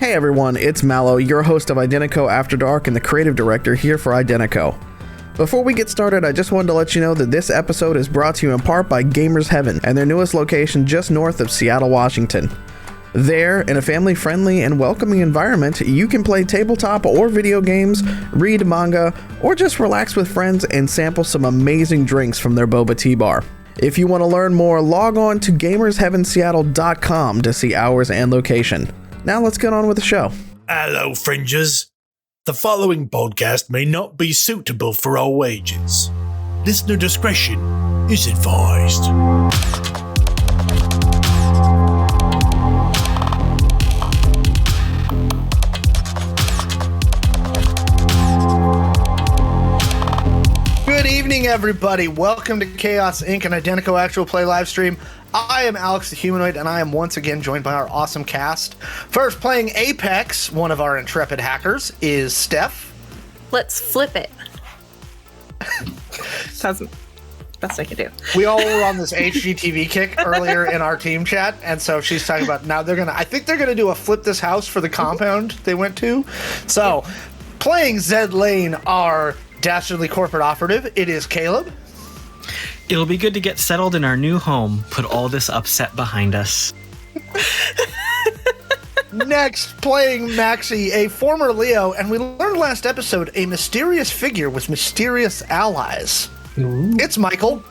Hey everyone, it's Mallo, your host of Identico After Dark and the creative director here for Identico. Before we get started, I just wanted to let you know that this episode is brought to you in part by Gamers Heaven and their newest location just north of Seattle, Washington. There, in a family-friendly and welcoming environment, you can play tabletop or video games, read manga, or just relax with friends and sample some amazing drinks from their boba tea bar. If you want to learn more, log on to gamersheavenseattle.com to see hours and location. Now let's get on with the show. Hello, fringers. The following podcast may not be suitable for all ages. Listener discretion is advised. Good evening, everybody. Welcome to Chaos Inc., an Identico actual play live stream. I am Alex the Humanoid, and I am once again joined by our awesome cast. First, playing Apex, one of our intrepid hackers, is Steph. Let's flip it. Sounds the best I can do. We all were on this HGTV kick earlier in our team chat, and so she's talking about now I think they're gonna do a flip this house for the compound they went to. So, playing Zed Lane, our dastardly corporate operative, it is Caleb. It'll be good to get settled in our new home, put all this upset behind us. Next, playing Maxi, a former Leo, and we learned last episode, a mysterious figure with mysterious allies. Ooh. It's Michael.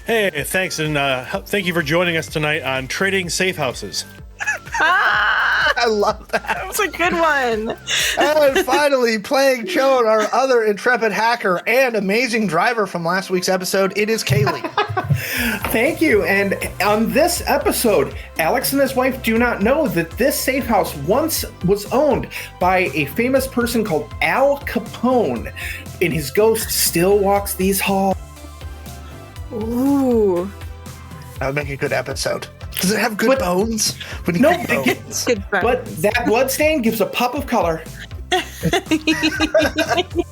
Hey, thanks, and thank you for joining us tonight on Trading Safe Houses. I love that. That was a good one. And finally, playing Shawn, our other intrepid hacker and amazing driver from last week's episode, it is Kaylee. Thank you. And on this episode, Alex and his wife do not know that this safe house once was owned by a famous person called Al Capone, and his ghost still walks these halls. Ooh. That would make a good episode. Does it have good bones? No, bones. But that bloodstain gives a pop of color.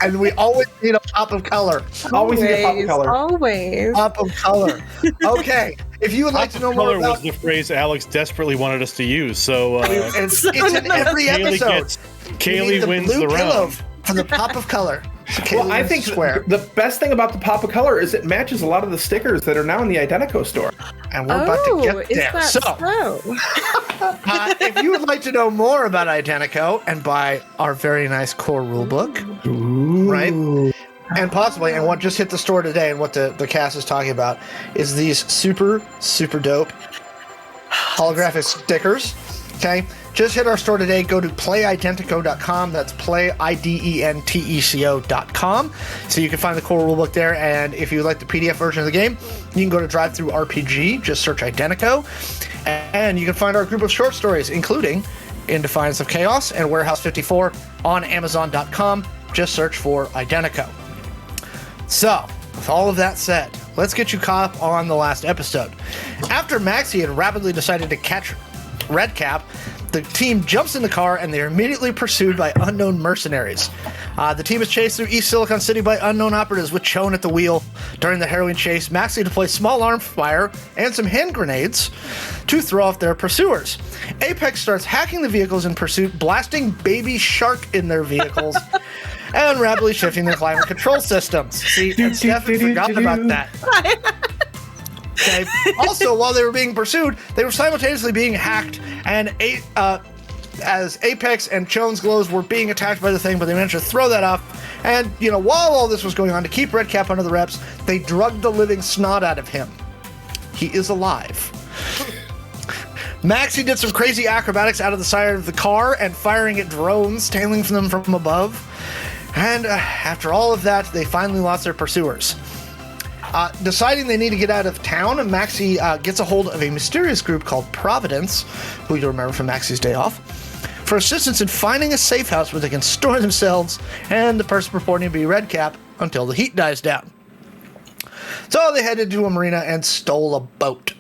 And we always need a pop of color. Always need a pop of color. Always. Pop of color. Okay. If you would like to know more about... was the phrase Alex desperately wanted us to use, so... it's in every episode. Kaylee wins the round. For the pop of color. Well, I think the best thing about the pop of color is it matches a lot of the stickers that are now in the Identico store. And we're about to get there. If you would like to know more about Identico and buy our very nice core rulebook, right? And possibly, and what just hit the store today and what the cast is talking about is these super, super dope holographic stickers. Okay? Just hit our store today. Go to playidentico.com. That's playidentco.com. So you can find the core rulebook there. And if you would like the PDF version of the game, you can go to Drive-Thru RPG. Just search Identico. And you can find our group of short stories, including In Defiance of Chaos and Warehouse 54 on Amazon.com. Just search for Identico. So, with all of that said, let's get you caught up on the last episode. After Maxi had rapidly decided to catch Redcap, the team jumps in the car and they are immediately pursued by unknown mercenaries. The team is chased through East Silicon City by unknown operatives with Shawn at the wheel. During the harrowing chase, Maxi deploys small arms fire and some hand grenades to throw off their pursuers. Apex starts hacking the vehicles in pursuit, blasting baby shark in their vehicles, and rapidly shifting their climate control systems. See, and Stefan forgot about that. Okay. Also, while they were being pursued, they were simultaneously being hacked, and as Apex and Shawn's glows were being attacked by the thing, but they managed to throw that off. And, while all this was going on, to keep Redcap under the reps, they drugged the living snot out of him. He is alive. Maxi did some crazy acrobatics out of the side of the car and firing at drones, tailing them from above. And after all of that, they finally lost their pursuers. Deciding they need to get out of town, Maxi gets a hold of a mysterious group called Providence, who you remember from Maxi's day off, for assistance in finding a safe house where they can store themselves and the person purporting to be Redcap until the heat dies down. So they headed to a marina and stole a boat.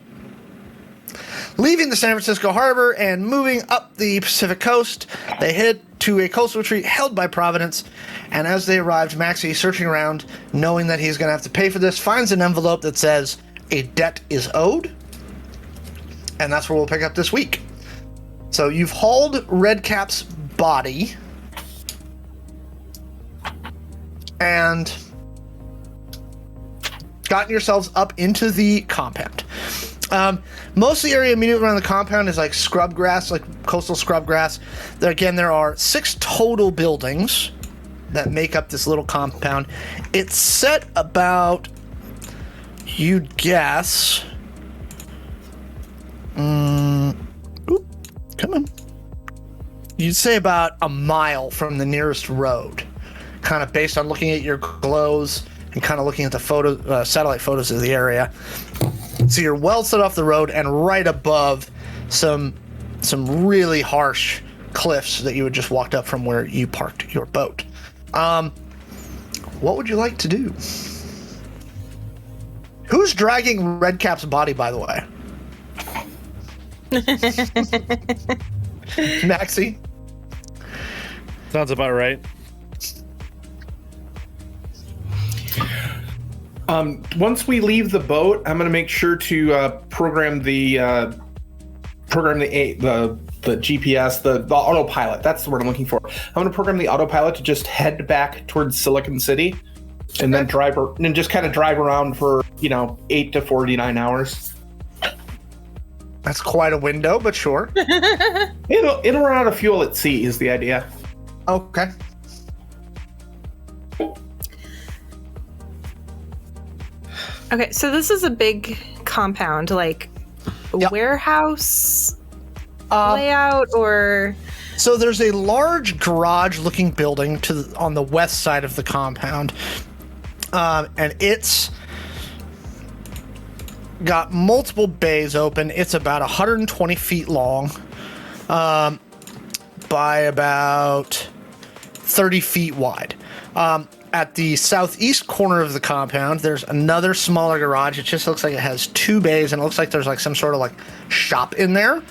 Leaving the San Francisco harbor and moving up the Pacific coast, they head to a coastal retreat held by Providence, and as they arrived, Maxi, searching around, knowing that he's going to have to pay for this, finds an envelope that says, "A debt is owed," and that's where we'll pick up this week. So you've hauled Redcap's body and gotten yourselves up into the compound. Most of the area immediately around the compound is like scrub grass, like coastal scrub grass. There are 6 total buildings that make up this little compound. It's set about, you'd guess, come on. You'd say about a mile from the nearest road, kind of based on looking at your glows and kind of looking at the satellite photos of the area. So you're well set off the road and right above some really harsh cliffs that you had just walked up from where you parked your boat. What would you like to do? Who's dragging Redcap's body, by the way? Maxi? Sounds about right. Once we leave the boat, I'm going to make sure to program the GPS, the autopilot. That's the word I'm looking for. I'm going to program the autopilot to just head back towards Silicon City, and then drive around for 8 to 49 hours. That's quite a window, but sure. It'll run out of fuel at sea is the idea. Okay. Okay, so this is a big compound, like a Yep. warehouse layout, or So there's a large garage-looking building on the west side of the compound, and it's got multiple bays open. It's about 120 feet long, by about 30 feet wide. At the southeast corner of the compound, there's another smaller garage. It just looks like it has 2 bays, and it looks like there's like some sort of like shop in there.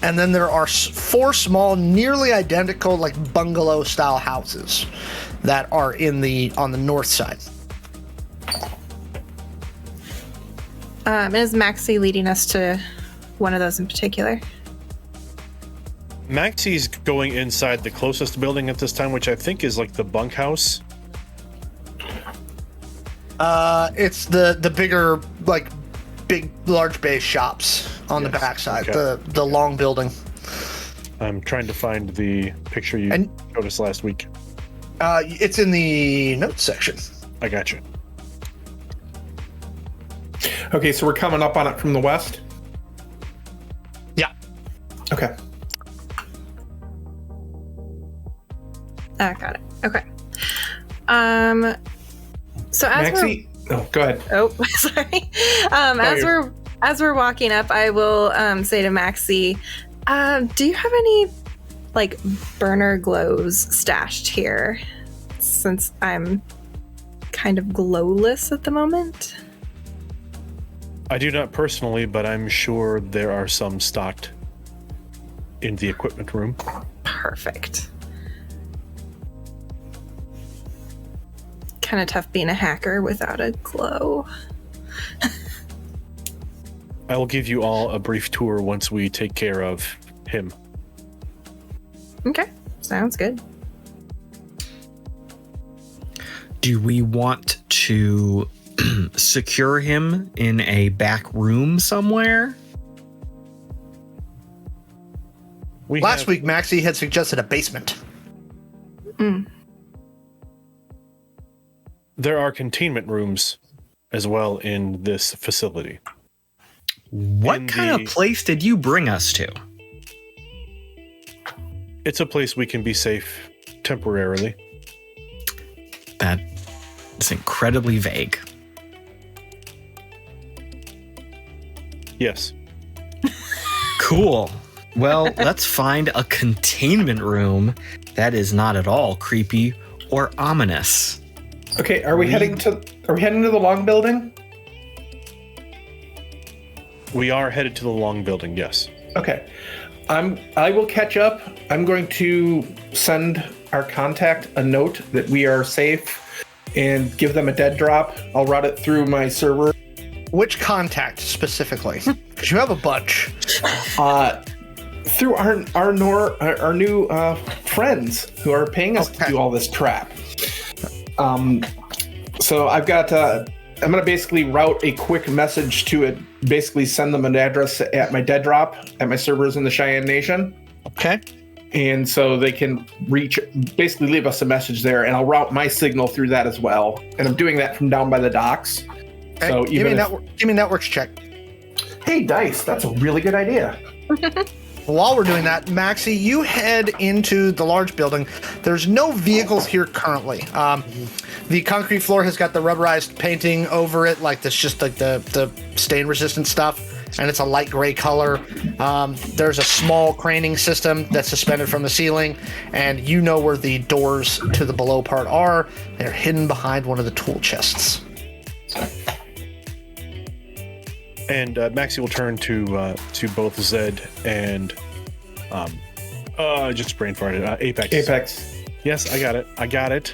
And then there are 4 small, nearly identical, like bungalow-style houses that are on the north side. is Maxi leading us to one of those in particular? Maxi's going inside the closest building at this time, which I think is like the bunkhouse. It's the bigger, like large bay shops on the backside, okay. the long building. I'm trying to find the picture you showed us last week. It's in the notes section. I got you. Okay, so we're coming up on it from the west? Yeah. Okay. Got it. Okay. So as Maxi? Oh, go ahead. sorry. You're- As we're walking up, I will say to Maxi, do you have any like burner glows stashed here? Since I'm kind of glowless at the moment. I do not personally, but I'm sure there are some stocked in the equipment room. Perfect. Kind of tough being a hacker without a glow. I will give you all a brief tour once we take care of him. Okay, sounds good. Do we want to secure him in a back room somewhere? Last week, Maxi had suggested a basement. There are containment rooms as well in this facility. What kind of place did you bring us to? It's a place we can be safe temporarily. That is incredibly vague. Yes. Cool. Well, let's find a containment room that is not at all creepy or ominous. Okay, are we heading to the long building? We are headed to the long building, yes. Okay. I will catch up. I'm going to send our contact a note that we are safe and give them a dead drop. I'll route it through my server. Which contact specifically? Because you have a bunch. through our new friends who are paying us to do all this crap. So I've got. I'm gonna basically route a quick message to it. Basically, send them an address at my dead drop at my servers in the Cheyenne Nation. Okay. And so they can basically leave us a message there, and I'll route my signal through that as well. And I'm doing that from down by the docks. Okay. So give me networks check. Hey, Dice, that's a really good idea. While we're doing that, Maxi, you head into the large building. There's no vehicles here currently. The concrete floor has got the rubberized painting over it, like this, just like the stain resistant stuff, and it's a light gray color. There's a small craning system that's suspended from the ceiling, and you know where the doors to the below part are. They're hidden behind one of the tool chests. And Maxi will turn to both Zed and I just brain farted. Apex. Yes, I got it.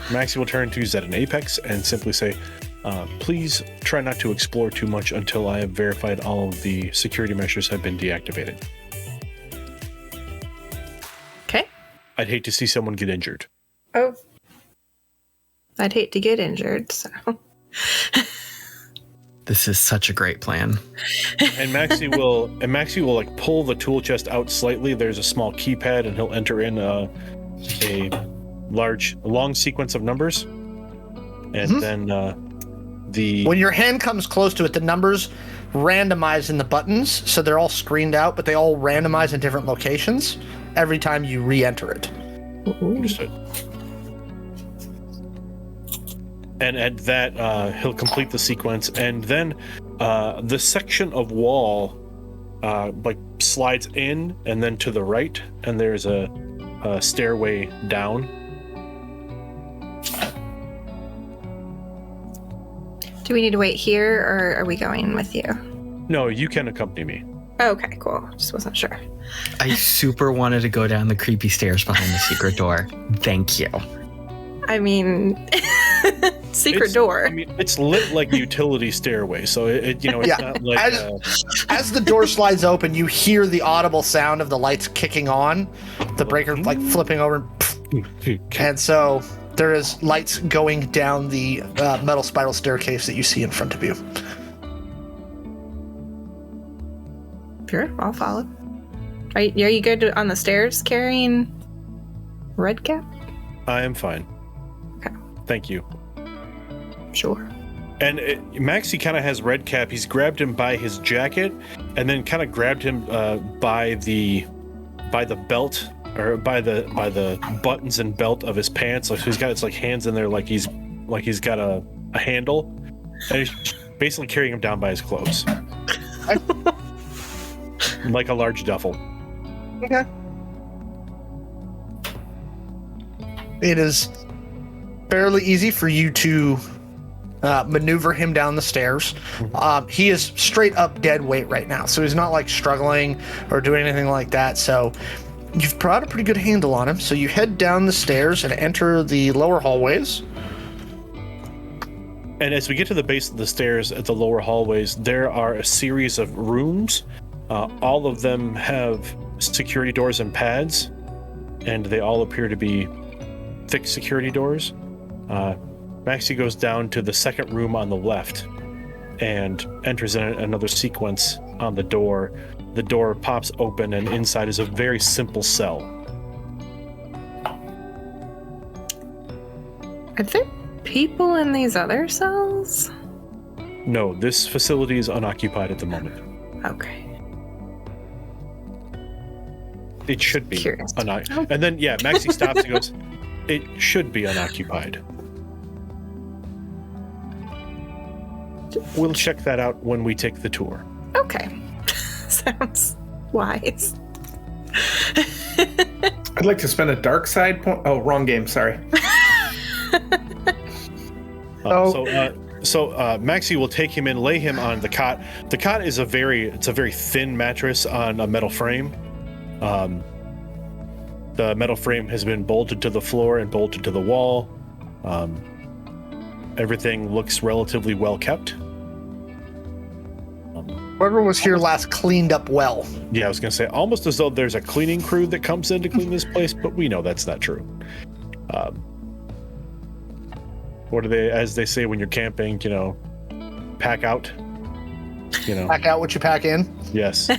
Maxi will turn to Zed and Apex and simply say, please try not to explore too much until I have verified all of the security measures have been deactivated. Okay. I'd hate to see someone get injured. Oh. I'd hate to get injured, so... This is such a great plan. And Maxi will like pull the tool chest out slightly. There's a small keypad, and he'll enter in a long sequence of numbers. And then when your hand comes close to it, the numbers randomize in the buttons, so they're all screened out, but they all randomize in different locations every time you re-enter it. Understood. And at that, he'll complete the sequence, and then the section of wall slides in and then to the right, and there's a stairway down. Do we need to wait here, or are we going with you? No, you can accompany me. Okay, cool. Just wasn't sure. I super wanted to go down the creepy stairs behind the secret door. Thank you. I mean, secret door. I mean, it's lit like a utility stairway, so it's not like. As the door slides open, you hear the audible sound of the lights kicking on, the breaker like flipping over, and so there is lights going down the metal spiral staircase that you see in front of you. Sure, I'll follow. Are you good on the stairs carrying red cap? I am fine. Okay. Thank you. Sure. And Maxi kind of has red cap. He's grabbed him by his jacket, and then kind of grabbed him by the belt, or by the buttons and belt of his pants. Like, so he's got his hands in there, like he's got a handle, and he's basically carrying him down by his clothes, like a large duffel. Okay. It is fairly easy for you to maneuver him down the stairs. He is straight up dead weight right now, so he's not like struggling or doing anything like that. So you've brought a pretty good handle on him. So you head down the stairs and enter the lower hallways. And as we get to the base of the stairs at the lower hallways, there are a series of rooms. All of them have security doors and pads, and they all appear to be thick security doors. Maxi goes down to the second room on the left and enters in another sequence on the door. The door pops open, and inside is a very simple cell. Are there people in these other cells? No, this facility is unoccupied at the moment. Okay. It should be Curious. unoccupied. And then, Maxi stops and goes, it should be unoccupied. We'll check that out when we take the tour. Okay. Sounds wise. I'd like to spend a dark side point. Oh, wrong game. Sorry. So Maxi will take him in, lay him on the cot. The cot is a very thin mattress on a metal frame. The metal frame has been bolted to the floor and bolted to the wall. Everything looks relatively well kept. Whoever was here last cleaned up well. Yeah, I was going to say, almost as though there's a cleaning crew that comes in to clean this place, but we know that's not true. What do they, as they say when you're camping, pack out? Pack out what you pack in. Yes.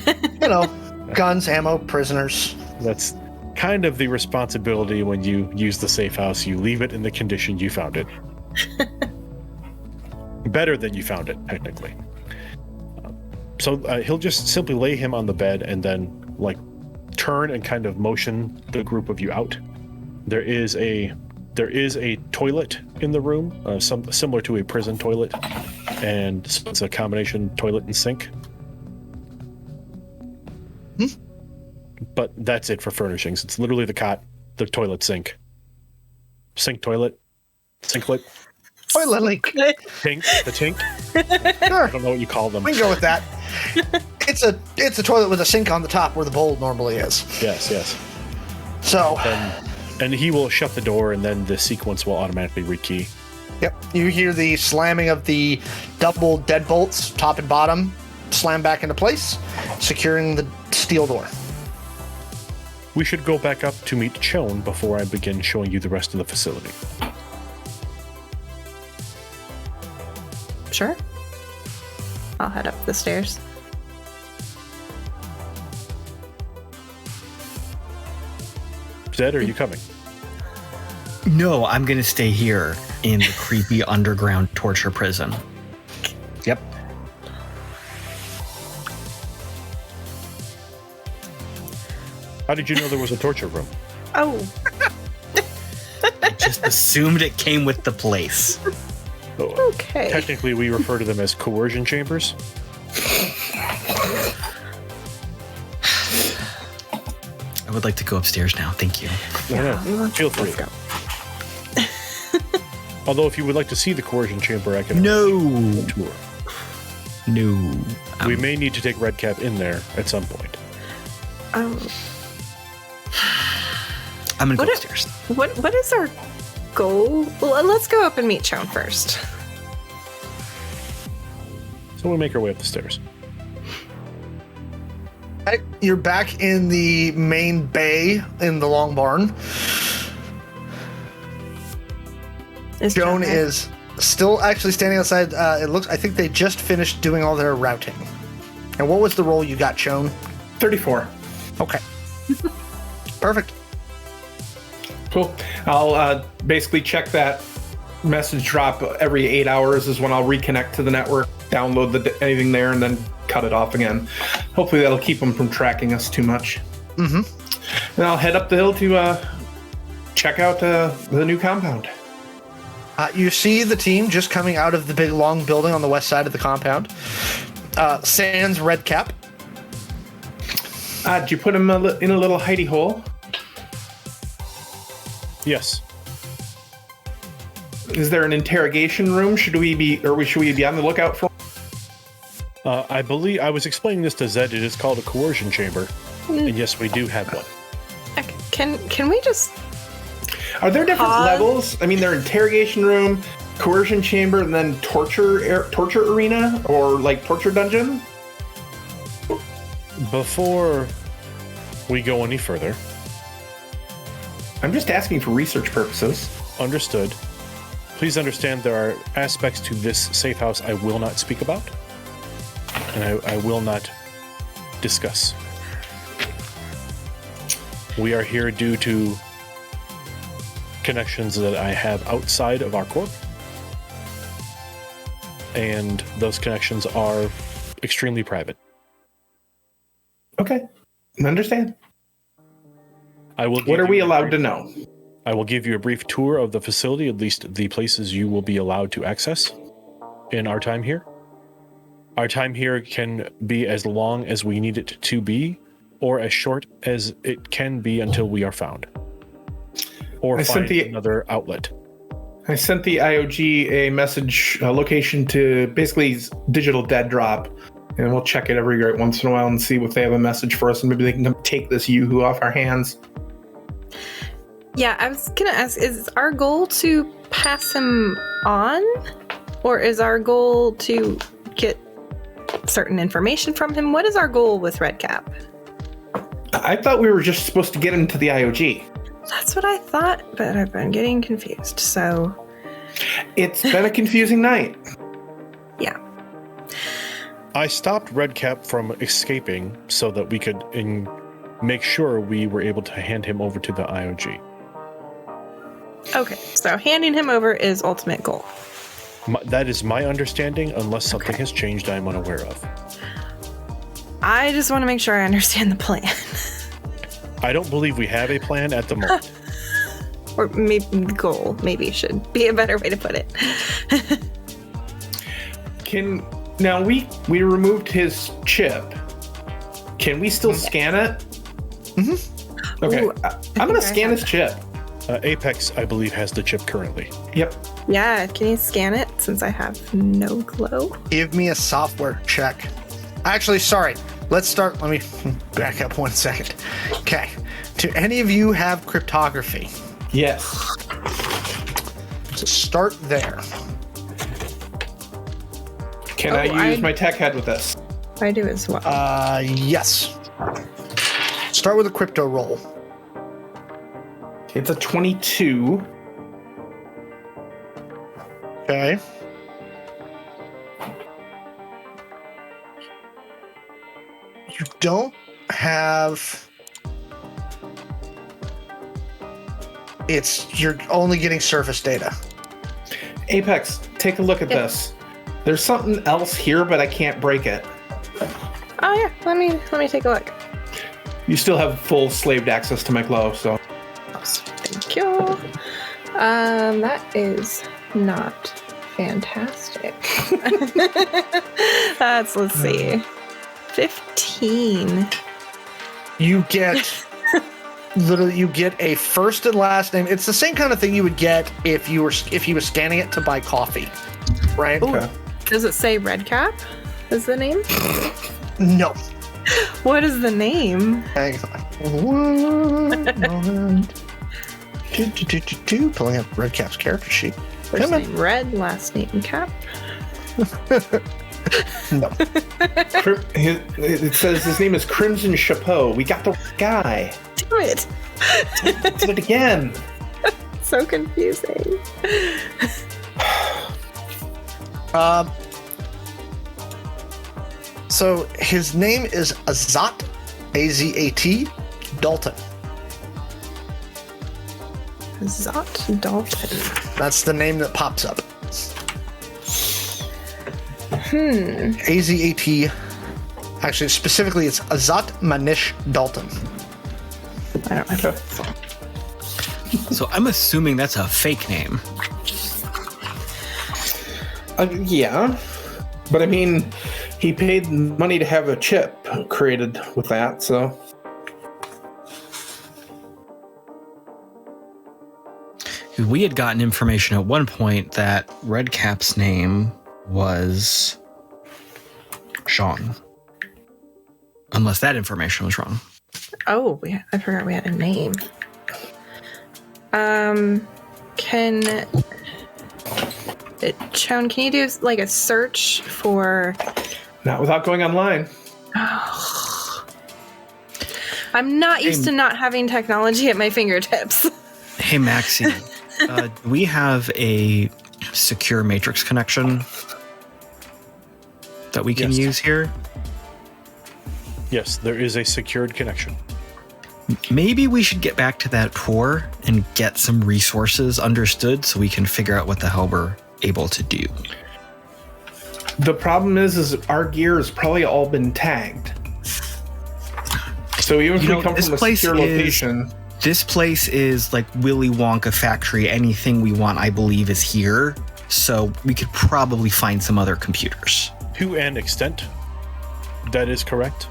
Guns, ammo, prisoners. That's kind of the responsibility when you use the safe house. You leave it in the condition you found it. Better than you found it, technically. So he'll just simply lay him on the bed and then turn and kind of motion the group of you out. There is a toilet in the room, similar to a prison toilet, and it's a combination toilet and sink. But that's it for furnishings. It's literally the cot, the toilet, sink, toilet, sinklet. Toilet link. Tink, the tink. Sure. I don't know what you call them. We can go with that. It's a toilet with a sink on the top where the bowl normally is. Yes. So. And he will shut the door, and then the sequence will automatically rekey. Yep. You hear the slamming of the double deadbolts, top and bottom, slam back into place, securing the steel door. We should go back up to meet Shawn before I begin showing you the rest of the facility. Sure. I'll head up the stairs. Zed, are you coming? No, I'm going to stay here in the creepy underground torture prison. Yep. How did you know there was a torture room? Oh. I just assumed it came with the place. Okay. Technically, we refer to them as coercion chambers. I would like to go upstairs now. Thank you. No, feel free. Let's go. Although, if you would like to see the coercion chamber, I can No. tour. No. We may need to take Redcap in there at some point. Oh. I'm going to go What upstairs. What is our goal? Well, let's go up and meet Shawn first. So we make our way up the stairs. Right, you're back in the main bay in the long barn. Joan there? is still actually standing outside. I think they just finished doing all their routing. And what was the roll you got, Joan? 34. Okay. Perfect. Cool. I'll basically check that message drop every 8 hours is when I'll reconnect to the network, download anything there, and then cut it off again. Hopefully that'll keep them from tracking us too much. Mm-hmm. And I'll head up the hill to check out the new compound. You see the team just coming out of the big long building on the west side of the compound. Sans Redcap. Did you put him in a little hidey hole? Yes. Is there an interrogation room? Should we be on the lookout for? I believe I was explaining this to Zed. It is called a coercion chamber, and yes, we do have one. Okay, can we just? Are there different levels? I mean, there interrogation room, coercion chamber, and then torture arena or torture dungeon. Before we go any further, I'm just asking for research purposes. Understood. Please understand there are aspects to this safe house I will not speak about, and I will not discuss. We are here due to connections that I have outside of our corp, and those connections are extremely private. Okay, I understand. What are we allowed to know? I will give you a brief tour of the facility, at least the places you will be allowed to access in our time here. Our time here can be as long as we need it to be, or as short as it can be until we are found. Or find another outlet. I sent the IOG a message location to basically digital dead drop, and we'll check it every great once in a while and see if they have a message for us, and maybe they can come take this yoo-hoo off our hands. Yeah, I was gonna ask, is our goal to pass him on? Or is our goal to get certain information from him. What is our goal with Redcap? I thought we were just supposed to get into the IOG. That's what I thought, but I've been getting confused. So It's been a confusing night. yeah. I stopped Redcap from escaping so that we could make sure we were able to hand him over to the IOG. Okay, so handing him over is ultimate goal. That is my understanding, unless something Okay. has changed I'm unaware of. I just want to make sure I understand the plan. I don't believe we have a plan at the moment. Or maybe goal, maybe should be a better way to put it. Now we removed his chip. Can we still scan it? Mm-hmm. Okay. Ooh, I'm gonna think I scan have his chip. Apex, I believe, has the chip currently. Yep. Yeah, can you scan it since I have no glow? Give me a software check. Actually, sorry. Let's start. Let me back up 1 second. Okay. Do any of you have cryptography? Yes. So start there. Can I use my tech head with this? I do as well. Yes. Start with a crypto roll. It's a 22. Okay. You don't have. You're only getting surface data. Apex, take a look at this. There's something else here, but I can't break it. Oh yeah, let me take a look. You still have full slaved access to my glow, so. Thank you. That is not fantastic. Let's see. 15. You get literally you get a first and last name. It's the same kind of thing you would get if you were scanning it to buy coffee, right? Ooh, does it say Redcap? Is the name? No. What is the name? Hang on. 1 moment. Pulling up Redcap's character sheet. First name Red, last name Cap. No. It says his name is Crimson Chapeau. We got the guy. Damn it. Did it again. So confusing. So his name is Azat, A-Z-A-T, Dalton. Zot Dalton. That's the name that pops up. A-Z-A-T. Actually, specifically, it's Azat Manish Dalton. I don't know. So I'm assuming that's a fake name. Yeah. But I mean, he paid money to have a chip created with that, so. We had gotten information at one point that Redcap's name was Shawn. Unless that information was wrong. Oh, I forgot we had a name. Shawn, can you do like a search for? Not without going online. I'm not used to not having technology at my fingertips. Hey, Maxi, we have a secure matrix connection that we can use here. Yes, there is a secured connection. Maybe we should get back to that tour and get some resources understood so we can figure out what the hell we're able to do. The problem is our gear has probably all been tagged. So even if we come from a secure location... This place is like Willy Wonka factory. Anything we want, I believe, is here. So we could probably find some other computers. To an extent, that is correct.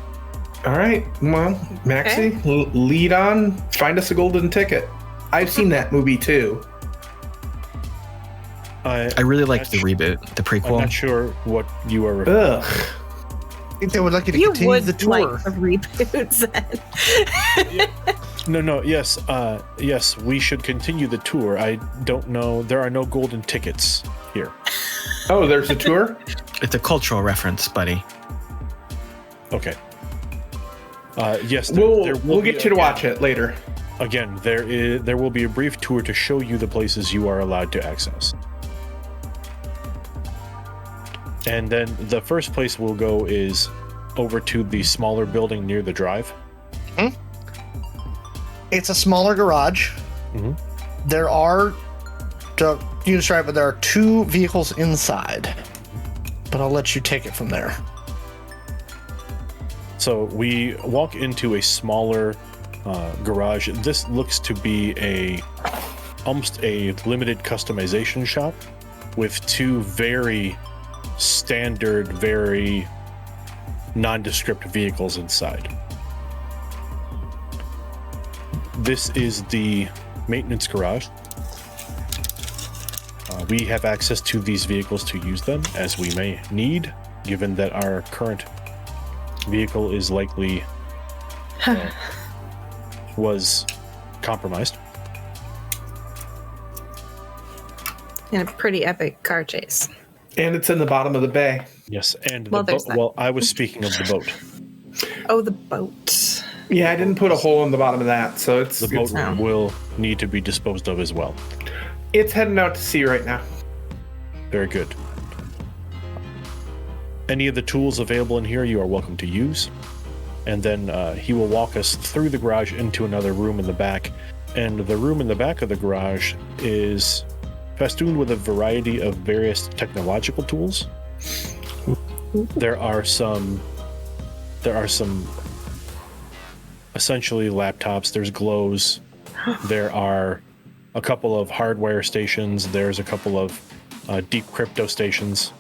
All right. Well, Maxi, lead on. Find us a golden ticket. I've seen that movie too. I really liked the reboot, the prequel. I'm not sure what you are referring to. Ugh. I think they would like you to continue the tour. Like the reboots. No, yes, we should continue the tour. I don't know. There are no golden tickets here. Oh, there's a tour? It's a cultural reference, buddy. Okay. Yes, We'll get you to watch it later. Again, there will be a brief tour to show you the places you are allowed to access. And then the first place we'll go is over to the smaller building near the drive. It's a smaller garage. Mhm. There are, you describe, but there are 2 vehicles inside. But I'll let you take it from there. So we walk into a smaller garage. This looks to be almost a limited customization shop with 2 very standard, very nondescript vehicles inside. This is the maintenance garage. We have access to these vehicles to use them as we may need, given that our current vehicle is likely was compromised. In a pretty epic car chase. And it's in the bottom of the bay. Yes, and Well, the there's boat. that. Well, I was speaking of the boat. Oh, the boat. Yeah, I didn't put a hole in the bottom of that, so it's The boat will need to be disposed of as well. it's heading out to sea right now. Very good. Any of the tools available in here you are welcome to use. And then he will walk us through the garage into another room in the back. And the room in the back of the garage is festooned with a variety of various technological tools. There are some essentially laptops. There's glows. There are a couple of hardware stations. There's a couple of deep crypto stations.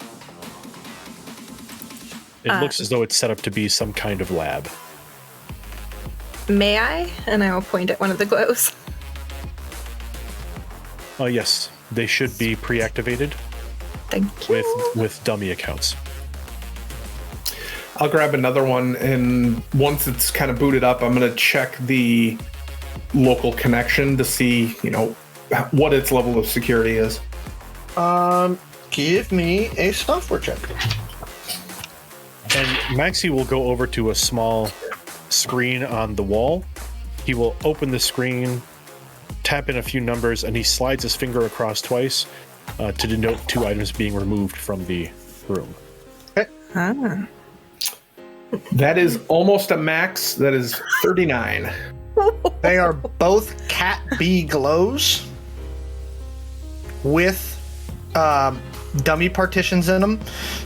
It looks as though it's set up to be some kind of lab. May I? And I will point at one of the glows. Oh yes, they should be pre-activated Thank you. with dummy accounts. I'll grab another one, and once it's kind of booted up, I'm going to check the local connection to see, what its level of security is. Give me a software check. And Maxi will go over to a small screen on the wall. He will open the screen, tap in a few numbers, and he slides his finger across twice to denote 2 items being removed from the room. Ah. That is almost a max. That is 39. They are both Cat B glows with dummy partitions in them.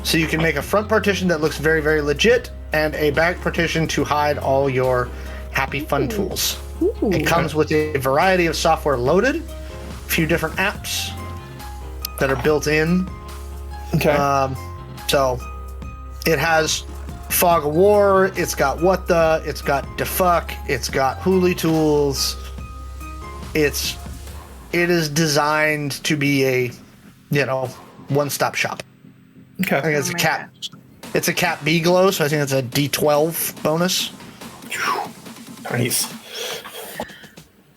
So you can make a front partition that looks very, very legit and a back partition to hide all your happy fun tools. It comes with a variety of software loaded, a few different apps that are built in. Okay. So it has Fog of War, it's got it's got Defuck, it's got Huli tools. It is designed to be a, one-stop shop. Okay. I think it's a Cat B glow, so I think it's a D12 bonus. Nice.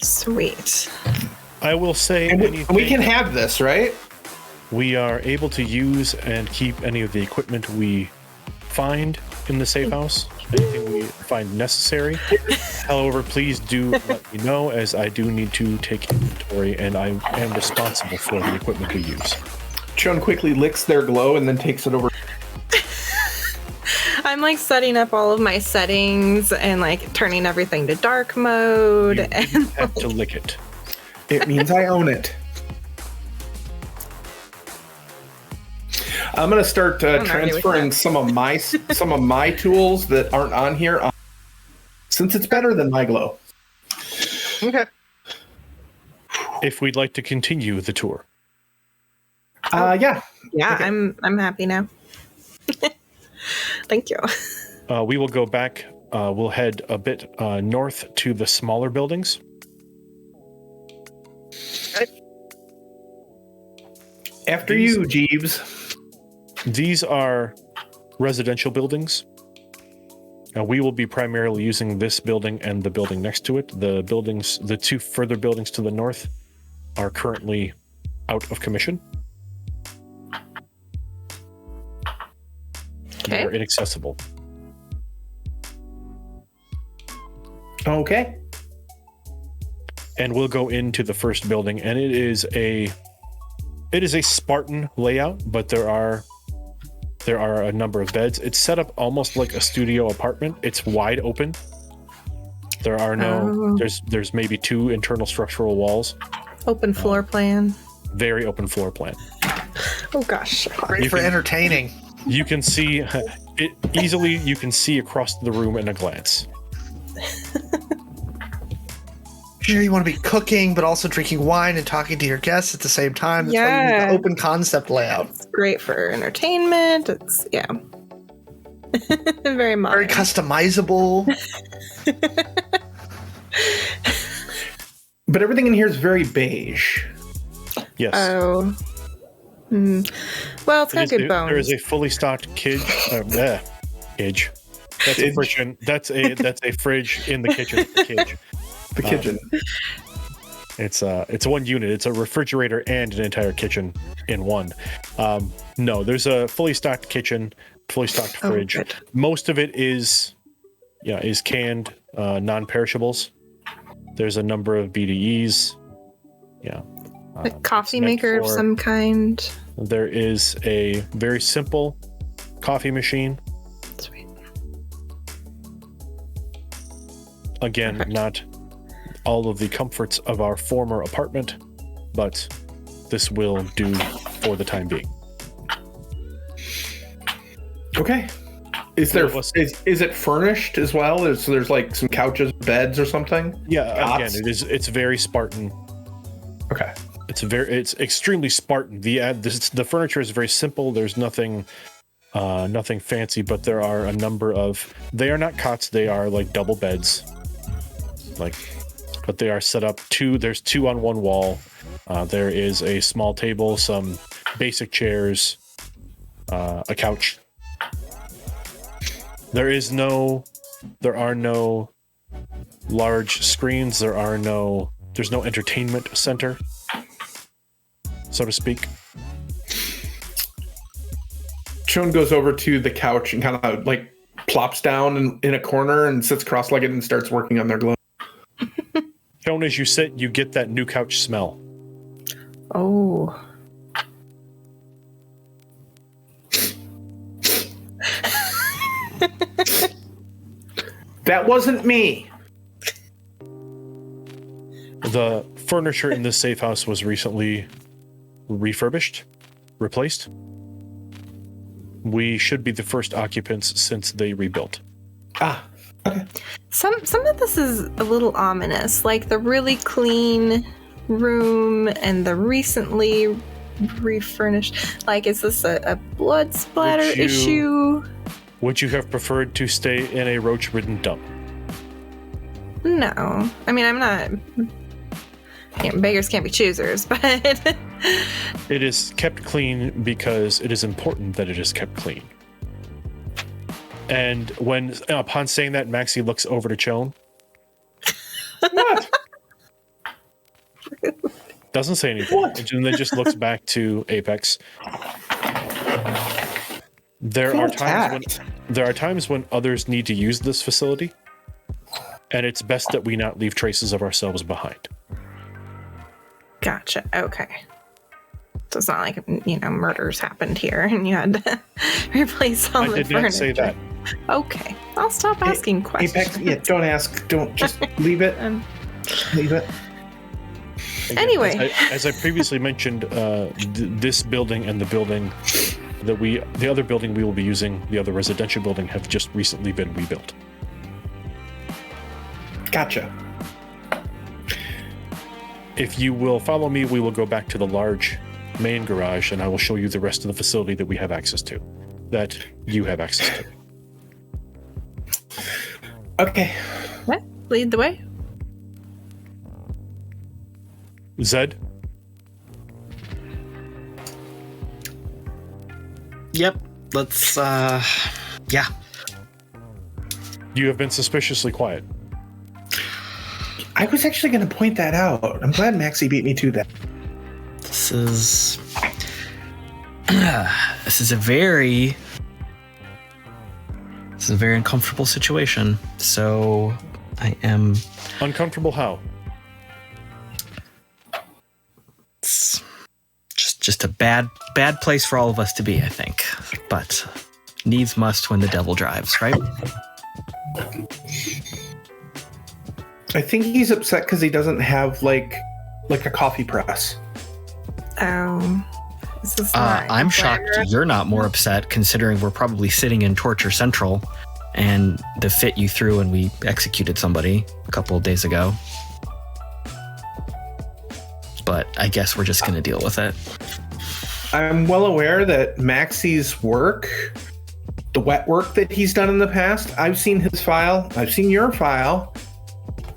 Sweet. I will say And we can have this, right? we are able to use and keep any of the equipment we find in the safe house, anything we find necessary. However, please do let me know, as I do need to take inventory and I am responsible for the equipment we use. Shawn quickly licks their glow and then takes it over. I'm setting up all of my settings and turning everything to dark mode. You didn't have to lick it. It means I own it. I'm gonna start transferring some of my tools that aren't on here, since it's better than my glow. Okay. If we'd like to continue the tour. Yeah. Yeah, Okay. I'm happy now. Thank you. We will go back. We'll head a bit north to the smaller buildings. After you, Jeeves. These are residential buildings. We will be primarily using this building and the building next to it. The 2 further buildings to the north are currently out of commission. They are Okay. inaccessible. Okay. And we'll go into the first building, and it is a Spartan layout, but there are a number of beds. It's set up almost like a studio apartment. It's wide open. There are no there's maybe 2 internal structural walls. Open floor plan. Very open floor plan. Oh gosh. Great for entertaining. You can see it easily. You can see across the room in a glance. Sure, you want to be cooking, but also drinking wine and talking to your guests at the same time. That's why you need the open concept layout. It's great for entertainment. It's very modern. Very customizable. But everything in here is very beige. Yes. Oh. Well, it's got good bones. There is a fully stocked cage. Cage. That's a fridge. That's a fridge in the kitchen. Cage. The kitchen. It's one unit. It's a refrigerator and an entire kitchen in one. No, there's a fully stocked kitchen, fully stocked fridge. Good. Most of it is canned non-perishables. There's a number of BDEs. Yeah. A coffee maker of some kind. There is a very simple coffee machine. Sweet. Again, Perfect. not all of the comforts of our former apartment, but this will do for the time being. Okay. Is there Well, is it furnished as well? There's like some couches, beds, or something? Yeah, Cots? again, it's very Spartan. Okay. It's extremely Spartan. The furniture is very simple. There's nothing fancy, but there are a number of. They are not cots. They are like double beds. But they are set up there's 2 on one wall. There is a small table, some basic chairs, a couch. There are no large screens. There's no entertainment center, so to speak. Shawn goes over to the couch and kind of like plops down in a corner and sits cross-legged and starts working on their glove. Shawn, as you sit, you get that new couch smell. Oh. That wasn't me. The furniture in this safe house was recently refurbished, replaced. We should be the first occupants since they rebuilt. Ah. Okay. Some of this is a little ominous, like the really clean room and the recently refurnished. Like, is this a blood splatter issue? Would you have preferred to stay in a roach-ridden dump? No. I mean, I'm not. Beggars can't be choosers, but. It is kept clean because it is important that it is kept clean. And upon saying that, Maxi looks over to Shawn. What? Doesn't say anything. What? And then just looks back to Apex. There are times when others need to use this facility, and it's best that we not leave traces of ourselves behind. Gotcha. Okay. So it's not like, murders happened here and you had to replace all the furniture. I did not say that. Okay. I'll stop asking questions. Apex, yeah, don't ask. Don't, just leave it. Leave it. Anyway. As I previously mentioned, this building and the other building we will be using, the other residential building, have just recently been rebuilt. Gotcha. If you will follow me, we will go back to the large main garage, and I will show you the rest of the facility that we have access to, that you have access to. Okay. What? Lead the way? Zed? Yep. Let's, yeah. You have been suspiciously quiet. I was actually going to point that out. I'm glad Maxi beat me to that. This is a very It's a very uncomfortable situation. So I am Uncomfortable how? It's just a bad place for all of us to be, I think. But needs must when the devil drives, right? I think he's upset because he doesn't have like a coffee press. Oh. This is not I'm shocked you're not more upset, considering we're probably sitting in Torture Central and the fit you threw and we executed somebody a couple of days ago. But I guess we're just going to deal with it. I'm well aware that Maxi's work, the wet work that he's done in the past, I've seen his file, I've seen your file,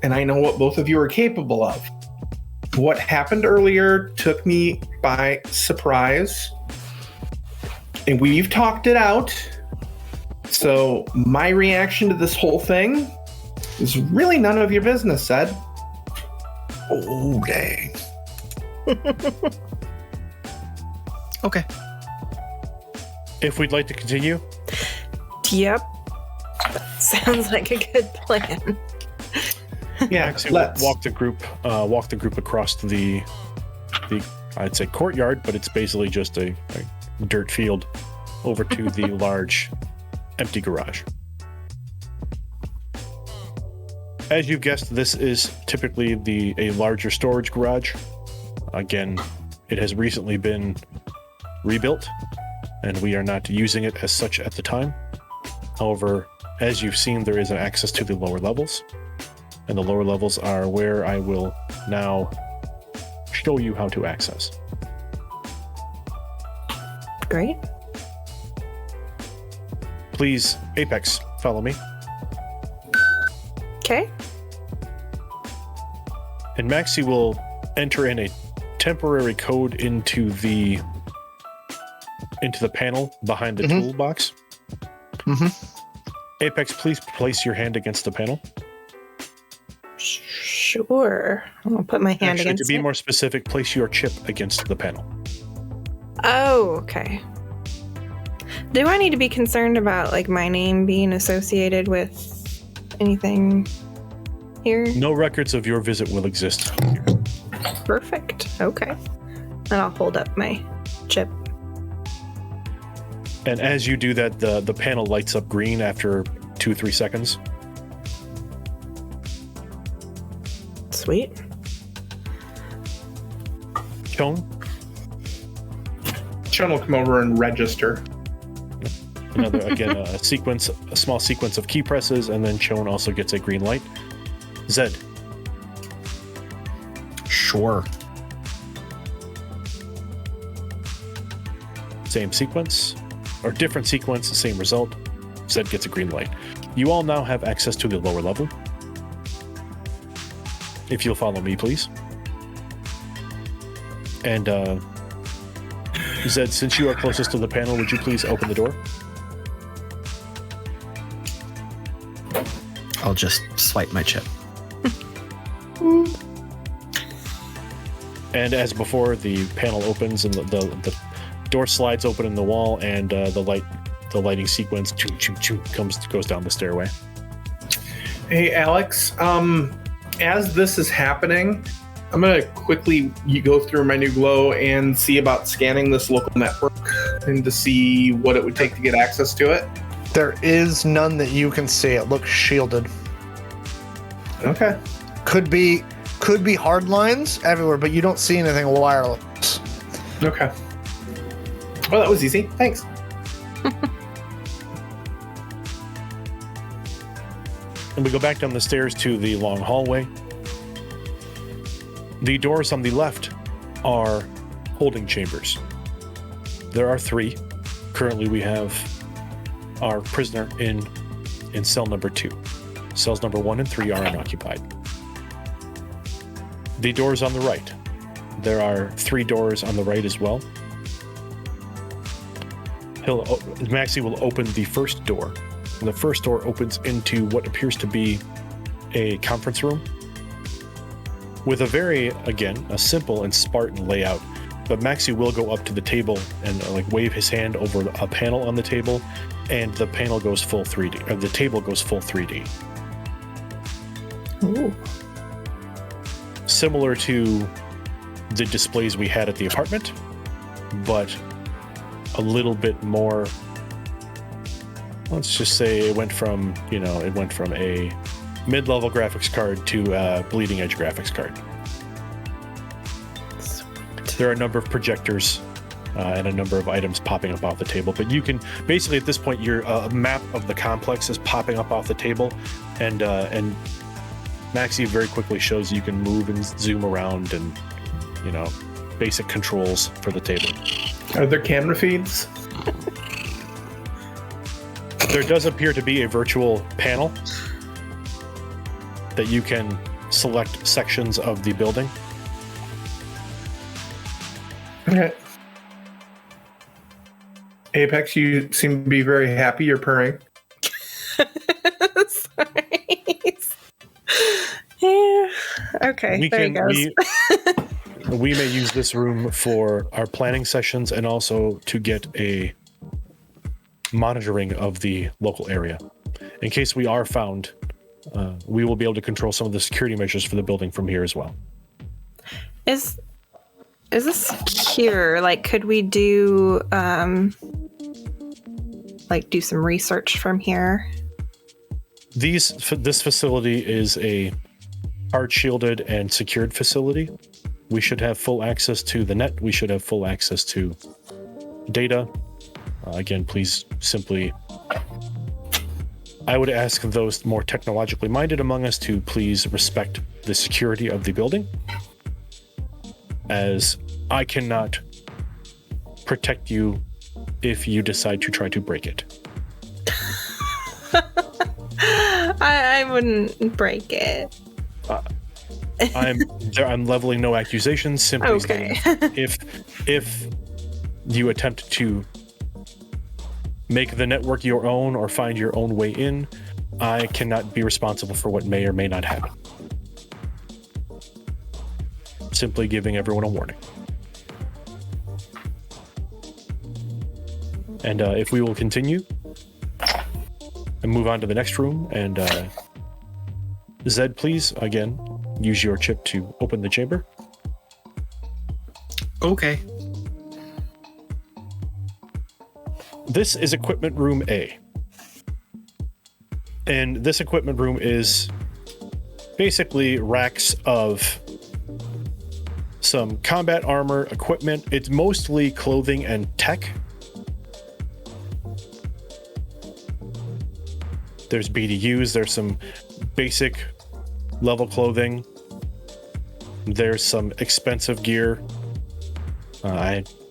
and I know what both of you are capable of. What happened earlier took me by surprise, and we've talked it out. So my reaction to this whole thing is really none of your business, Zed. Oh, dang. Okay. If we'd like to continue, Yep. Sounds like a good plan. Yeah, Maxi will walk the group across the I'd say courtyard, but it's basically just a dirt field over to the large empty garage. As you've guessed, this is typically a larger storage garage. Again, it has recently been rebuilt, and we are not using it as such at the time. However, as you've seen, there is an access to the lower levels, and the lower levels are where I will now show you how to access. Great. Please, Apex, follow me. Okay. And Maxi will enter in a temporary code into the panel behind the toolbox. Apex, please place your hand against the panel. Sure. I'll put my hand Actually, against to be it. more specific, place your chip against the panel. Oh, okay. Do I need to be concerned about like my name being associated with anything here? No records of your visit will exist here. Perfect. Okay. And I'll hold up my chip. And as you do that, the panel lights up green after 2-3 seconds. Sweet. Shawn, Shawn will come over and register. another again a small sequence of key presses, and then Shawn also gets a green light. Zed, Sure. same sequence, or different sequence, same result. Zed gets a green light. You all now have access to the lower level. If you'll follow me, please. And Zed, since you are closest to the panel, would you please open the door? I'll just swipe my chip. And as before, the panel opens and the door slides open in the wall, and the lighting sequence goes down the stairway. Hey, Alex. As this is happening, I'm gonna quickly go through my new glow and see about scanning this local network and to see what it would take to get access to it. There is none that you can see. It looks shielded. Okay. Could be hard lines everywhere, but you don't see anything wireless. Okay. Well, that was easy. Thanks. And we go back down the stairs to the long hallway. The doors on the left are holding chambers. There are 3. Currently, we have our prisoner in cell number 2. Cells number 1 and 3 are unoccupied. The doors on the right. There are 3 doors on the right as well. Maxi will open the first door. And the first door opens into what appears to be a conference room with a simple and Spartan layout. But Maxi will go up to the table and wave his hand over a panel on the table, and the panel goes full 3D, or the table goes full 3D. Ooh. Similar to the displays we had at the apartment, but a little bit more. Let's just say it went from a mid-level graphics card to a bleeding edge graphics card. There are a number of projectors and a number of items popping up off the table, but you can basically at this point your map of the complex is popping up off the table, and Maxi very quickly shows you can move and zoom around and basic controls for the table. Are there camera feeds? There does appear to be a virtual panel that you can select sections of the building. Okay. Apex, you seem to be very happy. You're purring. Sorry. Yeah. Okay, there he goes. We may use this room for our planning sessions and also to get a monitoring of the local area. In case we are found, we will be able to control some of the security measures for the building from here as well. Is this secure? Like, could we do do some research from here? This facility is a hard shielded and secured facility. We should have full access to the net. We should have full access to data. Again, please simply, I would ask those more technologically minded among us to please respect the security of the building, as I cannot protect you if you decide to try to break it. I wouldn't break it. I'm leveling no accusations, simply Okay. stating if you attempt to make the network your own or find your own way in, I cannot be responsible for what may or may not happen. Simply giving everyone a warning. And if we will continue and move on to the next room, and Zed, please, again, use your chip to open the chamber. Okay. This is equipment room A. And this equipment room is basically racks of some combat armor, equipment. It's mostly clothing and tech. There's BDUs, there's some basic level clothing. There's some expensive gear.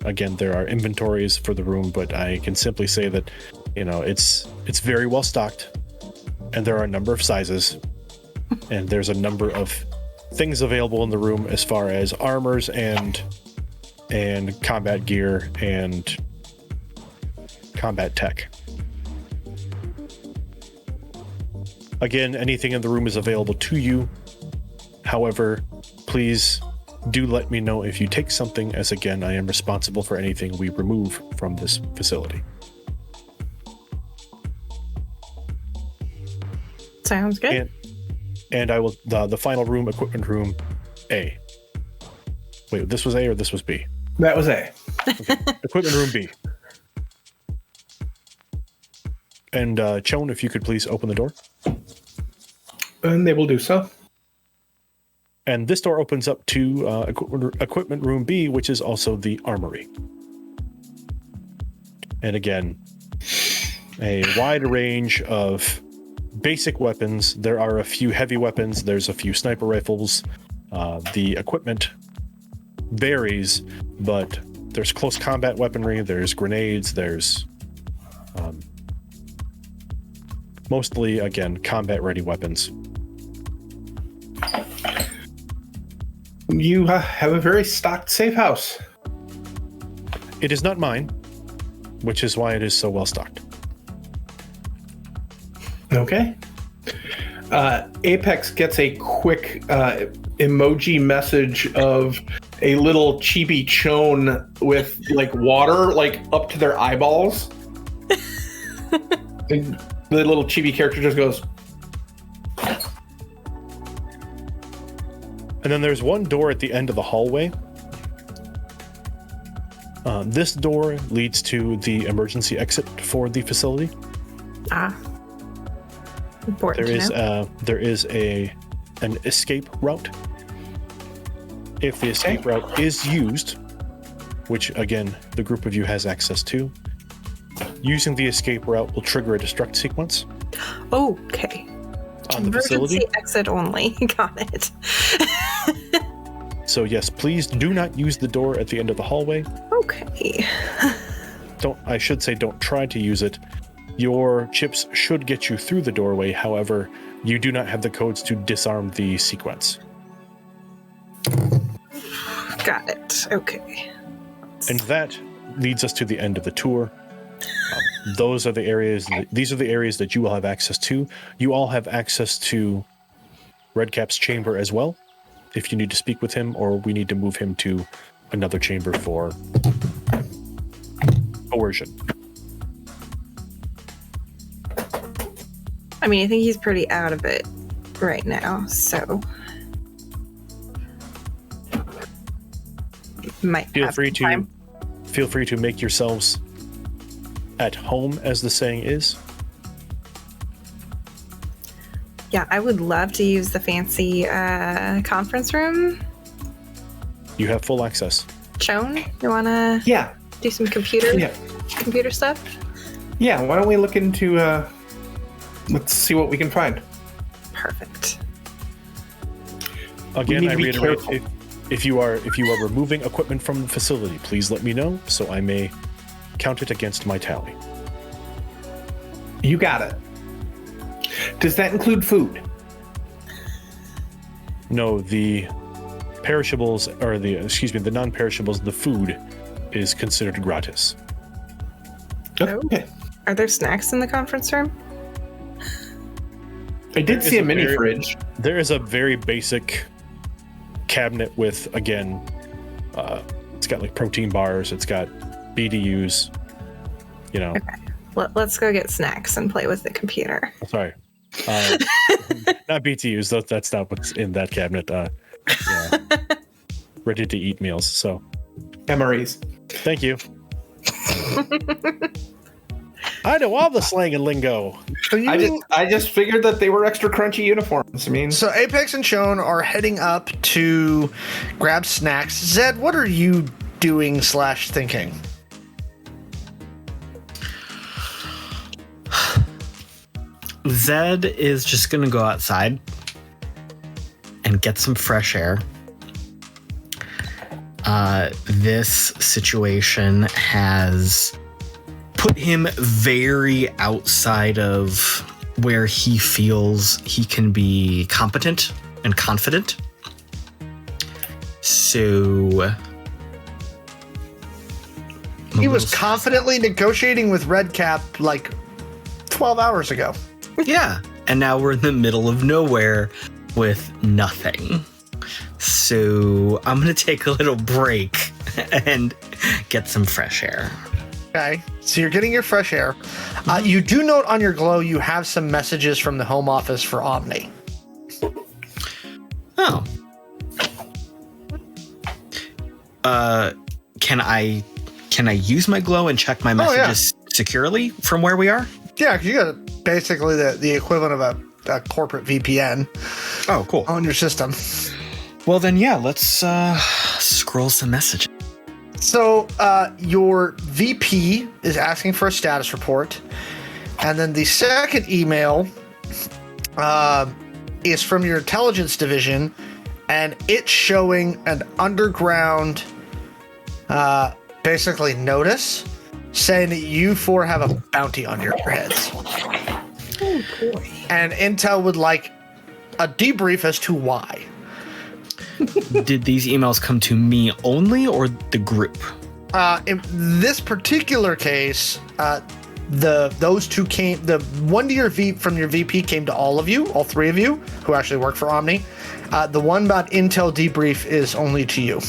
Again, there are inventories for the room, but I can simply say that, it's very well stocked, and there are a number of sizes, and there's a number of things available in the room as far as armors and combat gear and combat tech. Again, anything in the room is available to you. However, please do let me know if you take something, as again, I am responsible for anything we remove from this facility. Sounds good. And I will, the final room, equipment room A. Wait, this was A or this was B? That was A. Okay. Equipment room B. And Shawn, if you could please open the door. And they will do so. And this door opens up to equipment room B, which is also the armory. And again, a wide range of basic weapons. There are a few heavy weapons. There's a few sniper rifles. The equipment varies, but there's close combat weaponry. There's grenades. There's mostly, again, combat-ready weapons. You have a very stocked safe house. It is not mine, which is why it is so well stocked. Okay. Apex gets a quick emoji message of a little chibi chone with like water like up to their eyeballs. And the little chibi character just goes, And then there's one door at the end of the hallway. This door leads to the emergency exit for the facility. Important There is an escape route. If the escape route is used, which again the group of you has access to, using the escape route will trigger a destruct sequence. Okay. On the Emergency facility. exit only. Got it. So yes, please do not use the door at the end of the hallway. Okay. Don't try to use it. Your chips should get you through the doorway. However, you do not have the codes to disarm the sequence. Got it. Okay. And that leads us to the end of the tour. These are the areas that you will have access to. You all have access to Redcap's chamber as well, if you need to speak with him, or we need to move him to another chamber for coercion. I mean, I think he's pretty out of it right now, so might Feel have free some time. to make yourselves at home, as the saying is. Yeah, I would love to use the fancy conference room. You have full access. Shawn, you wanna yeah, do some computer stuff? yeah. Why don't we look into? Let's see what we can find. Perfect. Again, need I to be reiterate: careful. if you are removing equipment from the facility, please let me know so I may count it against my tally. You got it. Does that include food? No, the perishables, or the non-perishables, the food is considered gratis. Okay. Are there snacks in the conference room? I did see a mini fridge. There is a very basic cabinet with, again, it's got like protein bars, it's got BDUs, you know. Okay. Let's go get snacks and play with the computer. Sorry. Not BTUs, though. That's not what's in that cabinet. Ready to eat meals. So, MREs. thank you. I know all the slang and lingo. I just figured that they were extra crunchy uniforms. I mean, So Apex and Shawn are heading up to grab snacks. Zed, what are you doing / thinking? Zed is just going to go outside and get some fresh air. This situation has put him very outside of where he feels he can be competent and confident. So He was confidently negotiating with Redcap like 12 hours ago. Yeah, and now we're in the middle of nowhere with nothing. So I'm gonna take a little break and get some fresh air. Okay, so you're getting your fresh air. You do note on your glow you have some messages from the home office for Omni. Oh. Can I use my glow and check my messages securely from where we are? Yeah, because you got basically the equivalent of a corporate VPN Oh, cool. on your system. Well then, yeah, let's scroll some messages. So your VP is asking for a status report, and then the second email is from your intelligence division, and it's showing an underground basically notice saying that you four have a bounty on your heads. Oh boy. And Intel would like a debrief as to why. Did these emails come to me only or the group? In this particular case, those two came. The one to your from your VP came to all of you, all three of you who actually work for Omni. The one about Intel debrief is only to you.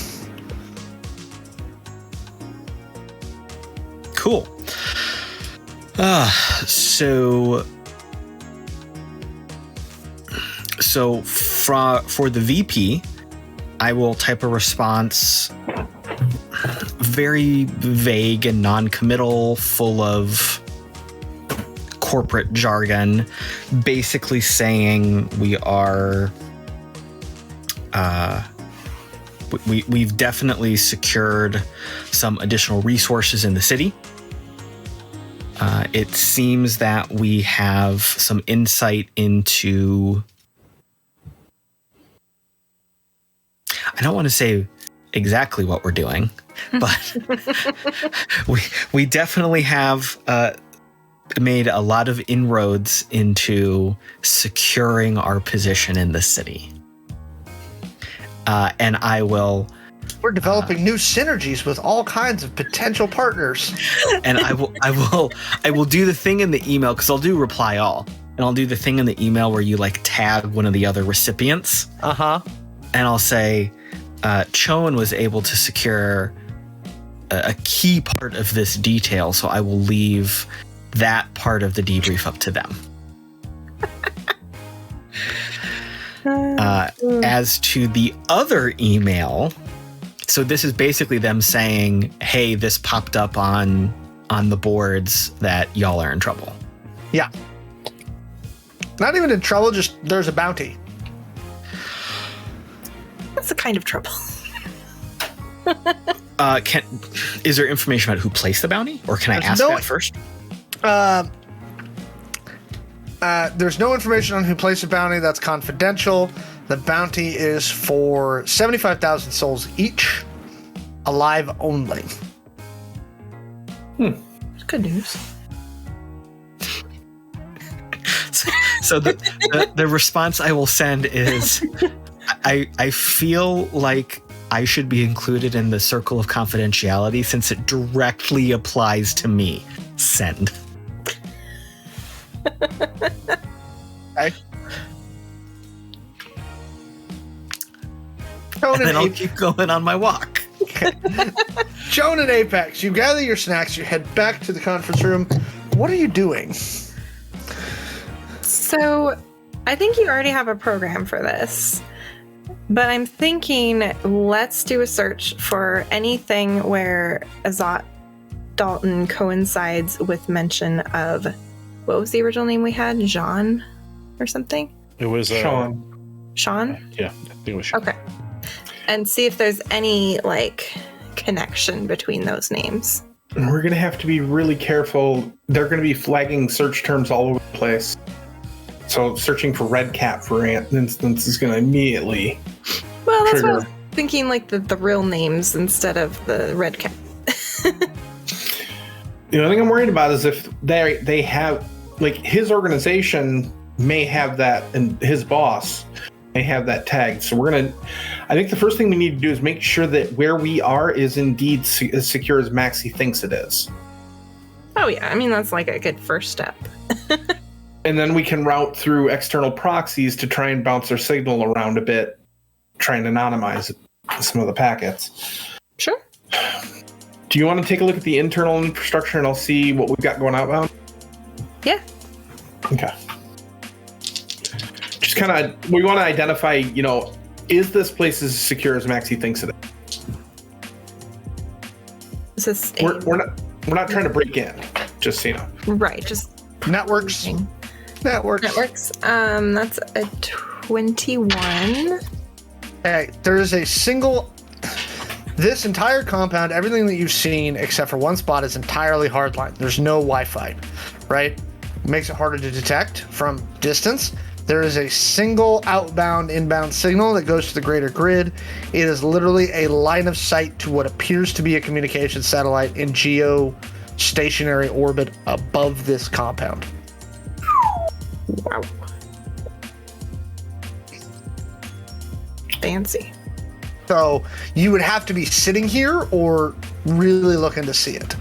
Cool. So for the VP, I will type a response very vague and non-committal, full of corporate jargon, basically saying we are we've definitely secured some additional resources in the city. It seems that we have some insight into, I don't want to say exactly what we're doing, but we definitely have made a lot of inroads into securing our position in the city. And I will... We're developing new synergies with all kinds of potential partners. And I will do the thing in the email, because I'll do reply all. And I'll do the thing in the email where you like tag one of the other recipients. Uh-huh. And I'll say, Shawn was able to secure a key part of this detail, so I will leave that part of the debrief up to them. As to the other email, so this is basically them saying, hey, this popped up on the boards that y'all are in trouble. Yeah. Not even in trouble, just there's a bounty. That's a kind of trouble. Is there information about who placed the bounty? Or can I ask that first? There's no information on who placed the bounty. That's confidential. The bounty is for 75,000 souls each, alive only. Good news. So the response I will send is, I feel like I should be included in the circle of confidentiality since it directly applies to me. Send. Okay. And then I'll keep going on my walk. Shawn and Apex, you gather your snacks, you head back to the conference room. What are you doing? So, I think you already have a program for this. But I'm thinking, let's do a search for anything where Azat Dalton coincides with mention of, what was the original name we had? Jean or something? It was Shawn. Shawn? Yeah, I think it was Shawn. Okay. And see if there's any, like, connection between those names. We're going to have to be really careful. They're going to be flagging search terms all over the place. So searching for red cap, for instance, is going to immediately Well, that's trigger. what I was thinking, like the real names instead of the red cap. The only thing I'm worried about is if they have, like, his organization may have that, and his boss may have that tagged. So I think the first thing we need to do is make sure that where we are is indeed as secure as Maxi thinks it is. Oh, yeah. I mean, that's like a good first step. And then we can route through external proxies to try and bounce their signal around a bit, try and anonymize some of the packets. Sure. Do you want to take a look at the internal infrastructure and I'll see what we've got going outbound? Yeah. Okay. Just kind of, we want to identify, is this place as secure as Maxi thinks it Is is? this We're not trying to break in, just so you know. right? Just Networks. networks. That's a 21. Hey, there is a single... This entire compound, everything that you've seen except for one spot is entirely hardline. There's no Wi-Fi, right? Makes it harder to detect from distance. There is a single outbound, inbound signal that goes to the greater grid. It is literally a line of sight to what appears to be a communication satellite in geostationary orbit above this compound. Wow. Fancy. So you would have to be sitting here or really looking to see it.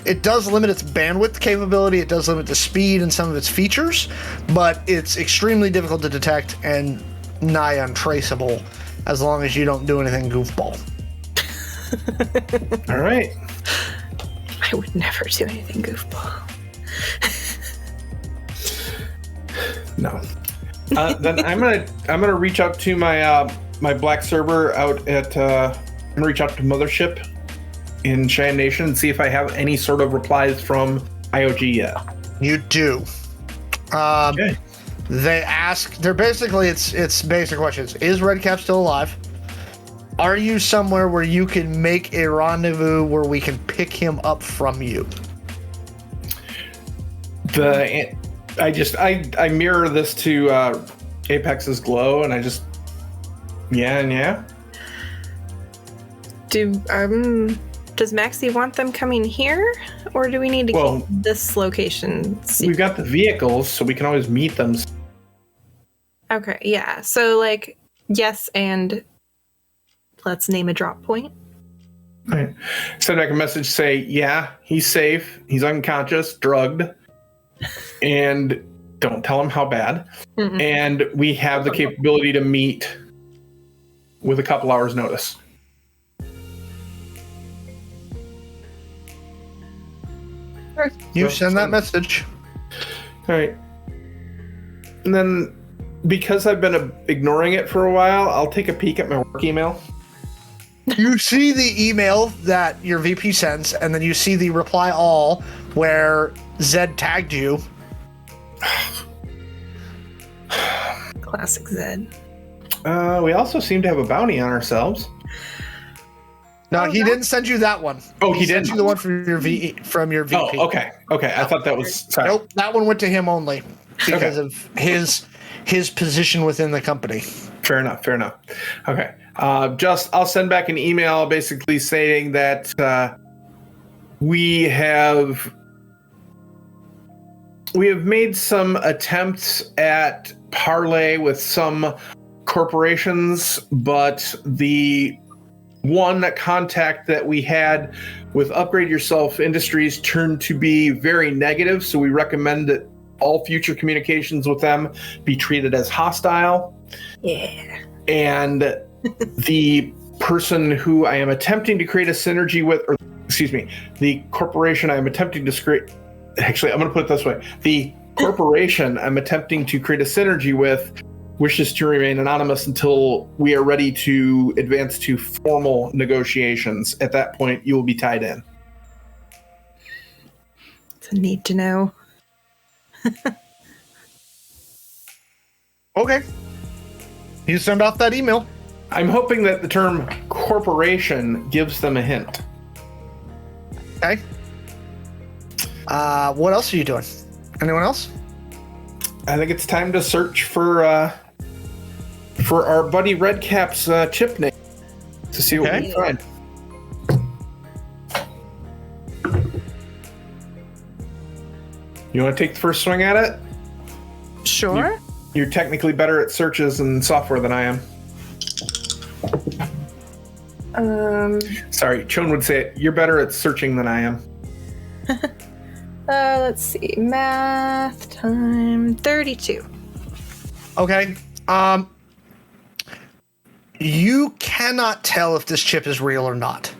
It does limit its bandwidth capability, it does limit the speed and some of its features, but it's extremely difficult to detect and nigh untraceable as long as you don't do anything goofball. All right. I would never do anything goofball. No. Then I'm gonna reach out to my my black server out at. I'm gonna reach out to Mothership in Cheyenne Nation and see if I have any sort of replies from IOG yet. You do. Okay. They ask. They're basically it's basic questions. Is Redcap still alive? Are you somewhere where you can make a rendezvous where we can pick him up from you? I mirror this to Apex's glow, and I just yeah. Does Maxi want them coming here, or do we need to keep this location secret? We've got the vehicles, so we can always meet them. Okay, yeah. So like, yes, and let's name a drop point. Right. Send back a message, say, yeah, he's safe, he's unconscious, drugged, and don't tell him how bad. Mm-hmm. And we have the capability to meet with a couple hours notice. You send that message. All right. And then, because I've been ignoring it for a while, I'll take a peek at my work email. You see the email that your VP sends, and then you see the reply all where Zed tagged you. Classic Zed. We also seem to have a bounty on ourselves. No, he didn't send you that one. Oh, he didn't. Sent you the one from your VP. Oh, okay. I thought that was. Sorry. Nope, that one went to him only because of his position within the company. Fair enough. Okay. I'll send back an email basically saying that we have made some attempts at parlay with some corporations, but the one contact that we had with Upgrade Yourself Industries turned to be very negative, so we recommend that all future communications with them be treated as hostile. Yeah. And the person who I am attempting to create a synergy with, or excuse me, the corporation I'm attempting to create, actually, I'm going to put it this way. The corporation I'm attempting to create a synergy with wishes to remain anonymous until we are ready to advance to formal negotiations. At that point, you will be tied in. It's a need to know. Okay. You send off that email. I'm hoping that the term corporation gives them a hint. Okay. What else are you doing? Anyone else? I think it's time to search for our buddy Redcap's chip name to see what we find. You want to take the first swing at it? Sure. You're technically better at searches and software than I am. Sorry, Shawn would say it. You're better at searching than I am. Let's see. Math time 32. Okay. You cannot tell if this chip is real or not.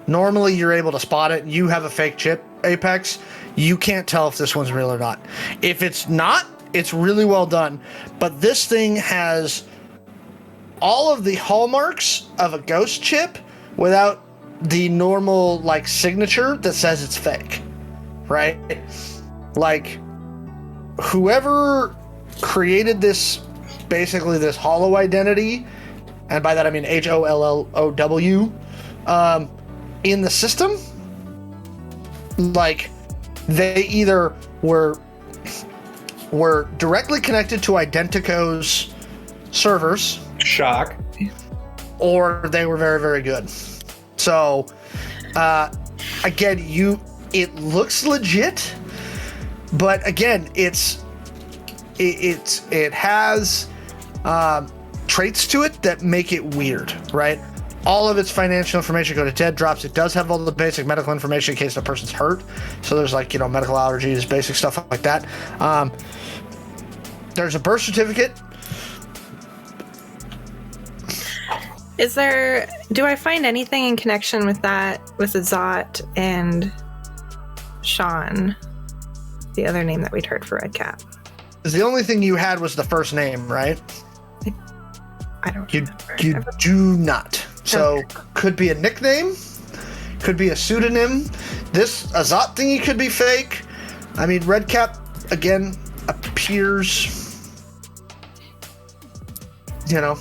Normally, you're able to spot it. You have a fake chip, Apex. You can't tell if this one's real or not. If it's not, it's really well done. But this thing has all of the hallmarks of a ghost chip without the normal like signature that says it's fake, right? Like whoever created this, basically this hollow identity, and by that I mean HOLLOW, in the system, like they either were directly connected to Identico's servers. Shock. Or they were very, very good. So, again, it looks legit, but again, it has traits to it that make it weird, right? All of its financial information go to dead drops. It does have all the basic medical information in case the person's hurt. So there's like, medical allergies, basic stuff like that. There's a birth certificate. Do I find anything in connection with that, with Azat and Shawn, the other name that we'd heard for Redcap? The only thing you had was the first name, right? I don't You remember. do not. So Okay. could be a nickname, could be a pseudonym. This Azot thingy could be fake. I mean, Redcap again appears. You know,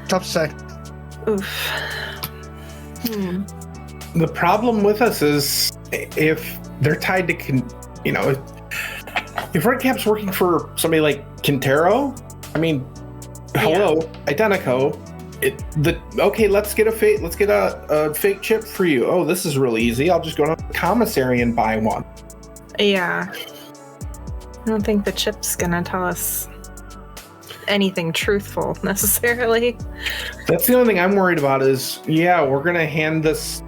tough to say. Oof. Hmm. The problem with us is if they're tied to, if Redcap's working for somebody like Quintero, I mean, hello, Identico. Let's get a fake chip for you. Oh, this is really easy. I'll just go to the commissary and buy one. Yeah. I don't think the chip's gonna tell us anything truthful necessarily. That's the only thing I'm worried about is, we're gonna hand this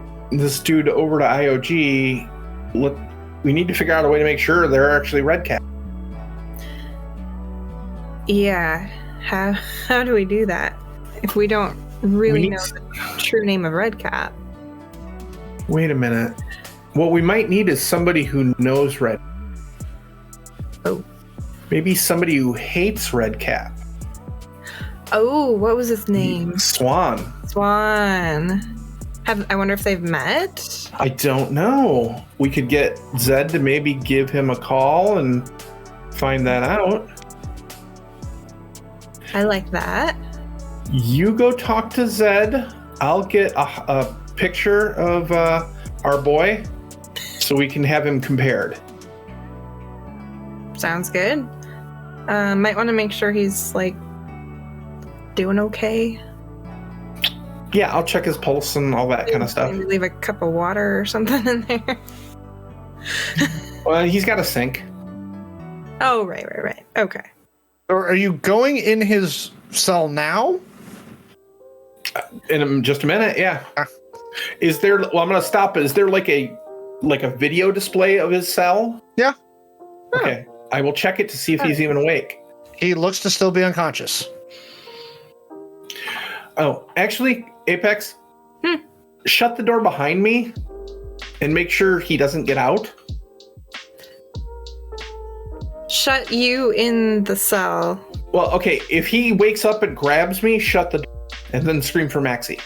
dude over to IOG. We need to figure out a way to make sure they're actually Redcap. Yeah. How do we do that if we don't really know the true name of Redcap? Wait a minute. What we might need is somebody who knows Red. Oh. Maybe somebody who hates Redcap. Oh, what was his name? Swan. Swan. I wonder if they've met? I don't know. We could get Zed to maybe give him a call and find that out. I like that. You go talk to Zed. I'll get a picture of our boy so we can have him compared. Sounds good. Might want to make sure he's like doing okay. Yeah, I'll check his pulse and all that kind of stuff. Maybe leave a cup of water or something in there. Well, he's got a sink. Oh, right. Okay. Or are you going in his cell now? In just a minute, yeah. Is there? Well, I'm gonna stop. Is there like a video display of his cell? Yeah. Okay, I will check it to see if he's even awake. He looks to still be unconscious. Oh, actually, Apex, shut the door behind me and make sure he doesn't get out. Shut you in the cell. Well, okay, if he wakes up and grabs me, shut the door and then scream for Maxi.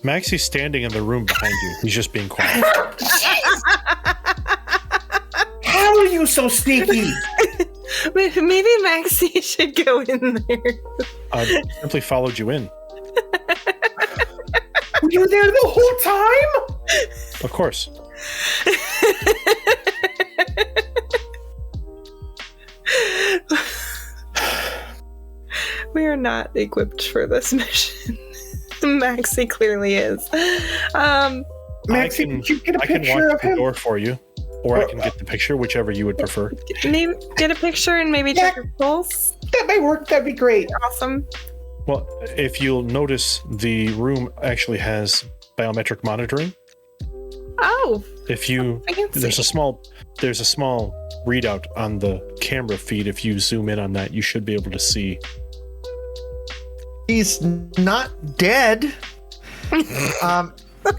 Maxi's standing in the room behind you. He's just being quiet. How are you so sneaky? Maybe Maxi should go in there. I simply followed you in. Were you there the whole time? Of course. We are not equipped for this mission. Maxi clearly is. Maxi, did you get a picture watch of the him? door for you, or I can get the picture, whichever you would prefer. Maybe get a picture and maybe check her pulse. That might work. That'd be great. Awesome. Well, if you'll notice, the room actually has biometric monitoring. Oh, If you fancy. there's a small readout on the camera feed. If you zoom in on that, you should be able to see. He's not dead.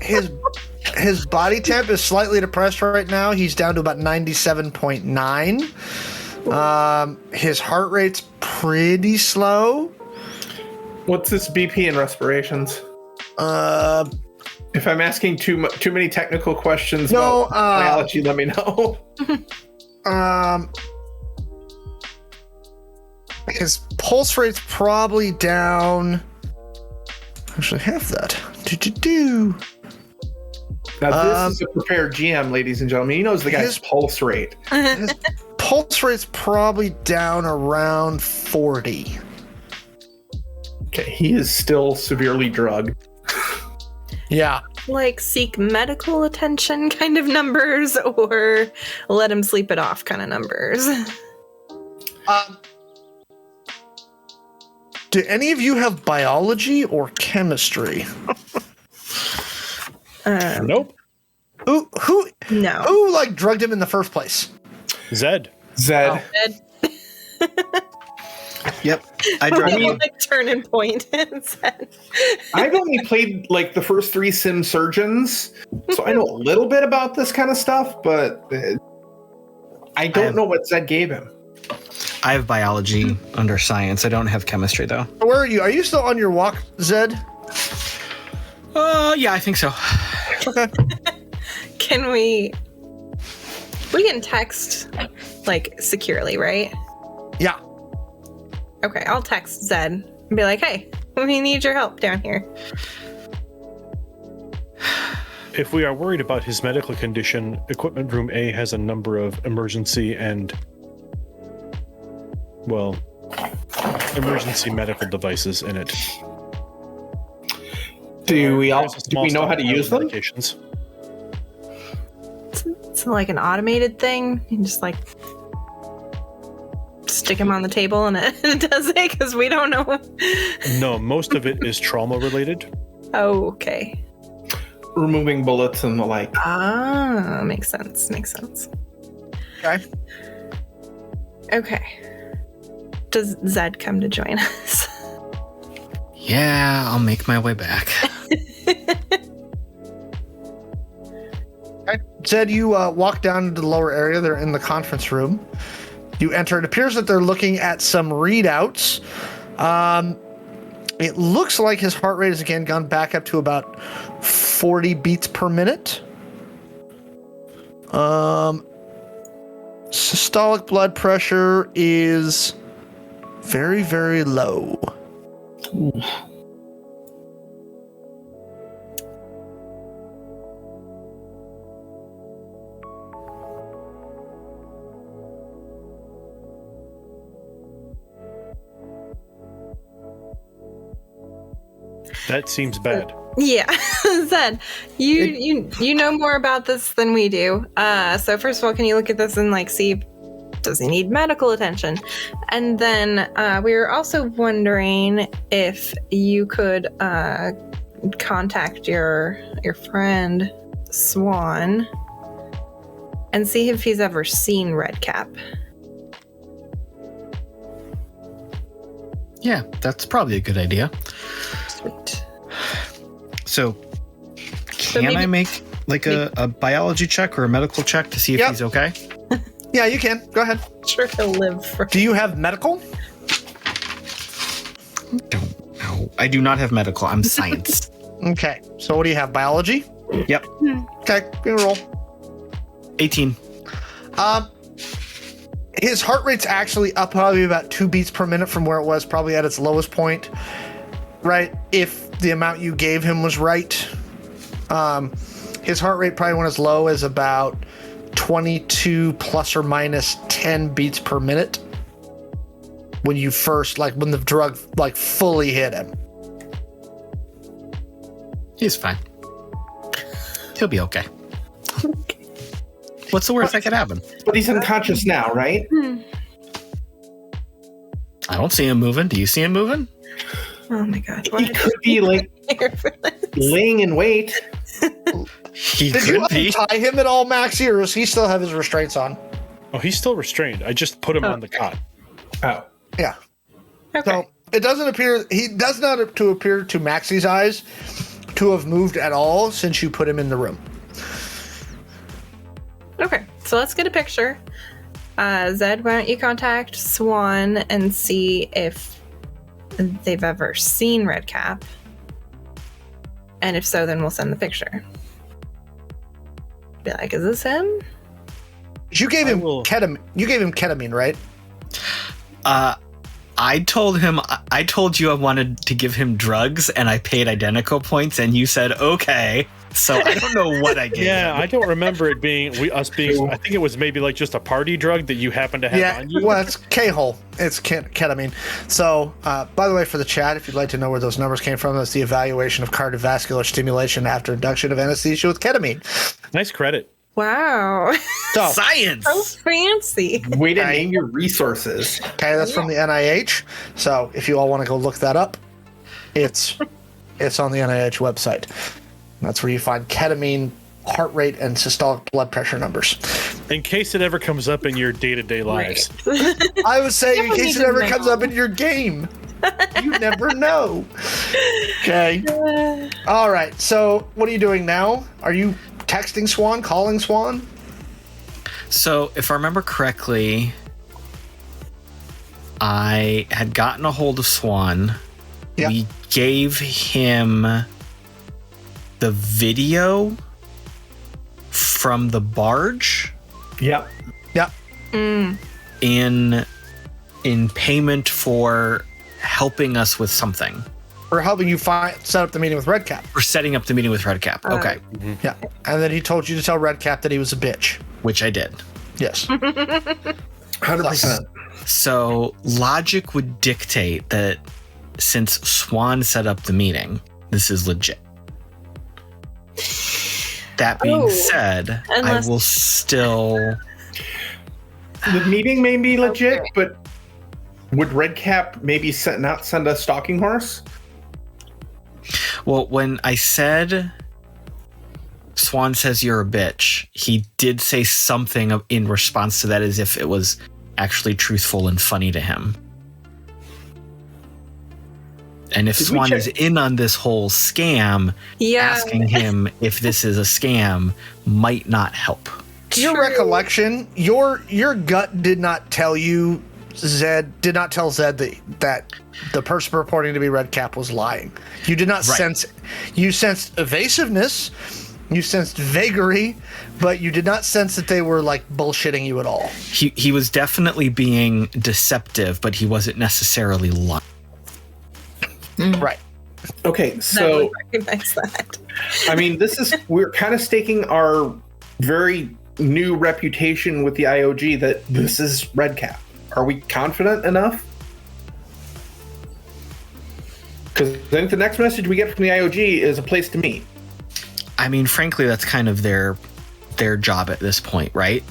His body temp is slightly depressed right now. He's down to about 97.9. His heart rate's pretty slow. What's this BP and respirations? If I'm asking too many technical questions about biology, let me know. His pulse rate's probably down. Actually, half that. Now, this is a prepared GM, ladies and gentlemen. He knows the guy's pulse rate. His pulse rate's probably down around 40. Okay, he is still severely drugged. Yeah. Like seek medical attention kind of numbers, or let him sleep it off kind of numbers. Do any of you have biology or chemistry? Nope. Who No. who like drugged him in the first place? Zed. Zed. Yep. I drive you. Like turning point. I've only played like the first 3 Sim Surgeons, so I know a little bit about this kind of stuff, but I don't know what Zed gave him. I have biology under science. I don't have chemistry though. Where are you? Are you still on your walk, Zed? Yeah, I think so. Okay. Can we can text like securely, right? Yeah. Okay, I'll text Zed and be like, hey, we need your help down here. If we are worried about his medical condition, Equipment Room A has a number of emergency medical devices in it. Do we There's a small know how to stockpile use of them? medications. It's like an automated thing. You just like stick them on the table and it does it because we don't know. No, most of it is trauma related. Oh, okay. Removing bullets and the like. Ah, makes sense. Okay. Okay. Does Zed come to join us? Yeah, I'll make my way back. Okay. Zed, you walk down into the lower area. They're in the conference room. You enter. It appears that they're looking at some readouts. It looks like his heart rate has again gone back up to about 40 beats per minute. Systolic blood pressure is very, very low. That seems bad. Yeah, Zed, you know more about this than we do. So first of all, can you look at this and like see, does he need medical attention? And then we were also wondering if you could contact your friend Swan and see if he's ever seen Redcap. Yeah, that's probably a good idea. Sweet. So, can maybe- I make like a biology check or a medical check to see if Yep. he's okay? Yeah, you can. Go ahead. Sure, he'll live for. Do you have medical? Don't know. I do not have medical. I'm science. Okay. So what do you have? Biology? Yep. Okay. Give me a roll. 18. His heart rate's actually up probably about 2 beats per minute from where it was probably at its lowest point, right? If the amount you gave him was right. His heart rate probably went as low as about 22 plus or minus 10 beats per minute when you first, like when the drug like fully hit him. He's fine. He'll be okay. What's the worst that could happen? But he's unconscious now, right? I don't see him moving. Do you see him moving? Oh my god! He could be like laying in wait. He Did you could be. untie him at all, Maxi, or does he still have his restraints on? Oh, he's still restrained. I just put him on the cot. Oh. Yeah. Okay. So it doesn't appear, he does not appear to Maxi's eyes to have moved at all since you put him in the room. Okay, so let's get a picture. Zed, why don't you contact Swan and see if they've ever seen Redcap? And if so, then we'll send the picture. Be like, is this him? You gave him will- ketamine. You gave him ketamine, right? I told you I wanted to give him drugs and I paid Identico points and you said, okay. So I don't know what I gave Yeah, him. I don't remember it being I think it was maybe like just a party drug that you happen to have Yeah. on you. Well, it's K-hole. It's ketamine. So, by the way, for the chat, if you'd like to know where those numbers came from, that's the evaluation of cardiovascular stimulation after induction of anesthesia with ketamine. Nice credit. Wow. So, Science! So fancy. Way to name your resources. okay, that's from the NIH. So, if you all want to go look that up, it's on the NIH website. That's where you find ketamine, heart rate, and systolic blood pressure numbers. In case it ever comes up in your day-to-day lives. I was saying, in Definitely case it need to ever know. comes up in your game. You never know. Okay. All right. So, what are you doing now? Are you texting Swan, calling Swan? So if I remember correctly, I had gotten a hold of Swan. Yeah. We gave him the video from the barge Yep. Yep. in payment for helping us with something. For helping you set up the meeting with Redcap. For setting up the meeting with Redcap. Okay. Yeah. And then he told you to tell Redcap that he was a bitch. Which I did. Yes. 100%. So logic would dictate that since Swan set up the meeting, this is legit. That being said, unless- I will still... The meeting may be legit, but would Redcap maybe not send a stalking horse? Well, when I said Swan says you're a bitch, he did say something in response to that as if it was actually truthful and funny to him. And if Swan is in on this whole scam, asking him if this is a scam might not help. Your recollection, your gut did not tell you, Zed that the person purporting to be Redcap was lying. You did not sense. You sensed evasiveness. You sensed vagary, but you did not sense that they were like bullshitting you at all. He was definitely being deceptive, but he wasn't necessarily lying. Right. Okay, so recognize that. I mean, we're kind of staking our very new reputation with the IOG that this is Redcap. Are we confident enough? Because I think the next message we get from the IOG is a place to meet. I mean, frankly, that's kind of their job at this point, right?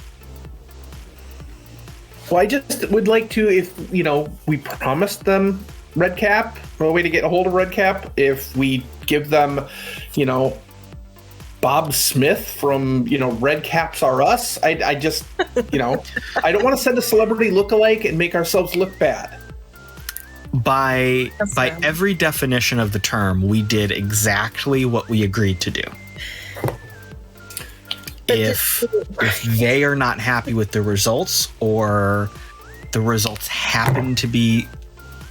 Well, I just would like to, if, we promised them Redcap, or a way to get a hold of Redcap, if we give them, Bob Smith from, Redcaps Are Us, I just, I don't want to send a celebrity lookalike and make ourselves look bad. By every definition of the term, we did exactly what we agreed to do. If they are not happy with the results, or the results happen to be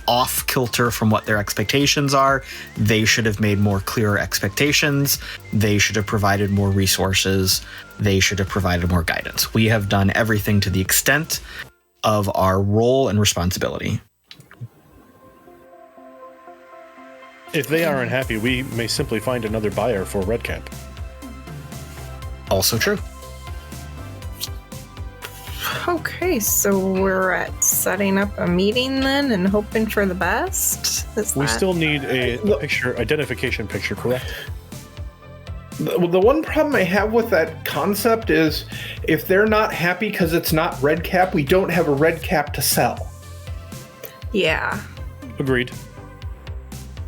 off kilter from what their expectations are, they should have made more clearer expectations. They should have provided more resources. They should have provided more guidance. We have done everything to the extent of our role and responsibility. If they are unhappy, we may simply find another buyer for Redcap. Also true. Okay, so we're at setting up a meeting then and hoping for the best? We still need a identification picture, correct? The one problem I have with that concept is if they're not happy because it's not Redcap, we don't have a Redcap to sell. Yeah. Agreed.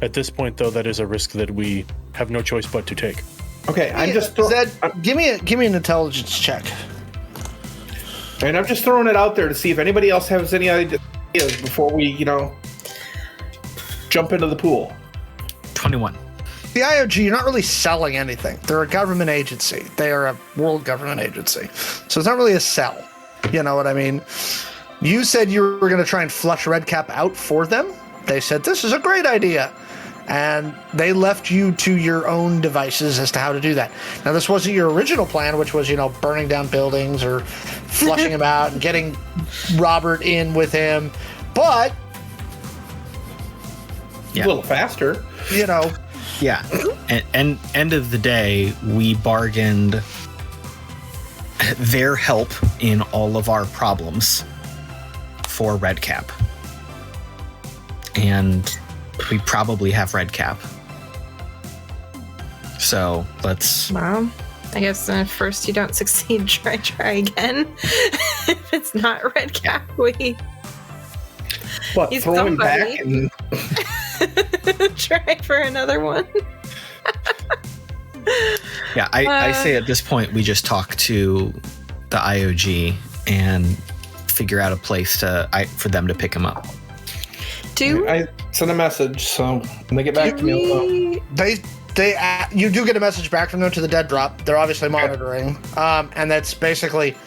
At this point, though, that is a risk that we have no choice but to take. Okay, I'm just Zed, give me an intelligence check. And I'm just throwing it out there to see if anybody else has any ideas before we, jump into the pool. 21. The IOG, you're not really selling anything. They're a government agency. They are a world government agency. So it's not really a sell. You know what I mean? You said you were going to try and flush Redcap out for them. They said, this is a great idea. And they left you to your own devices as to how to do that. Now, this wasn't your original plan, which was, burning down buildings or flushing them out and getting Robert in with him. But, a little faster. Yeah. And end of the day, we bargained their help in all of our problems for Redcap. And we probably have Redcap. So let's... Well, I guess if first you don't succeed, try again. If it's not Redcap, we... What, throw him back and... try for another one. Yeah, I say at this point we just talk to the IOG and figure out a place for them to pick him up. I sent a message, so when they get back to me, you do get a message back from them to the dead drop. They're obviously monitoring, and that's basically,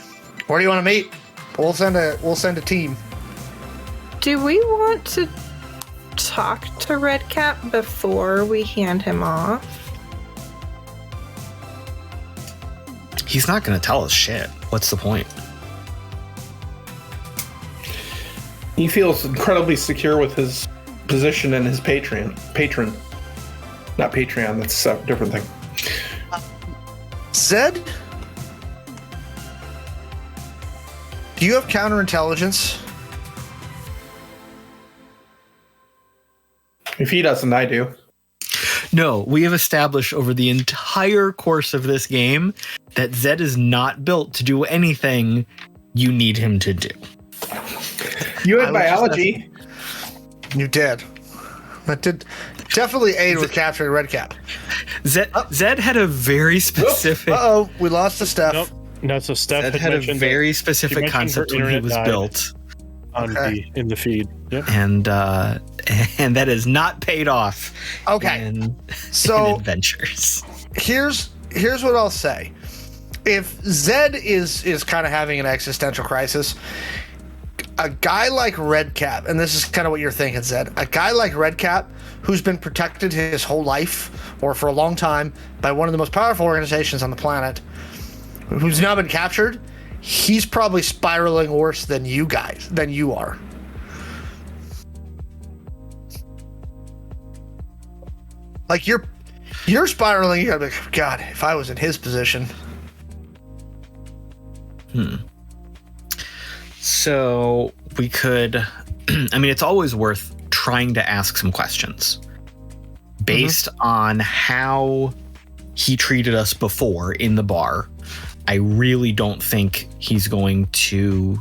where do you want to meet? We'll send a team. Do we want to talk to Redcap before we hand him off? He's not going to tell us shit. What's the point? He feels incredibly secure with his position and his patron. Not Patreon, that's a different thing. Zed? Do you have counterintelligence? If he doesn't, I do. No, we have established over the entire course of this game that Zed is not built to do anything you need him to do. You had biology. You did. That did definitely aid with capturing Redcap. Zed had a very specific. Uh-oh, we lost the Steph. Nope. No, so Steph Zed had had a mentioned very that specific mentioned concept her when he internet was died built, in the feed. Yep. and that has not paid off. Okay. in adventures. Here's what I'll say. If Zed is kind of having an existential crisis, a guy like Redcap, and this is kind of what you're thinking, Zed, a guy like Redcap who's been protected his whole life or for a long time by one of the most powerful organizations on the planet, who's now been captured, he's probably spiraling worse than you are. Like you're spiraling, you gotta be like, God, if I was in his position. So we could, I mean, it's always worth trying to ask some questions based on how he treated us before in the bar. I really don't think he's going to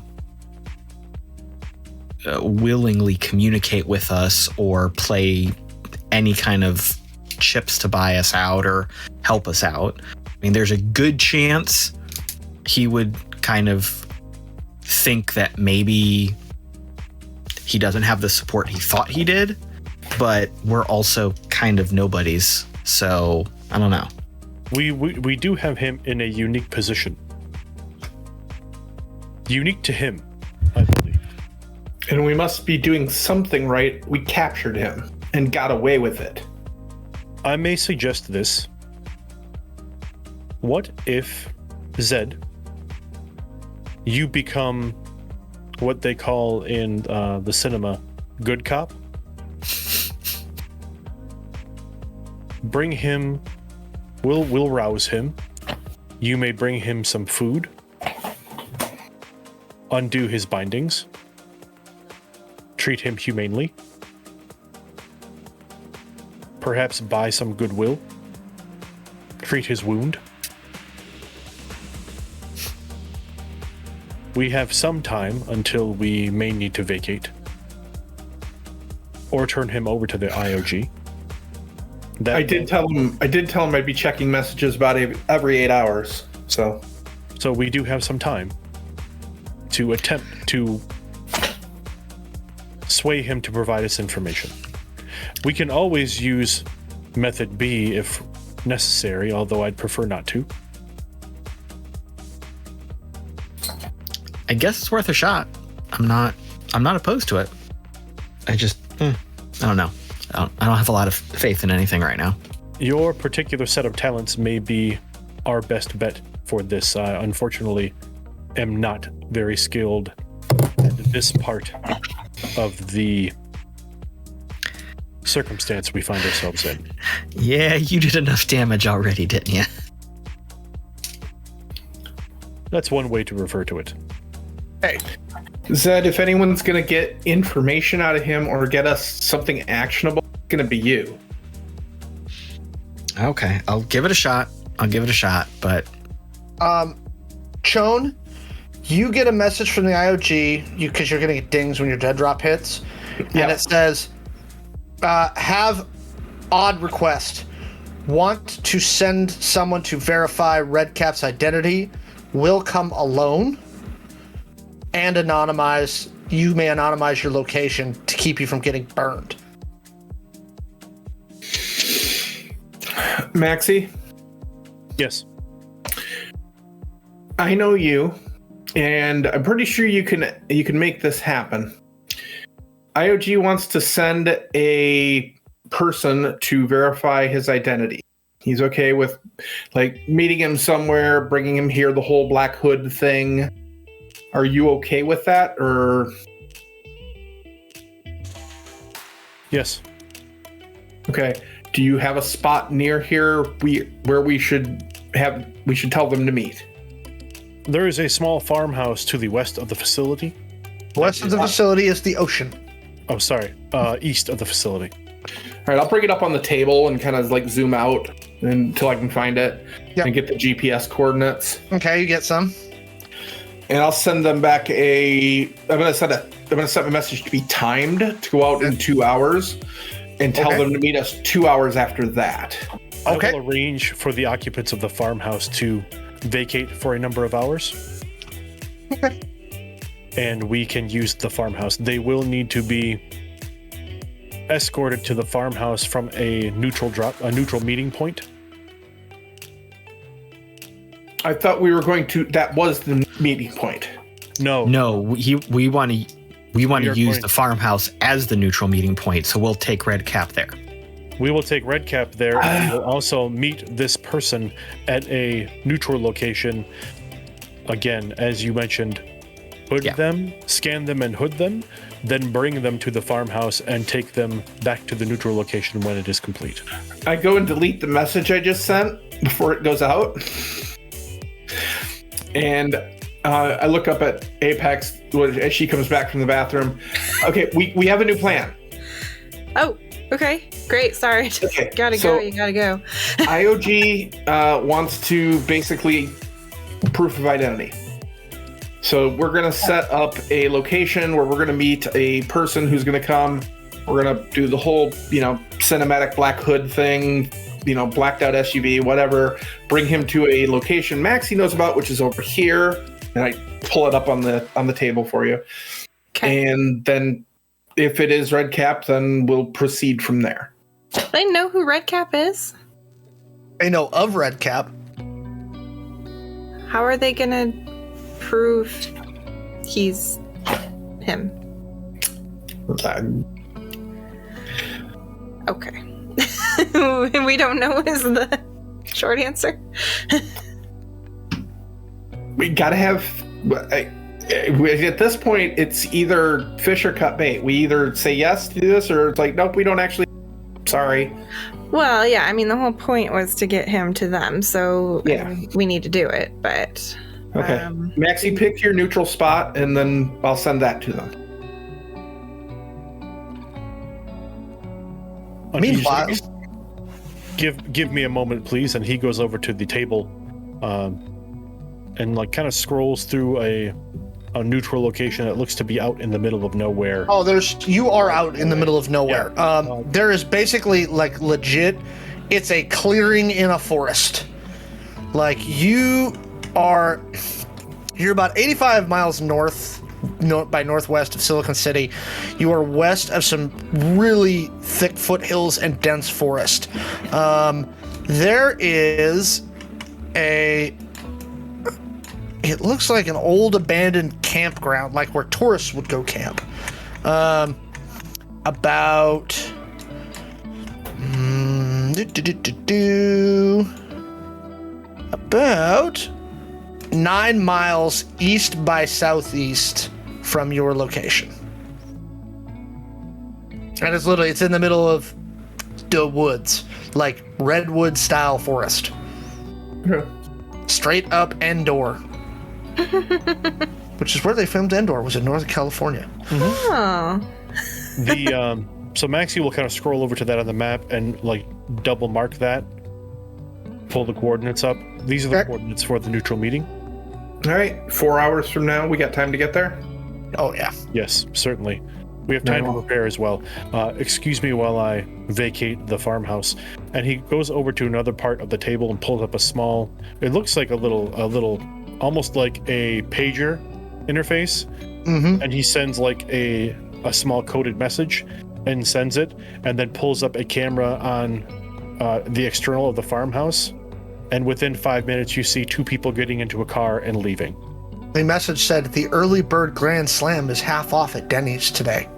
willingly communicate with us or play any kind of chips to buy us out or help us out. I mean, there's a good chance he would kind of think that maybe he doesn't have the support he thought he did, but we're also kind of nobodies, so I don't know. We do have him in a unique position. Unique to him, I believe. And we must be doing something right. We captured him and got away with it. I may suggest this. What if, Zed, you become what they call in the cinema good cop? Bring him, we'll rouse him. You may bring him some food. Undo his bindings. Treat him humanely. Perhaps buy some goodwill. Treat his wound. We have some time until we may need to vacate. Or turn him over to the IOG. I did tell him I'd be checking messages about every 8 hours. So we do have some time to attempt to sway him to provide us information. We can always use method B if necessary, although I'd prefer not to. I guess it's worth a shot. I'm not opposed to it. I just I don't know. I don't have a lot of faith in anything right now. Your particular set of talents may be our best bet for this. I unfortunately am not very skilled at this part of the circumstance we find ourselves in. Yeah, you did enough damage already, didn't you? That's one way to refer to it. Hey, Zed, if anyone's going to get information out of him or get us something actionable, it's going to be you. Okay, I'll give it a shot. But Shawn, you get a message from the IOG because you're going to get dings when your dead drop hits, and it says, have odd request. Want to send someone to verify Redcap's identity. Will come alone. And anonymize. You may anonymize your location to keep you from getting burned. Maxi? Yes. I know you, and I'm pretty sure you can make this happen. IOG wants to send a person to verify his identity. He's okay with meeting him somewhere, bringing him here, the whole Black Hood thing. Are you okay with that, or? Yes. Okay. Do you have a spot near here where we should tell them to meet? There is a small farmhouse to the west of the facility. West of the facility is the ocean. Oh, sorry. East of the facility. All right, I'll bring it up on the table and kind of zoom out until I can find it and get the GPS coordinates. Okay, you get some. And I'll send them back I'm gonna set a message to be timed to go out in 2 hours and tell them to meet us 2 hours after that. Okay. I will arrange for the occupants of the farmhouse to vacate for a number of hours. Okay. And we can use the farmhouse. They will need to be escorted to the farmhouse from a neutral meeting point. I thought we were that was the meeting point. No, we want to use the farmhouse as the neutral meeting point, so we'll take Redcap there. We will take Redcap there, and we will also meet this person at a neutral location. Again, as you mentioned, scan them and hood them, then bring them to the farmhouse and take them back to the neutral location when it is complete. I go and delete the message I just sent before it goes out. And I look up at Apex as she comes back from the bathroom. Okay, we have a new plan. Oh, okay. Great. Sorry. Just gotta go. You gotta go. IOG wants to basically proof of identity. So we're going to set up a location where we're going to meet a person who's going to come. We're going to do the whole, cinematic Black Hood thing, blacked out SUV, whatever. Bring him to a location Maxi knows about, which is over here. And I pull it up on the table for you. Okay. And then if it is Redcap, then we'll proceed from there. They know who Redcap is? They know of Redcap. How are they going to prove he's him? Okay. We don't know is the short answer. We gotta have at this point it's either fish or cut bait. We either say yes to this or it's nope, we don't actually. Sorry. Well, yeah, I mean the whole point was to get him to them, so we need to do it, but okay. Maxi, pick your neutral spot and then I'll send that to them. Meanwhile, give me a moment, please. And he goes over to the table, and kind of scrolls through a neutral location that looks to be out in the middle of nowhere. Oh, you are out in the middle of nowhere. Yeah. There is basically legit. It's a clearing in a forest. You're about 85 miles north by northwest of Silicon City. You are west of some really thick foothills and dense forest. There is it looks like an old abandoned campground, where tourists would go camp. About 9 miles east by southeast from your location. And it's in the middle of the woods, redwood style forest. Straight up Endor. Which is where they filmed Endor, was in Northern California. Oh. So Maxi will kind of scroll over to that on the map and double mark that. Pull the coordinates up. These are the coordinates for the neutral meeting. All right, 4 hours from now, we got time to get there? Oh, yeah. Yes, certainly. We have time to prepare as well. Excuse me while I vacate the farmhouse. And he goes over to another part of the table and pulls up a small, it looks like a little, almost like a pager interface. Mm-hmm. And he sends a small coded message and sends it, and then pulls up a camera on the external of the farmhouse. And within 5 minutes, you see 2 people getting into a car and leaving. The message said, "The early bird grand slam is half off at Denny's today."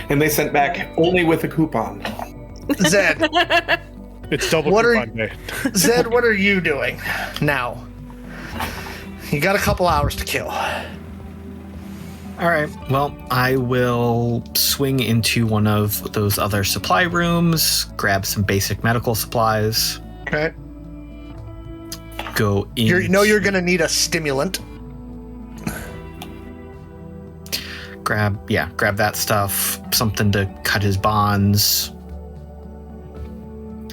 And they sent back only with a coupon. Zed, It's double What are coupon day. Zed, what are you doing now? You got a couple hours to kill. All right. Well, I will swing into one of those other supply rooms, grab some basic medical supplies, Okay. go in. You know you're gonna need a stimulant. grab that stuff, something to cut his bonds.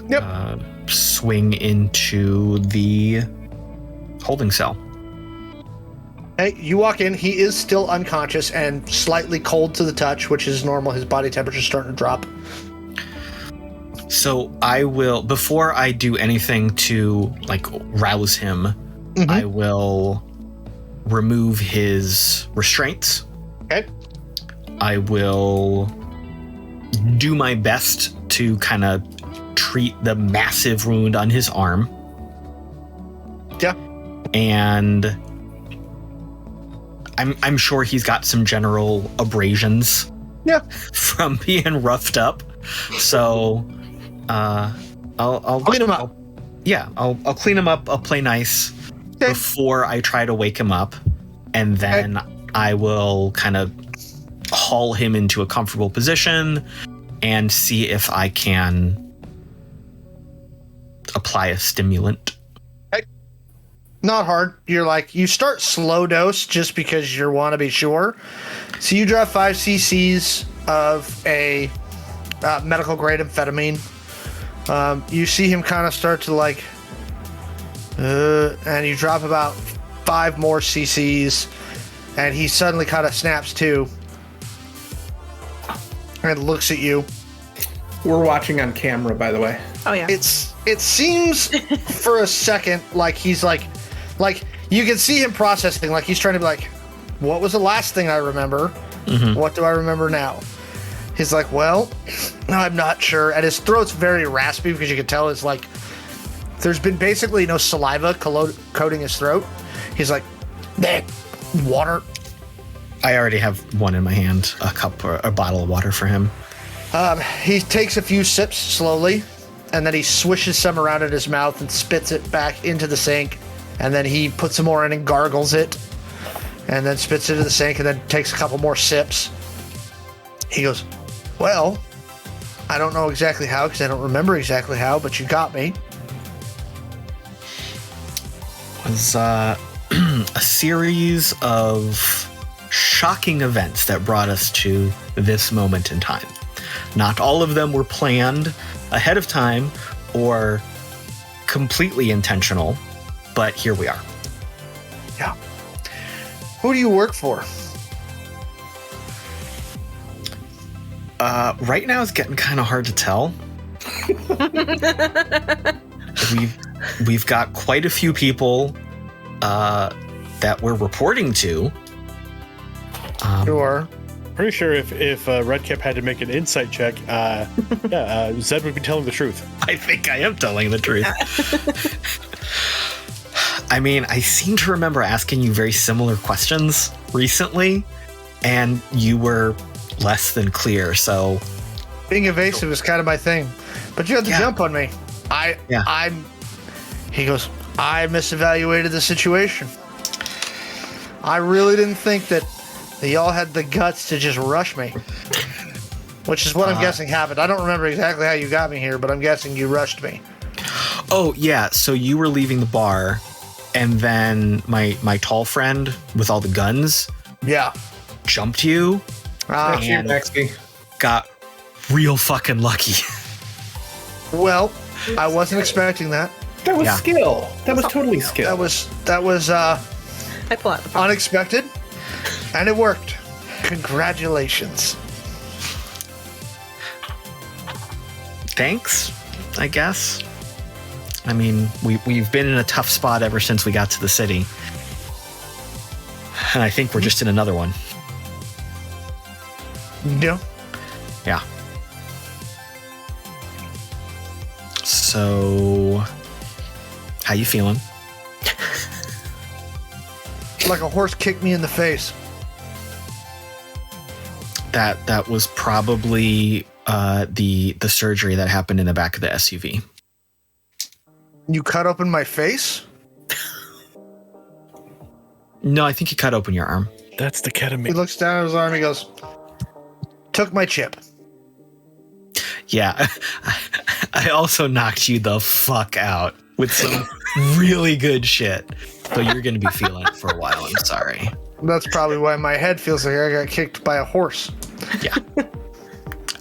Yep. Swing into the holding cell. Hey, you walk in. He is still unconscious and slightly cold to the touch, which is normal. His body temperature's starting to drop. So I will, before I do anything to like rouse him, I will remove his restraints. Okay. I will do my best to kind of treat the massive wound on his arm. Yeah. And I'm sure he's got some general abrasions. Yeah. From being roughed up. So I'll clean him up. I'll clean him up. I'll play nice before I try to wake him up, and then I will kind of haul him into a comfortable position and see if I can apply a stimulant. Not hard. You start slow dose just because you want to be sure. So you draw 5 cc's of a medical grade amphetamine. You see him kind of start to and you drop about 5 more cc's, and he suddenly kind of snaps to and looks at you. We're watching on camera, by the way. Oh yeah. It seems for a second like he's like you can see him processing, like he's trying to be like, what was the last thing I remember? What do I remember now? He's like, well, I'm not sure. And his throat's very raspy because you can tell it's like there's been basically no saliva coating his throat. He's like, water. I already have one in my hand, a cup or a bottle of water for him. He takes a few sips slowly, and then he swishes some around in his mouth and spits it back into the sink. And then he puts some more in and gargles it, and then spits it into the sink, and then takes a couple more sips. He goes, well, I don't know exactly how, because I don't remember exactly how, but you got me. It was a series of shocking events that brought us to this moment in time. Not all of them were planned ahead of time or completely intentional, but here we are. Yeah. Who do you work for? Right now it's getting kind of hard to tell. We've got quite a few people that we're reporting to. Sure. Pretty sure if Redcap had to make an insight check, Zed would be telling the truth. I think I am telling the truth. I mean, I seem to remember asking you very similar questions recently, and you were less than clear, so... Being evasive is kind of my thing. But you have to jump on me. He goes, I misevaluated the situation. I really didn't think that y'all had the guts to just rush me. Which is what I'm guessing happened. I don't remember exactly how you got me here, but I'm guessing you rushed me. Oh, yeah, so you were leaving the bar, and then my tall friend with all the guns jumped you and Maxi. got real fucking lucky. Well, I wasn't expecting that. That was skill. That was totally skill. That was I pull out the phone. unexpected, and it worked. Congratulations. Thanks, I guess. I mean, we've been in a tough spot ever since we got to the city. And I think we're just in another one. Yeah. Yeah. So, how you feeling? Like a horse kicked me in the face. That was probably the surgery that happened in the back of the SUV. You cut open my face? No, I think you cut open your arm. That's the He ketamine. looks down at his arm. He goes, took my chip. Yeah, I also knocked you the fuck out with some really good shit, but you're gonna be feeling it for a while. I'm sorry. That's probably why my head feels like I got kicked by a horse. Yeah,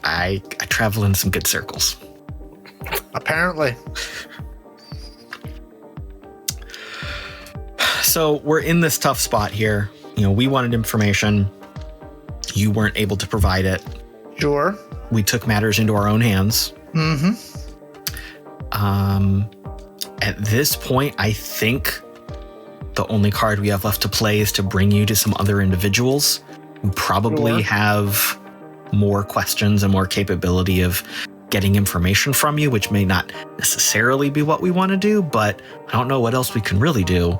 I travel in some good circles. Apparently. So we're in this tough spot here. You know, we wanted information. You weren't able to provide it. Sure. We took matters into our own hands. Mm-hmm. At this point, I think the only card we have left to play is to bring you to some other individuals who probably have more questions and more capability of getting information from you, which may not necessarily be what we want to do, but I don't know what else we can really do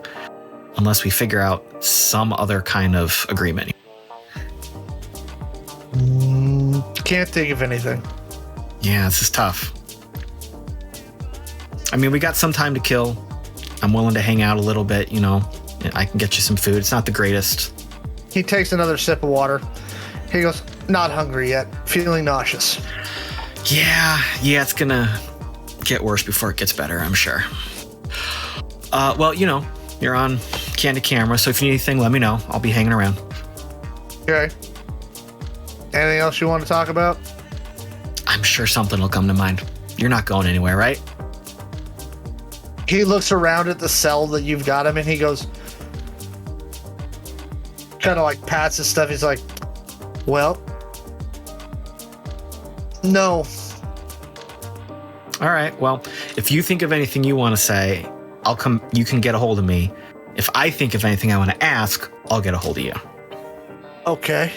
unless we figure out some other kind of agreement. Can't think of anything. Yeah, this is tough. I mean, we got some time to kill. I'm willing to hang out a little bit, you know. I can get you some food. It's not the greatest. He takes another sip of water. He goes, not hungry yet, feeling nauseous. Yeah, it's gonna get worse before it gets better, I'm sure. Well, you know, you're on Candid Camera, so if you need anything, let me know. I'll be hanging around. Okay. Anything else you want to talk about? I'm sure something will come to mind. You're not going anywhere, right? He looks around at the cell that you've got him and he goes, kind of like pats his stuff. He's like, well, no. All right, well, if you think of anything you want to say, I'll come. You can get a hold of me. If I think of anything I want to ask, I'll get a hold of you. Okay.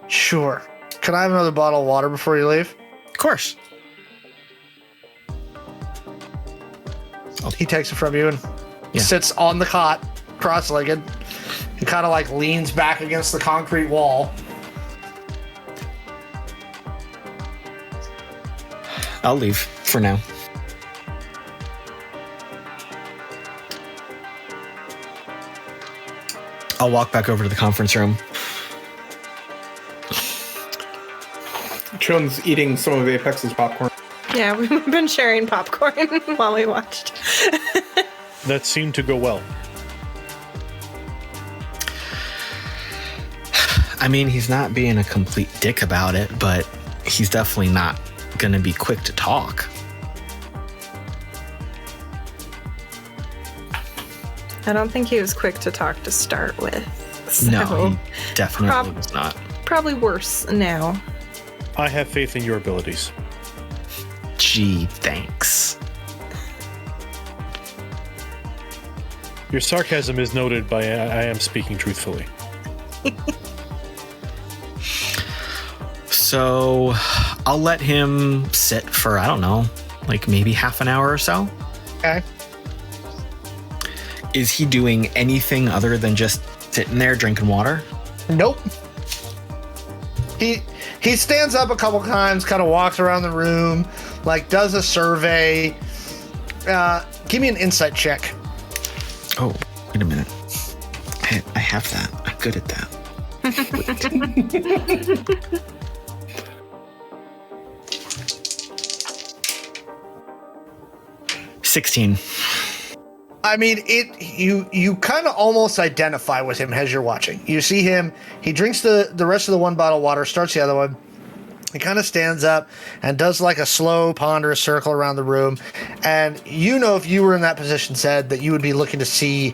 Sure. Can I have another bottle of water before you leave? Of course. He takes it from you and sits on the cot, cross-legged. He kind of like leans back against the concrete wall. I'll leave for now. I'll walk back over to the conference room. Shawn's eating some of Apex's popcorn. Yeah, we've been sharing popcorn while we watched. That seemed to go well. I mean, he's not being a complete dick about it, but he's definitely not going to be quick to talk. I don't think he was quick to talk to start with. So No, he definitely was not. probably worse now. I have faith in your abilities. Gee, thanks. Your sarcasm is noted, but I am speaking truthfully. So I'll let him sit for, I don't know, like maybe half an hour or so. Okay. Is he doing anything other than just sitting there drinking water? Nope. He stands up a couple times, kind of walks around the room, like does a survey. Give me an insight check. Oh, wait a minute. I have that. I'm good at that. Wait. 16. I mean, you kind of almost identify with him as you're watching. You see him, he drinks the rest of the one bottle of water, starts the other one. He kind of stands up and does like a slow, ponderous circle around the room. And you know, if you were in that position, said that you would be looking to see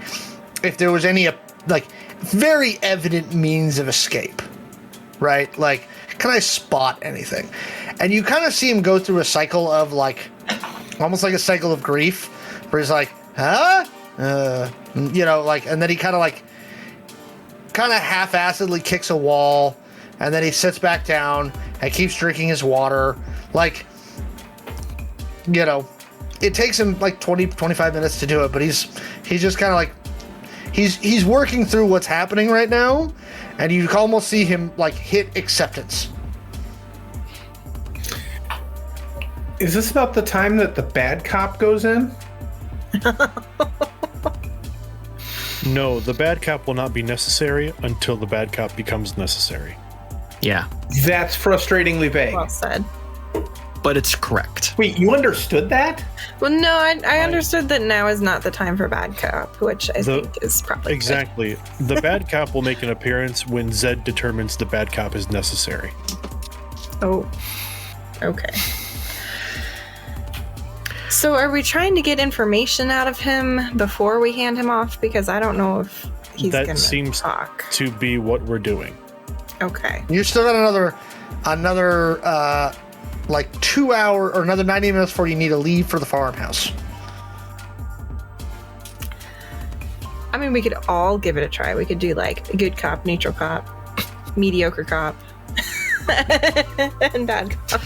if there was any like very evident means of escape, right? Like, can I spot anything? And you kind of see him go through a cycle of like, almost like a cycle of grief, where he's like, huh? You know, like, and then he kind of half-assedly kicks a wall, and then he sits back down and keeps drinking his water. Like, you know, it takes him like 20, 25 minutes to do it, but he's just kind of like, he's working through what's happening right now, and you can almost see him like hit acceptance. Is this about the time that the bad cop goes in? No, the bad cop will not be necessary until the bad cop becomes necessary. Yeah, That's frustratingly vague. Well said. but it's correct. Wait, you understood that? Well, no, I understood that now is not the time for bad cop, which I think is probably good. Exactly. The bad cop will make an appearance when Zed determines the bad cop is necessary. Oh, okay. So are we trying to get information out of him before we hand him off? Because I don't know if he's That gonna seems talk. to be what we're doing. Okay. You still got another like 2 hour or another 90 minutes before you need to leave for the farmhouse. I mean, we could all give it a try. We could do like a good cop, neutral cop, mediocre cop, and bad cop.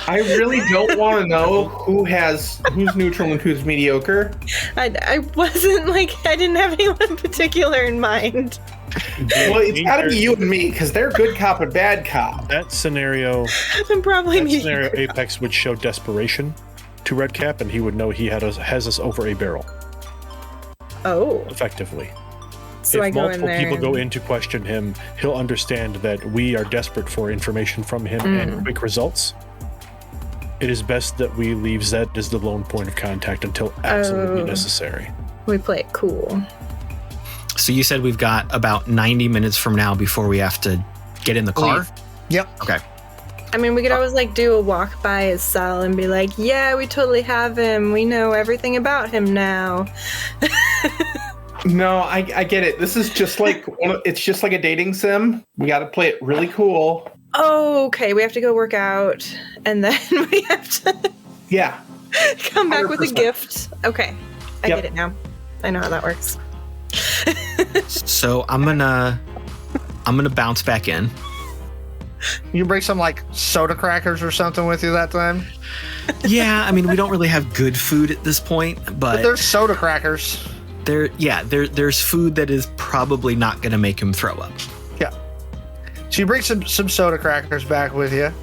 I really don't want to know who's neutral and who's mediocre. I wasn't like, I didn't have anyone in particular in mind. Well, it's got to be you and me because they're good cop and bad cop. That scenario, I'm probably mediocre. Apex would show desperation to Redcap, and he would know he has us over a barrel. Oh, Effectively. so If I go in multiple there. people go in to question him, he'll understand that we are desperate for information from him and quick results. It is best that we leave Zed as the lone point of contact until absolutely necessary. We play it cool. So you said we've got about 90 minutes from now before we have to get in the car? Leave. Yep. Okay. I mean, we could always like do a walk by his cell and be like, yeah, we totally have him. We know everything about him now. No, I get it. This is just like it's just like a dating sim. We got to play it really cool. Oh, okay. We have to go work out and then we have to Yeah. come back with a 100%. gift. Okay. I Yep. get it now. I know how that works. So I'm gonna bounce back in. You bring some like soda crackers or something with you that time? Yeah, I mean we don't really have good food at this point, But but there's soda crackers. there's food that is probably not gonna make him throw up. Yeah. So you bring some soda crackers back with you.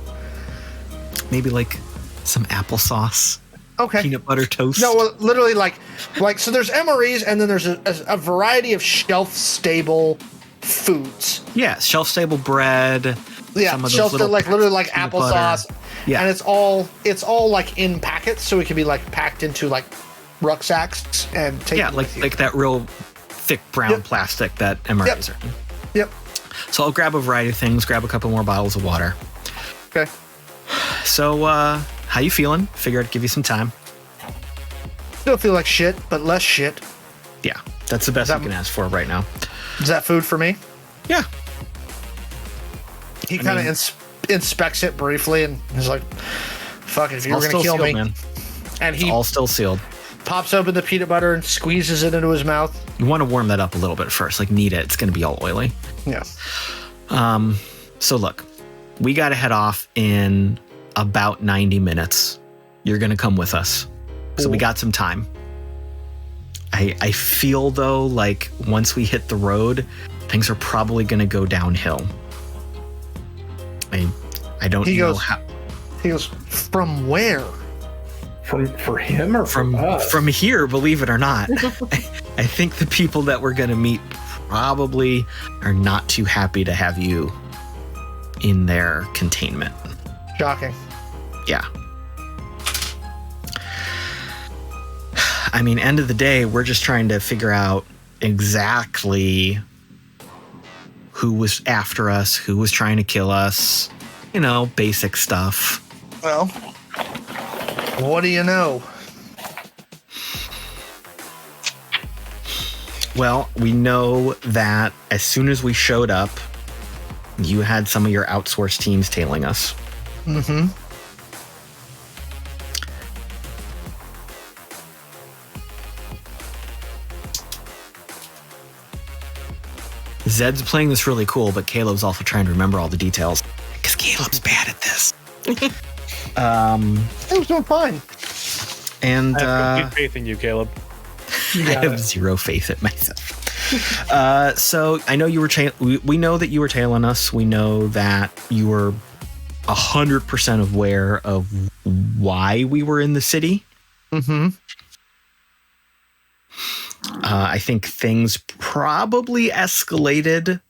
Maybe like some applesauce, Okay. peanut butter toast. No, well, literally like so there's MREs and then there's a variety of shelf-stable foods. Yeah, shelf-stable bread. Yeah, some of those shelf little like literally like peanut butter. applesauce. Yeah. And it's all like in packets, so it can be like packed into like rucksacks and taken Yeah, with you. like that real thick brown Yep. plastic that MRAs are in. Yep. So I'll grab a variety of things, grab a couple more bottles of water. Okay. So, how you feeling? Figure I'd give you some time. Still feel like shit, but less shit. Yeah, that's the best That- you can ask for right now. Is that food for me? Yeah. He kind of inspects it briefly and he's like, fuck it, if you All were still going to kill sealed, me. man. And It's he all still sealed. pops open the peanut butter and squeezes it into his mouth. You want to warm that up a little bit first. Like, knead it. It's going to be all oily. Yeah. So look, we got to head off in about 90 minutes. You're going to come with us. So we got some time. I feel, though, like once we hit the road, things are probably going to go downhill. I don't He know goes- how. He goes, from where? For him or from us? From here, believe it or not. I think the people that we're going to meet probably are not too happy to have you in their containment. Shocking. Yeah. I mean, end of the day, we're just trying to figure out exactly who was after us, who was trying to kill us, you know, basic stuff. Well, what do you know? Well, we know that as soon as we showed up, you had some of your outsourced teams tailing us. Mm-hmm. Zed's playing this really cool, but Caleb's also trying to remember all the details. Because Caleb's bad at this. Things doing fine. And I have complete faith in you, Caleb. I have zero faith in myself. So I know you were. We know that you were tailing us. We know that you were 100% aware of why we were in the city. Mm-hmm. I think things probably escalated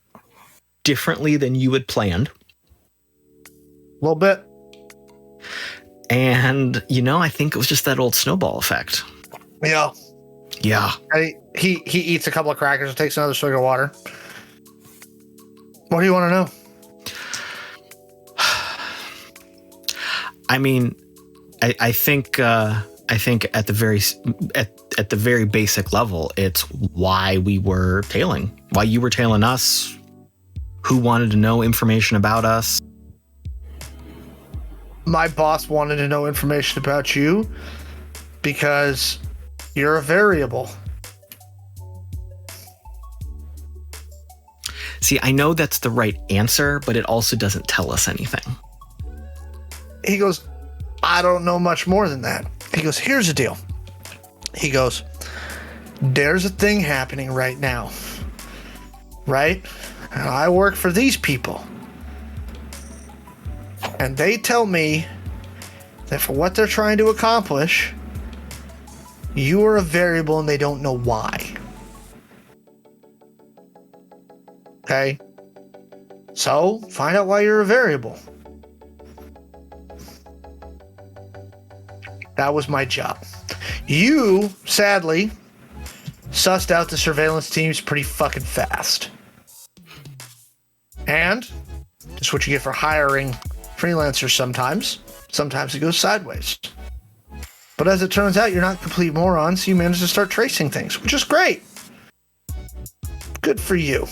differently than you had planned. A little bit. And, I think it was just that old snowball effect. Yeah. Yeah. He eats a couple of crackers and takes another swig of water. What do you want to know? I mean, I think at the very basic level, it's why we were tailing, why you were tailing us, who wanted to know information about us. My boss wanted to know information about you because you're a variable. See, I know that's the right answer, but it also doesn't tell us anything. He goes, I don't know much more than that. He goes, here's the deal. He goes, there's a thing happening right now, right? And I work for these people. And they tell me that for what they're trying to accomplish, you are a variable and they don't know why. Okay? So, find out why you're a variable. That was my job. You, sadly, sussed out the surveillance teams pretty fucking fast. And that's what you get for hiring freelancers sometimes. Sometimes it goes sideways. But as it turns out, you're not complete morons, so you managed to start tracing things, which is great. Good for you.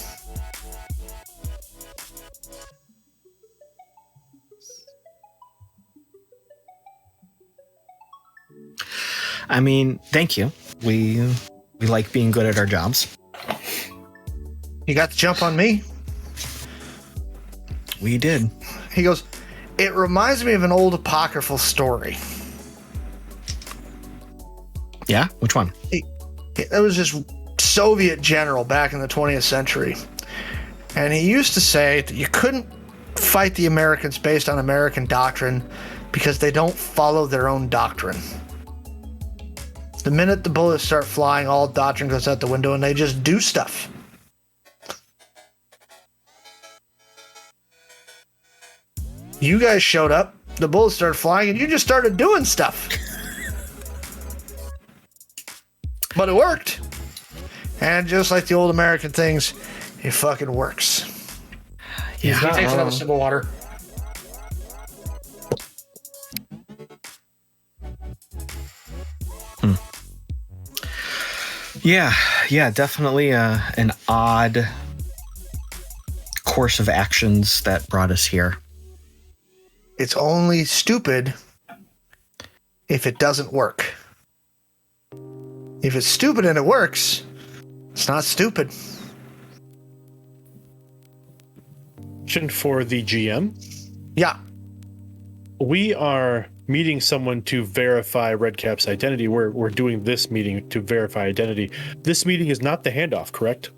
I mean, thank you. We like being good at our jobs. You got the jump on me. We did. He goes, it reminds me of an old apocryphal story. Yeah? Which one? There was this Soviet general back in the 20th century. And he used to say that you couldn't fight the Americans based on American doctrine because they don't follow their own doctrine. The minute the bullets start flying, all doctrine goes out the window and they just do stuff. You guys showed up, the bullets started flying, and you just started doing stuff. But it worked. And just like the old American things, it fucking works. Yeah. He takes another sip of water. Yeah, definitely an odd course of actions that brought us here. It's only stupid if it doesn't work. If it's stupid and it works, it's not stupid. Question for the GM. Yeah. We are meeting someone to verify Redcap's identity. We're doing this meeting to verify identity. This meeting is not the handoff, correct?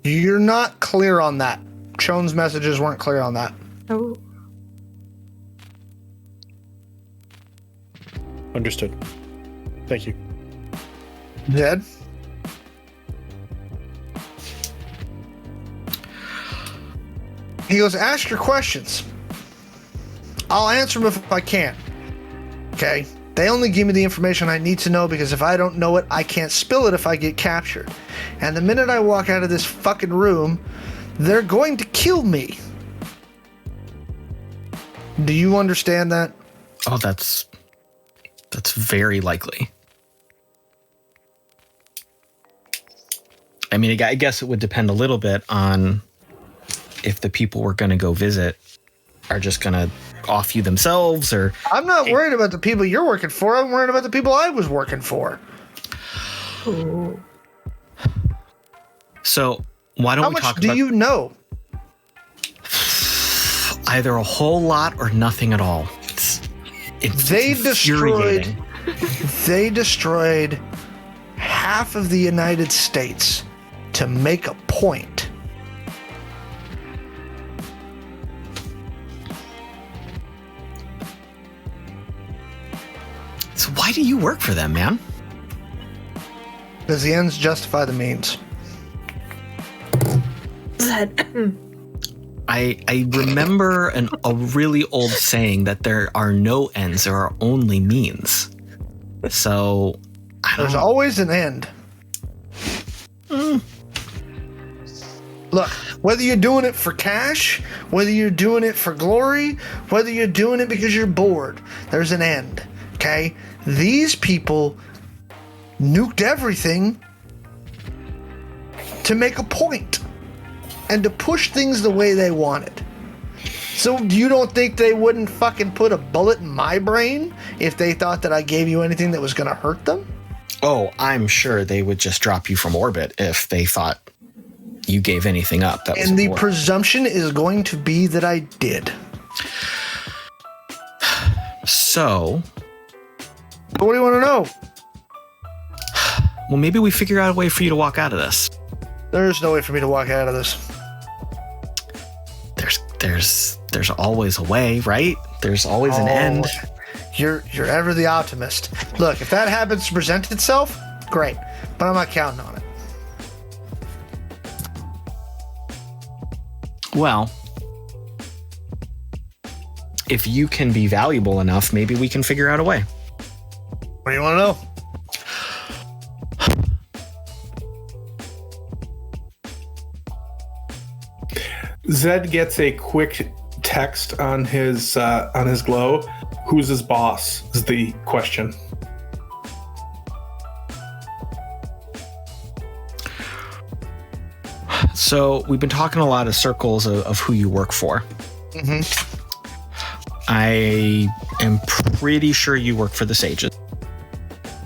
You're not clear on that. Shawn's messages weren't clear on that. Oh. Understood. Thank you. Zed? He goes, ask your questions. I'll answer them if I can. Okay? They only give me the information I need to know because if I don't know it, I can't spill it if I get captured. And the minute I walk out of this fucking room, they're going to kill me. Do you understand that? Oh, that's very likely. I mean, I guess it would depend a little bit on if the people we're going to go visit are just going to off you themselves, or... I'm not worried about the people you're working for. I'm worried about the people I was working for. Ooh. So why don't How we much talk do about you know? either a whole lot or nothing at all? It's infuriating. They destroyed half of the United States to make a point. So why do you work for them, man? Does the ends justify the means? I remember a really old saying that there are no ends, there are only means. So There's always an end. Look, whether you're doing it for cash, whether you're doing it for glory, whether you're doing it because you're bored, there's an end. Okay? These people nuked everything to make a point and to push things the way they wanted. So you don't think they wouldn't fucking put a bullet in my brain if they thought that I gave you anything that was going to hurt them? Oh, I'm sure they would just drop you from orbit if they thought you gave anything up. That was And the important. presumption is going to be that I did. So, What do you want to know? well, maybe we figure out a way for you to walk out of this. There's no way for me to walk out of this. There's always a way, right? There's always an end. You're ever the optimist. Look, if that happens to present itself, great. But I'm not counting on it. Well, if you can be valuable enough, maybe we can figure out a way. What do you want to know? Zed gets a quick text on his glow. Who's his boss? Is the question. So we've been talking a lot of circles of who you work for. I am pretty sure you work for the Sages.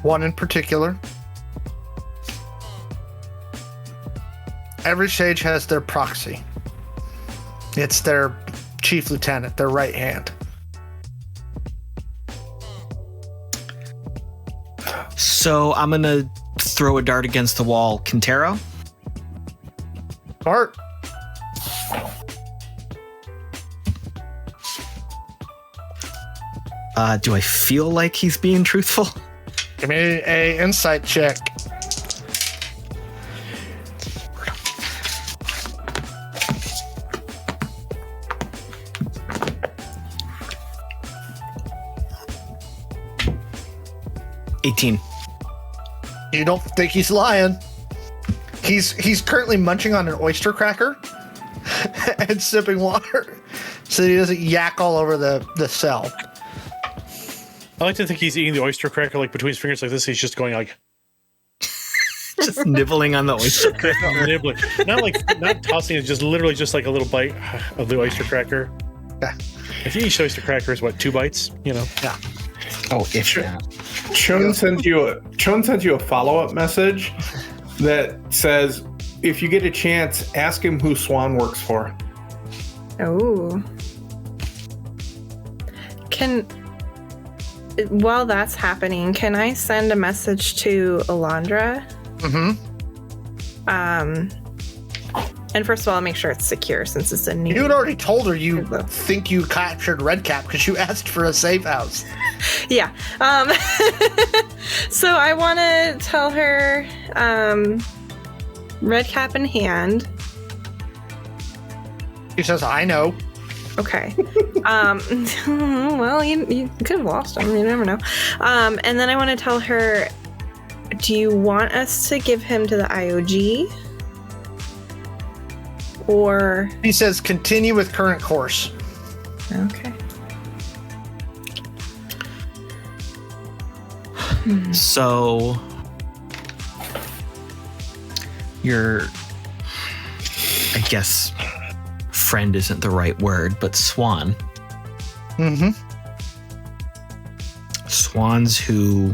One in particular. Every sage has their proxy. It's their chief lieutenant, their right hand. So I'm going to throw a dart against the wall. Quintero? Bart, Do I feel like he's being truthful? give me a insight check. $18. You don't think he's lying. He's currently munching on an oyster cracker and sipping water so that he doesn't yak all over the cell. I like to think he's eating the oyster cracker like between his fingers like this. He's just going like Just nibbling on the oyster. nibbling, not tossing it, just literally just like a little bite of the oyster cracker. Yeah. If you eat oyster crackers, what, 2 bites? You know. Yeah. Oh, if that. Shawn sends you a follow-up message that says, if you get a chance, ask him who Swan works for. Oh. While that's happening, can I send a message to Alondra? And first of all, I'll make sure it's secure since it's a new... You had already told her you think you captured Redcap because you asked for a safe house. Yeah. So I want to tell her, Redcap in hand. She says, I know. Okay. Well, you could have lost him. You never know. And then I want to tell her, do you want us to give him to the IOG? Or... He says, continue with current course. Okay. So your, I guess, friend isn't the right word, but Swan. Swan's who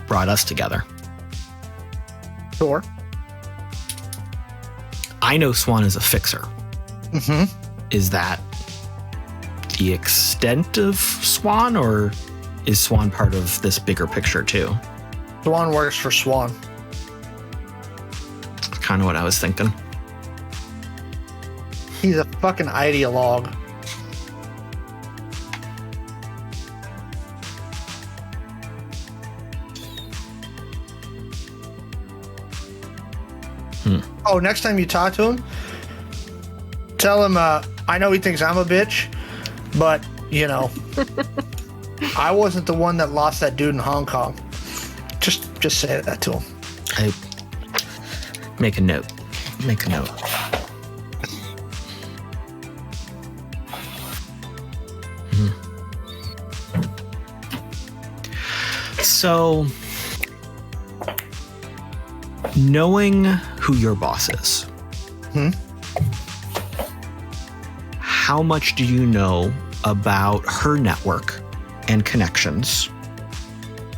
brought us together. Sure. I know Swan is a fixer. Is that the extent of Swan, or is Swan part of this bigger picture too? Swan works for Swan. kind of what I was thinking. He's a fucking ideologue. Oh, next time you talk to him, tell him, I know he thinks I'm a bitch, but, you know, I wasn't the one that lost that dude in Hong Kong. Just say that to him. I make a note. Make a note. So, knowing who your boss is, how much do you know about her network and connections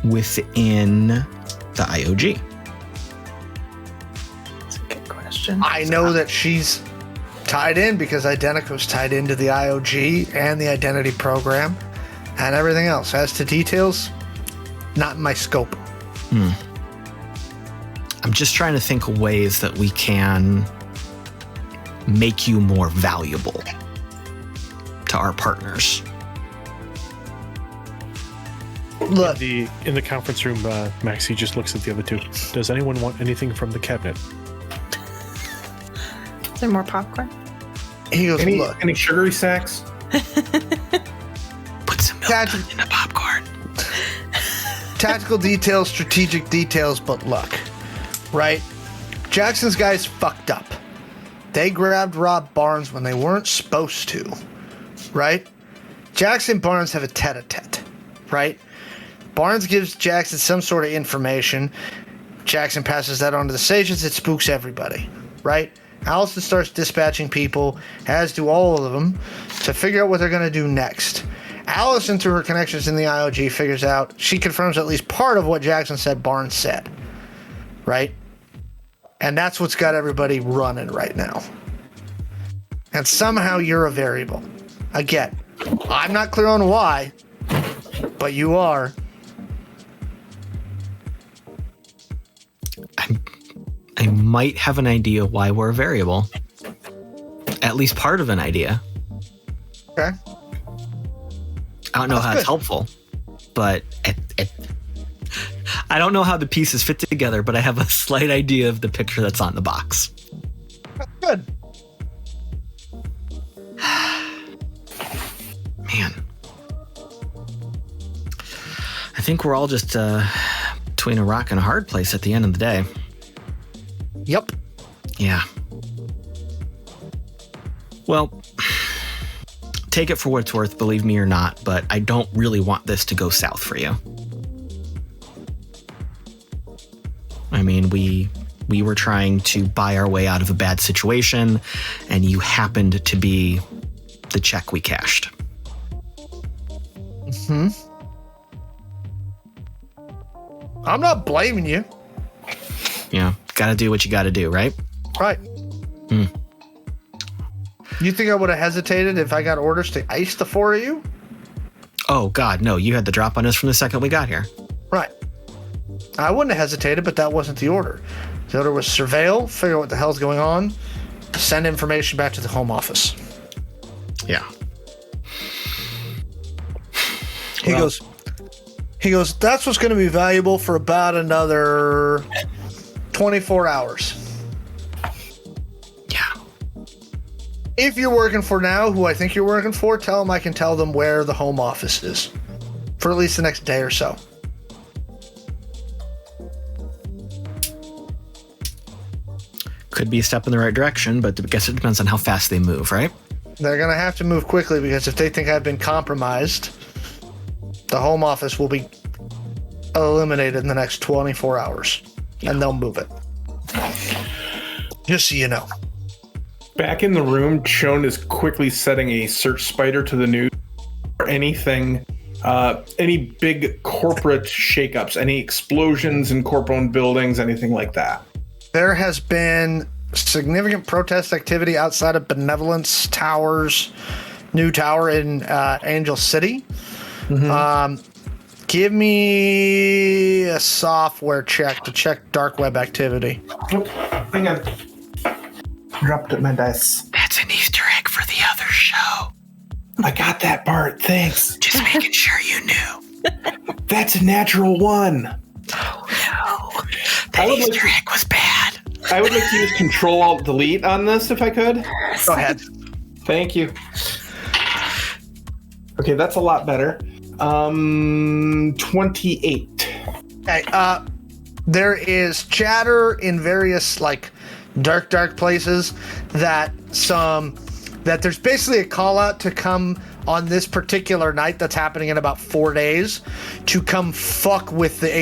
within the IOG? That's a good question. I know that she's tied in because Identico's tied into the IOG and the identity program and everything else. As to details, not in my scope. I'm just trying to think of ways that we can make you more valuable to our partners. Look, In the conference room, Maxi just looks at the other two. Does anyone want anything from the cabinet? Is there more popcorn? he goes, look, Any sugary sacks? Put some milk in the popcorn. tactical details, strategic details, but look, right? Jackson's guys fucked up. They grabbed Rob Barnes when they weren't supposed to, right? Jackson Barnes have a tete-a-tete, right? Barnes gives Jackson some sort of information. Jackson passes that on to the stations. It spooks everybody, right? Allison starts dispatching people, as do all of them, to figure out what they're going to do next. Allison, through her connections in the IOG, figures out, she confirms at least part of what Jackson said Barnes said, right? And that's what's got everybody running right now. And somehow you're a variable. Again, I'm not clear on why, but you are. I might have an idea why we're a variable. At least part of an idea. Okay. I don't know how good. it's helpful, but I don't know how the pieces fit together, but I have a slight idea of the picture that's on the box. Good. Man. I think we're all just between a rock and a hard place at the end of the day. Yep. Yeah. Well, take it for what it's worth, believe me or not, but I don't really want this to go south for you. I mean, we were trying to buy our way out of a bad situation, and you happened to be the check we cashed. I'm not blaming you. Yeah, gotta do what you gotta do, right? Right. You think I would have hesitated if I got orders to ice the four of you? Oh, God, no, you had the drop on us from the second we got here. Right. I wouldn't have hesitated, but that wasn't the order. The order was surveil, figure out what the hell's going on, send information back to the home office. Yeah. He goes, that's what's going to be valuable for about another 24 hours. Yeah. If you're working for now, who I think you're working for, tell them I can tell them where the home office is for at least the next day or so. Could be a step in the right direction, but I guess it depends on how fast they move, right? They're going to have to move quickly because if they think I've been compromised, the home office will be eliminated in the next 24 hours, and they'll move it. Just so you know. Back in the room, Shawn is quickly setting a search spider to the news for anything, any big corporate shakeups, any explosions in corporate-owned buildings, anything like that. There has been significant protest activity outside of Benevolence Towers, new tower in Angel City. Keep Give me a software check to check dark web activity. Oh, hang on. Dropped it my dice. That's an Easter egg for the other show. I got that part. Thanks. Just making sure you knew. That's a natural one. Oh no. The Easter egg was bad. I would like to use Control-Alt-Delete on this if I could. Go ahead. Thank you. Okay, that's a lot better. 28. Okay, there is chatter in various like dark places that there's basically a call out to come on this particular night that's happening in about 4 days to come fuck with the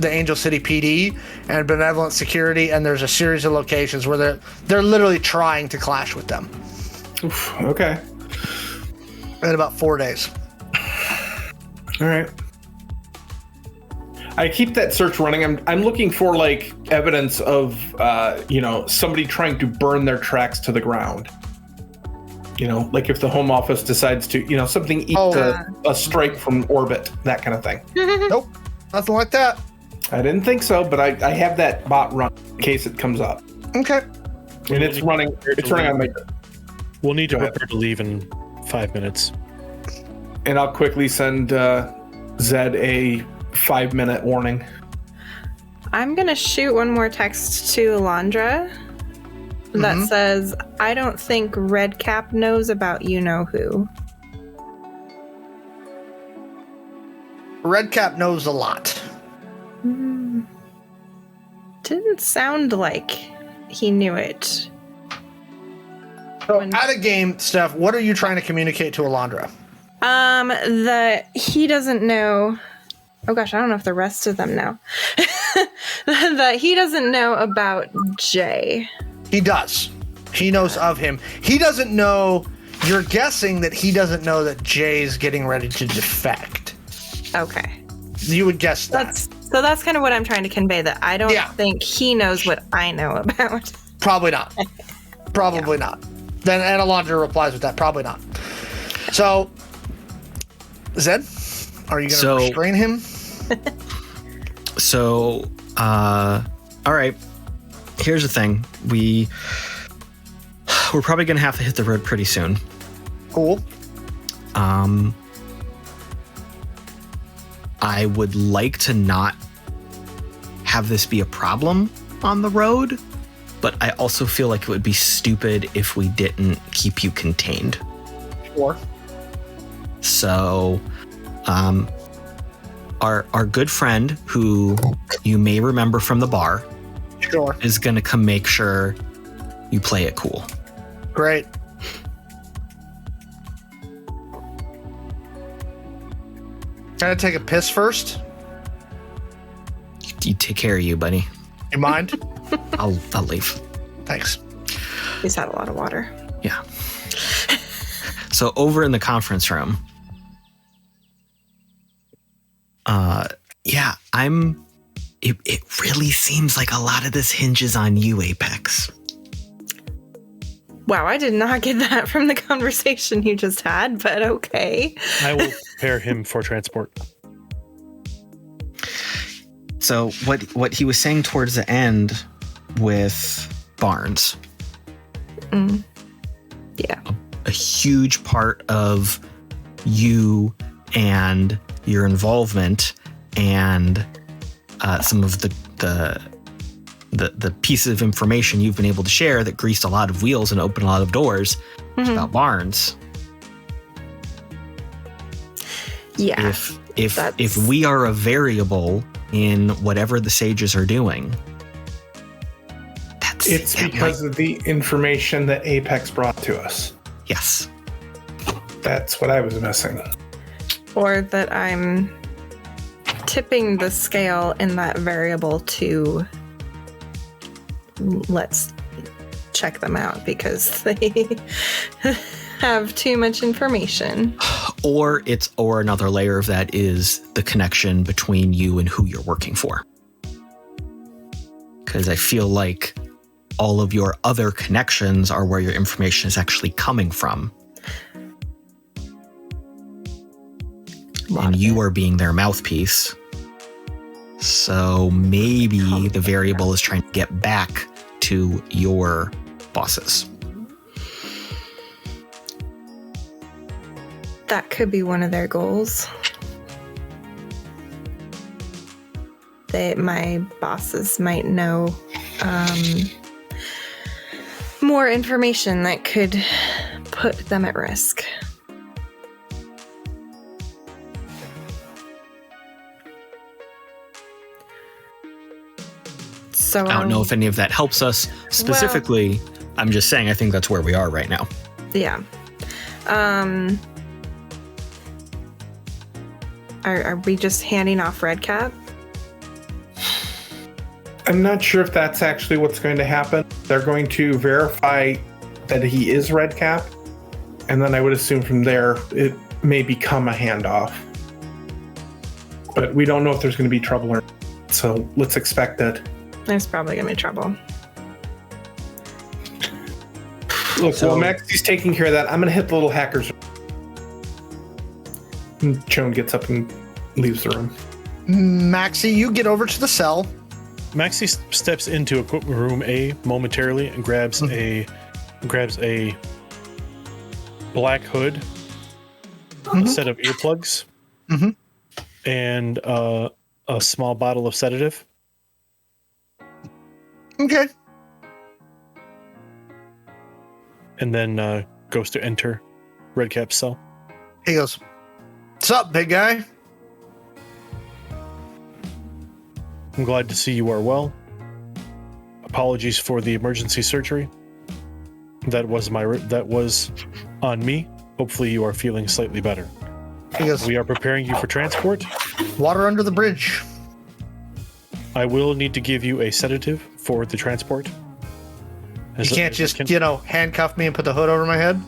Angel City PD and Benevolent Security, and there's a series of locations where they're literally trying to clash with them. Oof, okay. In about 4 days. All right. I keep that search running. I'm looking for like evidence of somebody trying to burn their tracks to the ground. Like if the home office decides to, something eats a strike from orbit, that kind of thing. Nope, nothing like that. I didn't think so, but I have that bot run in case it comes up. Okay. And it's running. It's running on my. We'll need to prepare to leave in 5 minutes. And I'll quickly send Zed a 5-minute warning. I'm going to shoot one more text to Alondra that says, I don't think Redcap knows about you-know-who. Redcap knows a lot. Didn't sound like he knew it. So out of game, Steph, what are you trying to communicate to Alondra? That he doesn't know. Oh gosh, I don't know if the rest of them know. That he doesn't know about Jay. He does. He knows of him. He doesn't know. You're guessing that he doesn't know that Jay's getting ready to defect. Okay. You would guess that. That's kind of what I'm trying to convey, that I don't think he knows what I know about. Probably not. Probably not. Then and Alondra replies with that. Probably not. So, Zed, are you going to restrain him? All right. Here's the thing. We're probably going to have to hit the road pretty soon. Cool. I would like to not have this be a problem on the road, but I also feel like it would be stupid if we didn't keep you contained. Sure. So, our good friend, who you may remember from the bar, sure, is going to come make sure you play it cool. Great. Can I take a piss first? You take care of you, buddy. You mind? I'll leave. Thanks. He's had a lot of water. Yeah. So over in the conference room, it really seems like a lot of this hinges on you, Apex. Wow, I did not get that from the conversation you just had, but okay. I will prepare him for transport. So what he was saying towards the end with Barnes. Yeah. A huge part of you and your involvement and some of the pieces of information you've been able to share that greased a lot of wheels and opened a lot of doors about Barnes. Yeah. If we are a variable in whatever the sages are doing, it's because of the information that Apex brought to us. Yes. That's what I was missing. Or that I'm tipping the scale in that variable to let's check them out because they have too much information. Or another layer of that is the connection between you and who you're working for. Because I feel like all of your other connections are where your information is actually coming from. and you are being their mouthpiece. So maybe the variable is trying to get back to your bosses. That could be one of their goals. My bosses might know more information that could put them at risk. So I don't know if any of that helps us specifically. I'm just saying I think that's where we are right now. Yeah. Are we just handing off Redcap? I'm not sure if that's actually what's going to happen. They're going to verify that he is Redcap, and then I would assume from there it may become a handoff. But we don't know if there's going to be trouble or not, so let's expect that. There's probably gonna be trouble. Look, while Maxi's taking care of that, I'm going to hit the little hackers. And Shawn gets up and leaves the room. Maxi, you get over to the cell. Maxi steps into equipment room A momentarily and grabs a black hood, a set of earplugs, and a small bottle of sedative. Okay. And then goes to enter Redcap's cell. He goes, "What's up, big guy?" I'm glad to see you are well. Apologies for the emergency surgery. That was on me. Hopefully you are feeling slightly better. He goes, We are preparing you for transport. "Water under the bridge." I will need to give you a sedative for the transport. You can't just, handcuff me and put the hood over my head?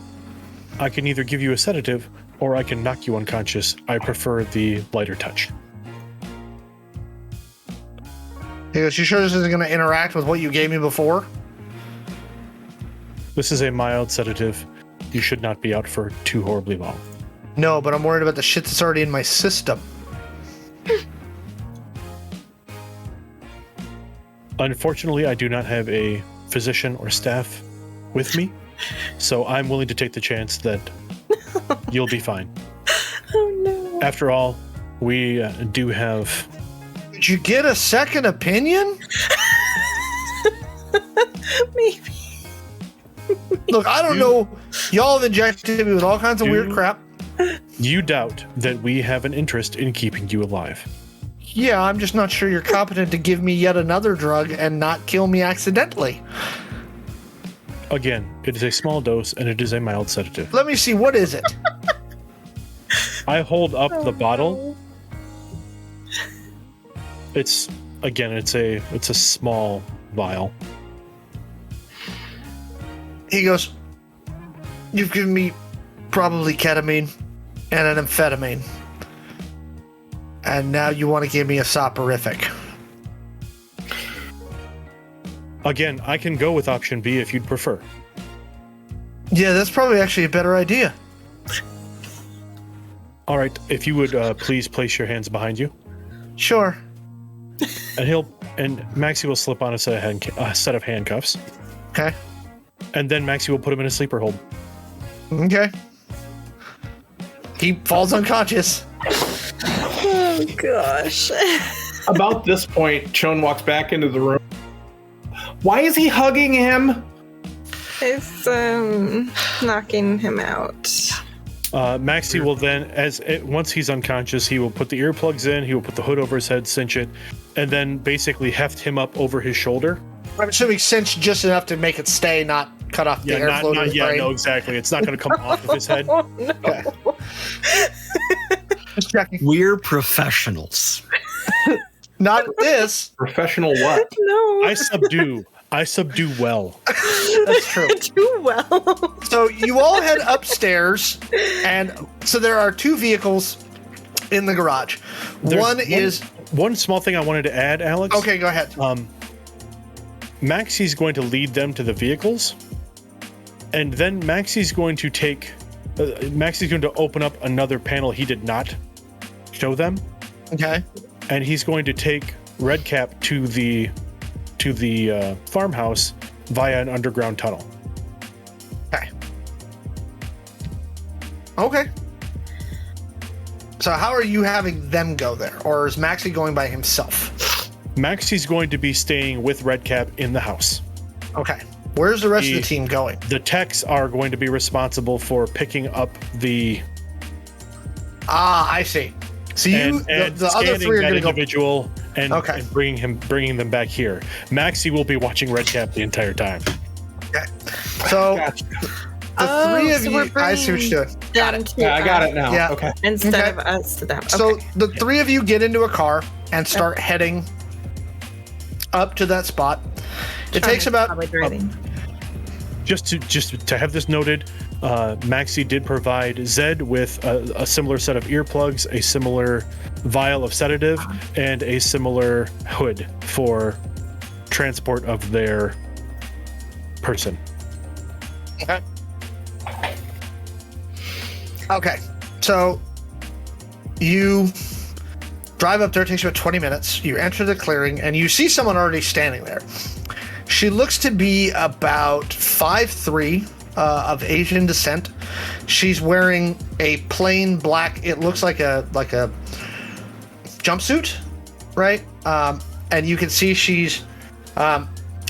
I can either give you a sedative or I can knock you unconscious. I prefer the lighter touch. He goes, "You sure this isn't going to interact with what you gave me before?" This is a mild sedative. You should not be out for too horribly long. No, but I'm worried about the shit that's already in my system. Unfortunately, I do not have a physician or staff with me, so I'm willing to take the chance that you'll be fine. Oh no. After all, we do have... Did you get a second opinion? Maybe. Look, I don't know. Y'all have injected me with all kinds of weird crap. You doubt that we have an interest in keeping you alive. Yeah, I'm just not sure you're competent to give me yet another drug and not kill me accidentally. Again, it is a small dose and it is a mild sedative. Let me see, what is it? I hold up the bottle. It's a small vial. He goes, "You've given me probably ketamine and an amphetamine. And now you want to give me a soporific." Again, I can go with option B if you'd prefer. Yeah, that's probably actually a better idea. All right, if you would please place your hands behind you. Sure. And Maxi will slip on a set of handcuffs. Okay. And then Maxi will put him in a sleeper hold. Okay. He falls unconscious. Oh gosh. About this point, Shawn walks back into the room. Why is he hugging him? It's knocking him out. Maxi will then, once he's unconscious, he will put the earplugs in, he will put the hood over his head, cinch it, and then basically heft him up over his shoulder. I'm assuming cinch just enough to make it stay, not cut off the airflow to his brain. No, exactly. It's not going to come off of his head. Oh, no. Okay. Just checking. We're professionals. Not this. Professional what? No. I subdue well. That's true. Too well. So you all head upstairs, and so there are two vehicles in the garage. One small thing I wanted to add, Alex. Okay, go ahead. Maxi's going to lead them to the vehicles, and then Maxi's going to open up another panel he did not show them. Okay. And he's going to take Redcap to the farmhouse via an underground tunnel. Okay. Okay. So how are you having them go there? Or is Maxi going by himself? Maxi's going to be staying with Redcap in the house. Okay. Where's the rest of the team going? The techs are going to be responsible for picking up the... I see. So you, and the other three are that going to go... individual and bringing them back here. Maxi will be watching Redcap the entire time. Okay. So the three of you... I see what you're doing. Got it. Yeah, I got it now. Yeah. Okay. Instead of us to them. Okay. So the three of you get into a car and start heading up to that spot. It takes about... Probably driving. Just to have this noted, Maxi did provide Zed with a similar set of earplugs, a similar vial of sedative, and a similar hood for transport of their person. Okay. Okay. So you drive up there. It takes you about 20 minutes. You enter the clearing, and you see someone already standing there. She looks to be about 5'3", of Asian descent. She's wearing a plain black. It looks like a jumpsuit, right? And you can see she's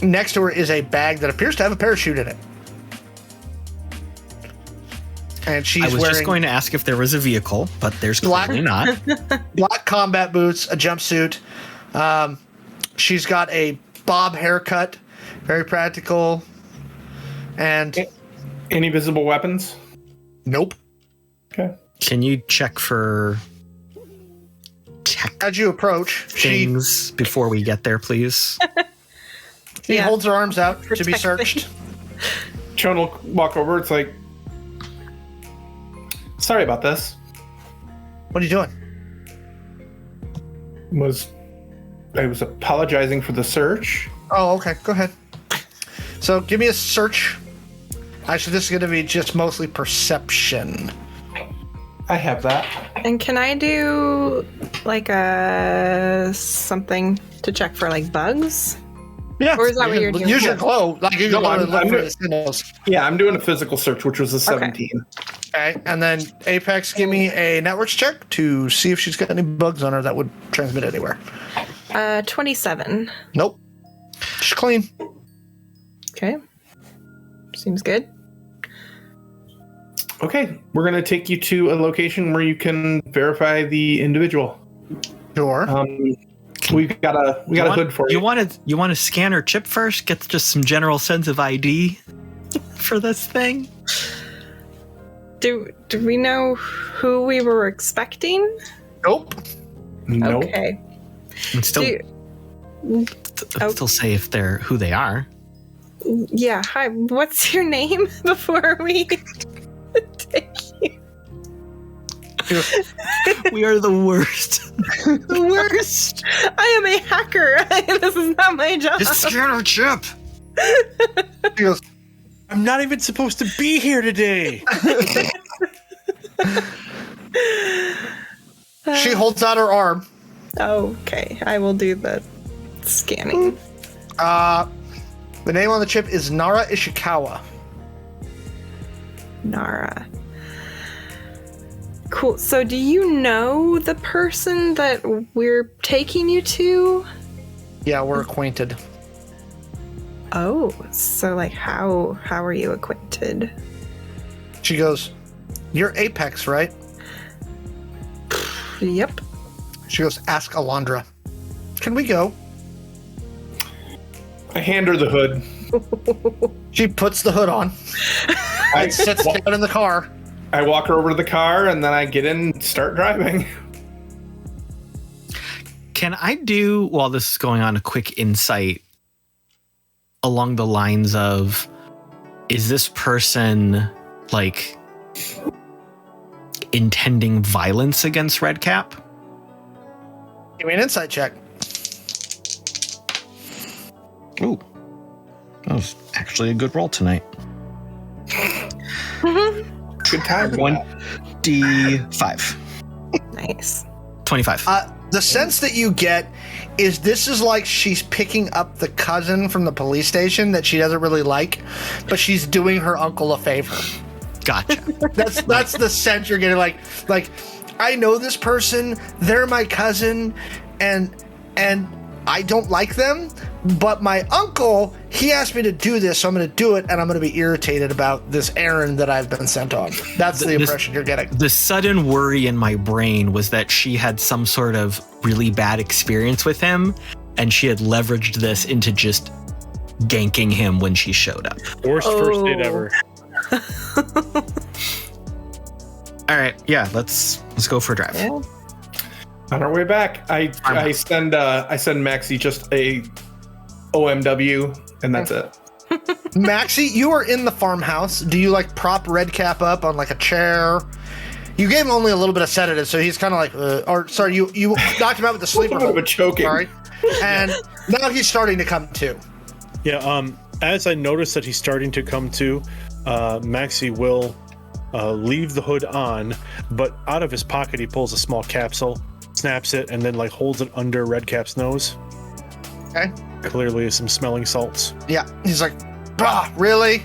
next to her is a bag that appears to have a parachute in it. And she's I was wearing just going to ask if there was a vehicle, but there's clearly not. black combat boots, a jumpsuit. She's got a bob haircut, very practical. And Any visible weapons? nope. Okay. Can you check for tech As you approach, she things before we get there, please? Yeah. holds her arms out to be Protecting. searched. Shawn will walk over. It's like, sorry about this. What are you doing? I was apologizing for the search. Oh, okay. Go ahead. So give me a search. Actually, this is going to be just mostly perception. I have that. And can I do like a something to check for like bugs? Yeah. Or is that what you're doing? Use your glow. Like you No, go and look I'm for good. the signals. Yeah, I'm doing a physical search, which was a 17. Okay. And then Apex, give me a networks check to see if she's got any bugs on her that would transmit anywhere. 27. Nope. She's clean. Okay. Seems good. Okay, we're going to take you to a location where you can verify the individual. Sure. We've got a hood for you. You want to scan her chip first? Get just some general sense of ID for this thing. Do we know who we were expecting? Nope. Nope. Okay. And still, Do- still say if they're who they are. Yeah. Hi. What's your name before we take you? We are the worst. The worst. I am a hacker. This is not my job. Just scan our chip. She goes, I'm not even supposed to be here today. she holds out her arm. Okay. I will do the scanning. The name on the chip is Nara Ishikawa. Nara. Cool. So do you know the person that we're taking you to? Yeah, we're acquainted. Oh, so like how are you acquainted? She goes, you're Apex, right? Yep. She goes, ask Alondra. Can we go? I hand her the hood. She puts the hood on and sits down in the car. I walk her over to the car, and then I get in and start driving. Can I do, while this is going on, a quick insight along the lines of, is this person like intending violence against Redcap? Give me an insight check. Ooh, that was actually a good roll tonight. Good time. 1d5. Nice. 25. The sense that you get is this is like she's picking up the cousin from the police station that she doesn't really like, but she's doing her uncle a favor. Gotcha. That's the sense you're getting. Like I know this person, they're my cousin, and I don't like them, but my uncle, he asked me to do this, so I'm going to do it, and I'm going to be irritated about this errand that I've been sent on. That's the impression you're getting. The sudden worry in my brain was that she had some sort of really bad experience with him, and she had leveraged this into just ganking him when she showed up. Worst first date ever. All right, yeah, let's go for a drive. Yeah. On our way back, I send Maxi just a OMW, and that's it. Maxi, you are in the farmhouse. Do you like prop Redcap up on like a chair? You gave him only a little bit of sedative, so he's kind of like, or sorry, you knocked him out with the sleeper. A little bit of choking. Sorry, and now he's starting to come to. Yeah. As I notice that he's starting to come to, Maxi will leave the hood on, but out of his pocket he pulls a small capsule, snaps it, and then like holds it under Redcap's nose. Okay. Clearly some smelling salts. Yeah, he's like, bah, really?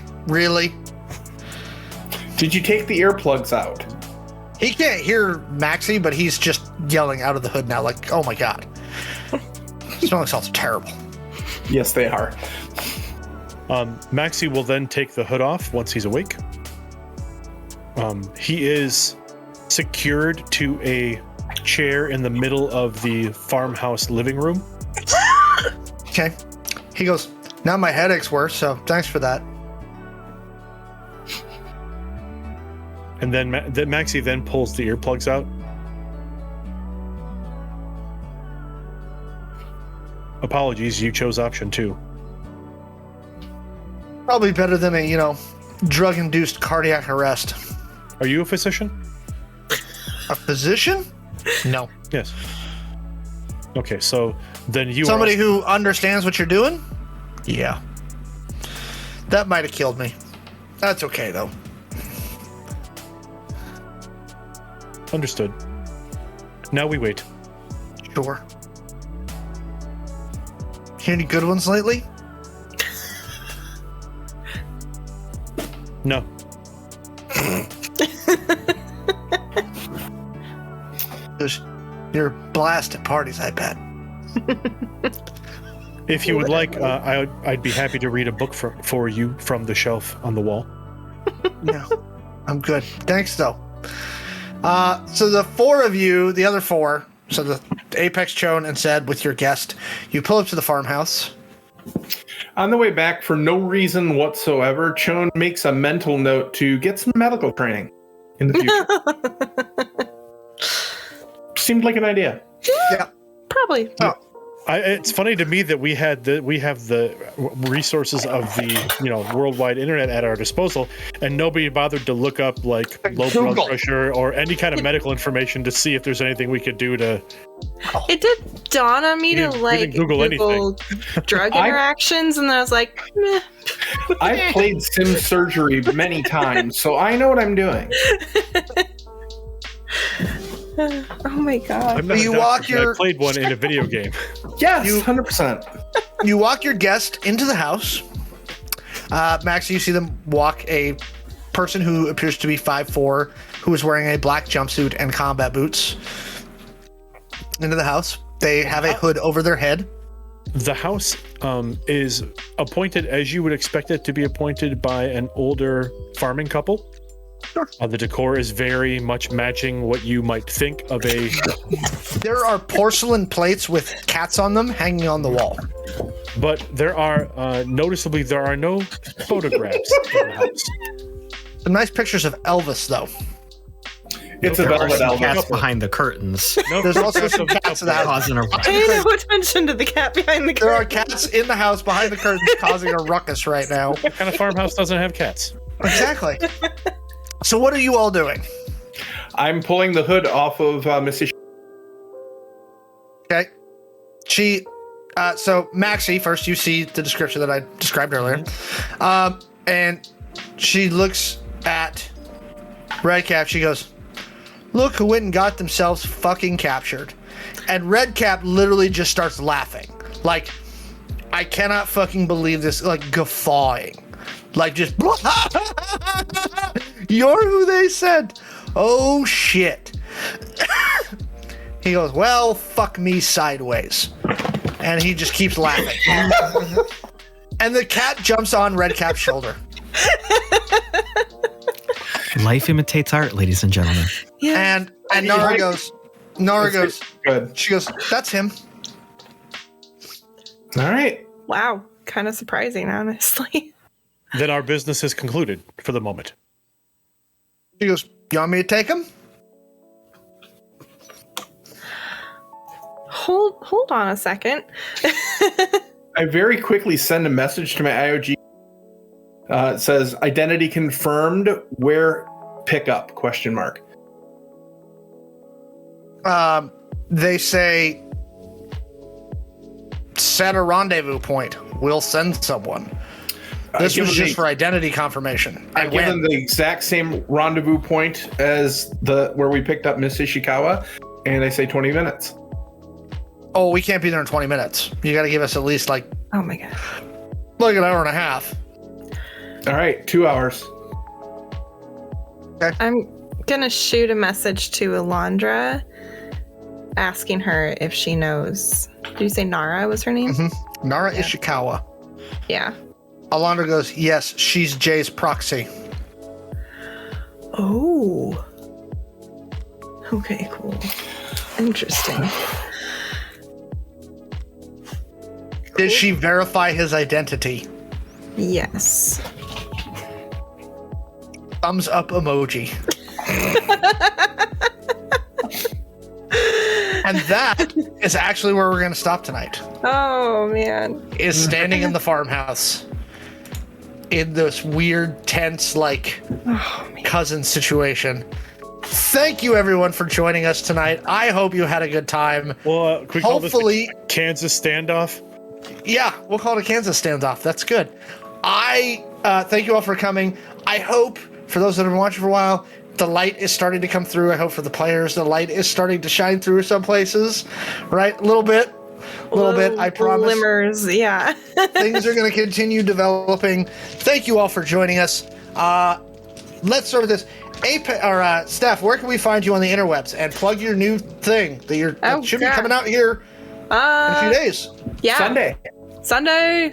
Did you take the earplugs out? He can't hear Maxi, but he's just yelling out of the hood now, like, oh my god. Smelling salts are terrible. Yes, they are. Maxi will then take the hood off once he's awake. He is secured to a chair in the middle of the farmhouse living room. Okay. He goes, now my headache's worse, so thanks for that. And then Maxi then pulls the earplugs out. Apologies, you chose option 2. Probably better than a, drug-induced cardiac arrest. Are you a physician? A physician? No. Yes. Okay, so then you Somebody are who understands what you're doing? Yeah. That might have killed me. That's okay, though. understood. Now we wait. Sure. Hear any good ones lately? No. You're a blast at parties, I bet. If you would like, I'd be happy to read a book for you from the shelf on the wall. No, I'm good. Thanks, though. So the four of you, the other four, so the Apex, Chone, and Zed with your guest, you pull up to the farmhouse. On the way back, for no reason whatsoever, Chone makes a mental note to get some medical training in the future. Seemed like an idea. Yeah. Probably. Oh. It's funny to me that we have the resources of the worldwide internet at our disposal, and nobody bothered to look up like low blood pressure or any kind of medical information to see if there's anything we could do to. It did dawn on me to like Google drug interactions, and then I was like, meh. I've played Sim Surgery many times, so I know what I'm doing. Oh my god! I'm not a doctor, but I played one in a video game. Yes, 100%. You walk your guest into the house. Max, you see them walk a person who appears to be 5'4", who is wearing a black jumpsuit and combat boots into the house. They have a hood over their head. The house is appointed as you would expect it to be appointed by an older farming couple. Sure. The decor is very much matching what you might think of a... There are porcelain plates with cats on them hanging on the wall. But there are, noticeably, there are no photographs in the house. Some nice pictures of Elvis, though. It's a velvet Cats Elvis. behind the curtains. There's also some cats in the house. Causing a Pay no attention to the cat behind the curtain. There are cats in the house behind the curtains causing a ruckus right now. What kind of farmhouse doesn't have cats? Exactly. So what are you all doing? I'm pulling the hood off of Mrs. Okay. She, so Maxi, first you see the description that I described earlier. And she looks at Redcap. She goes, look who went and got themselves fucking captured. And Redcap literally just starts laughing. Like, I cannot fucking believe this, like, guffawing. Like, just, you're who they said. Oh, shit. He goes, well, fuck me sideways. And he just keeps laughing. And the cat jumps on Redcap's shoulder. Life imitates art, ladies and gentlemen. Yeah. And Nara goes, Good. she goes, that's him. All right. Wow. Kind of surprising, honestly. Then our business is concluded for the moment. She goes, you want me to take him? Hold on a second. I very quickly send a message to my IOG. It says identity confirmed. Where pickup? ? They say, set a rendezvous point. We'll send someone. This was just for identity confirmation. I give them the exact same rendezvous point as where we picked up Miss Ishikawa, and I say 20 minutes. Oh, we can't be there in 20 minutes. You got to give us at least like Oh my god. an hour and a half. All right, 2 hours. I'm gonna shoot a message to Alondra asking her if she knows. Did you say Nara was her name? Mm-hmm. Nara Ishikawa. Yeah. Alondra goes, yes, she's Jay's proxy. Oh. Okay, cool. Interesting. Did she verify his identity? Yes. Thumbs up emoji. And that is actually where we're going to stop tonight. Oh, man. Is standing in the farmhouse in this weird, tense, like, cousin situation. Thank you, everyone, for joining us tonight. I hope you had a good time. Well, can we call Hopefully, this a Kansas standoff? yeah, we'll call it a Kansas standoff. That's good. I thank you all for coming. I hope, for those that have been watching for a while, the light is starting to come through. I hope for the players, the light is starting to shine through some places, right? A little bit. I promise. Glimmers, yeah. Things are going to continue developing. Thank you all for joining us. Let's start with this. Steph, where can we find you on the interwebs? And plug your new thing that should be coming out here in a few days. Yeah. Sunday. Sunday.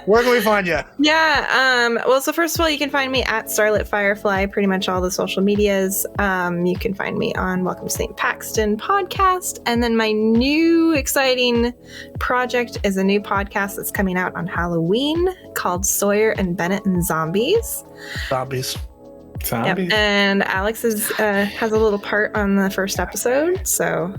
Where can we find you? Yeah. Well, so first of all, you can find me at Starlit Firefly, pretty much all the social medias. You can find me on Welcome to St. Paxton podcast. And then my new exciting project is a new podcast that's coming out on Halloween called Sawyer and Bennett and Zombies. Zombies. Yep. And Alex has a little part on the first episode, so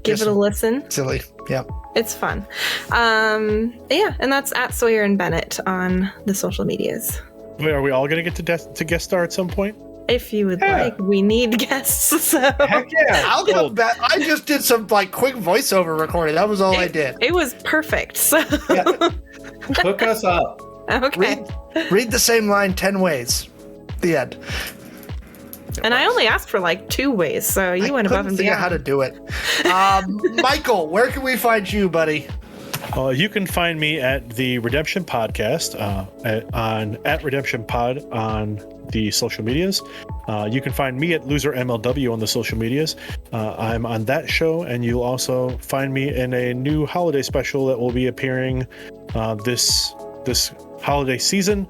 give it a listen. Silly. Yep. It's fun. Yeah, and that's at Sawyer and Bennett on the social medias. Wait, are we all going to get to guest star at some point? If you would like, we need guests. So Heck yeah. I'll come back. I just did some quick voiceover recording. That was all I did. It was perfect. So Hook us up. okay. Read the same line 10 ways. The end. And I only asked for 2 ways, so you went above and figure out beyond. how to do it. Michael, where can we find you, buddy? You can find me at the Redemption Podcast at Redemption Pod on the social medias. You can find me at Loser MLW on the social medias. I'm on that show, and you'll also find me in a new holiday special that will be appearing this holiday season.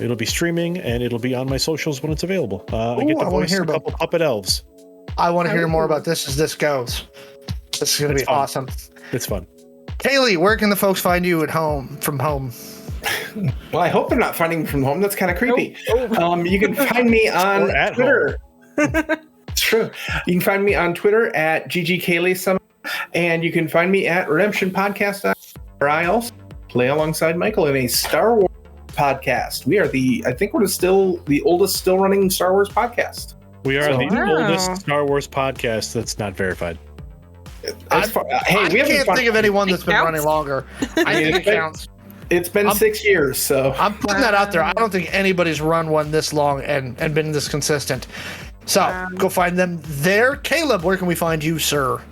It'll be streaming, and it'll be on my socials when it's available. I get to voice a couple puppet elves. I want to hear more about this as this goes. This is going to be awesome. It's fun. Kaylee, where can the folks find you from home? Well, I hope they're not finding me from home. That's kind of creepy. You can find me on Twitter. It's true. You can find me on Twitter at GGKaylee, and you can find me at Redemption Podcast, where I also play alongside Michael in a Star Wars podcast. We are still the oldest still running Star Wars podcast. We are the oldest Star Wars podcast that's not verified. I can't think of anyone that's been running longer. I think it counts. It's been 6 years, so I'm putting that out there. I don't think anybody's run one this long and been this consistent. So go find them there. Caleb, where can we find you, sir?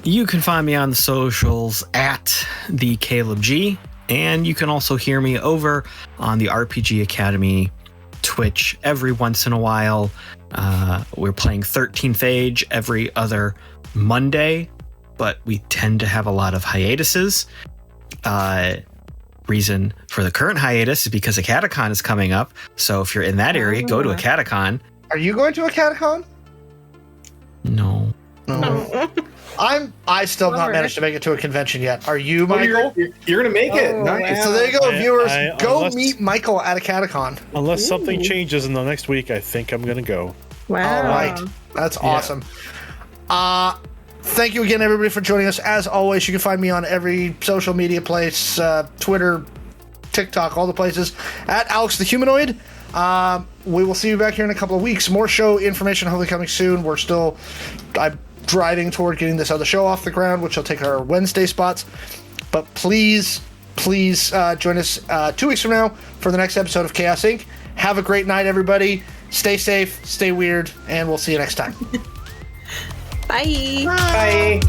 You can find me on the socials at the Caleb G, and you can also hear me over on the RPG Academy Twitch every once in a while. We're playing 13th Age every other Monday, but we tend to have a lot of hiatuses. Reason for the current hiatus is because a catacon is coming up. So if you're in that area, go to a catacon. Are you going to a catacon? No. I still have not managed to make it to a convention yet. Are you, Michael? You're gonna make it. Nice. So there you go, viewers. Go unless- meet Michael at a catacon. Unless something changes in the next week, I think I'm gonna go. Wow. All right. That's awesome. Thank you again, everybody, for joining us. As always, you can find me on every social media place, Twitter, TikTok, all the places, at Alex the Humanoid. We will see you back here in a couple of weeks. More show information hopefully coming soon. I'm driving toward getting this other show off the ground, which will take our Wednesday spots. But please join us 2 weeks from now for the next episode of Chaos Inc. Have a great night, everybody. Stay safe, stay weird, and we'll see you next time. Bye. Bye.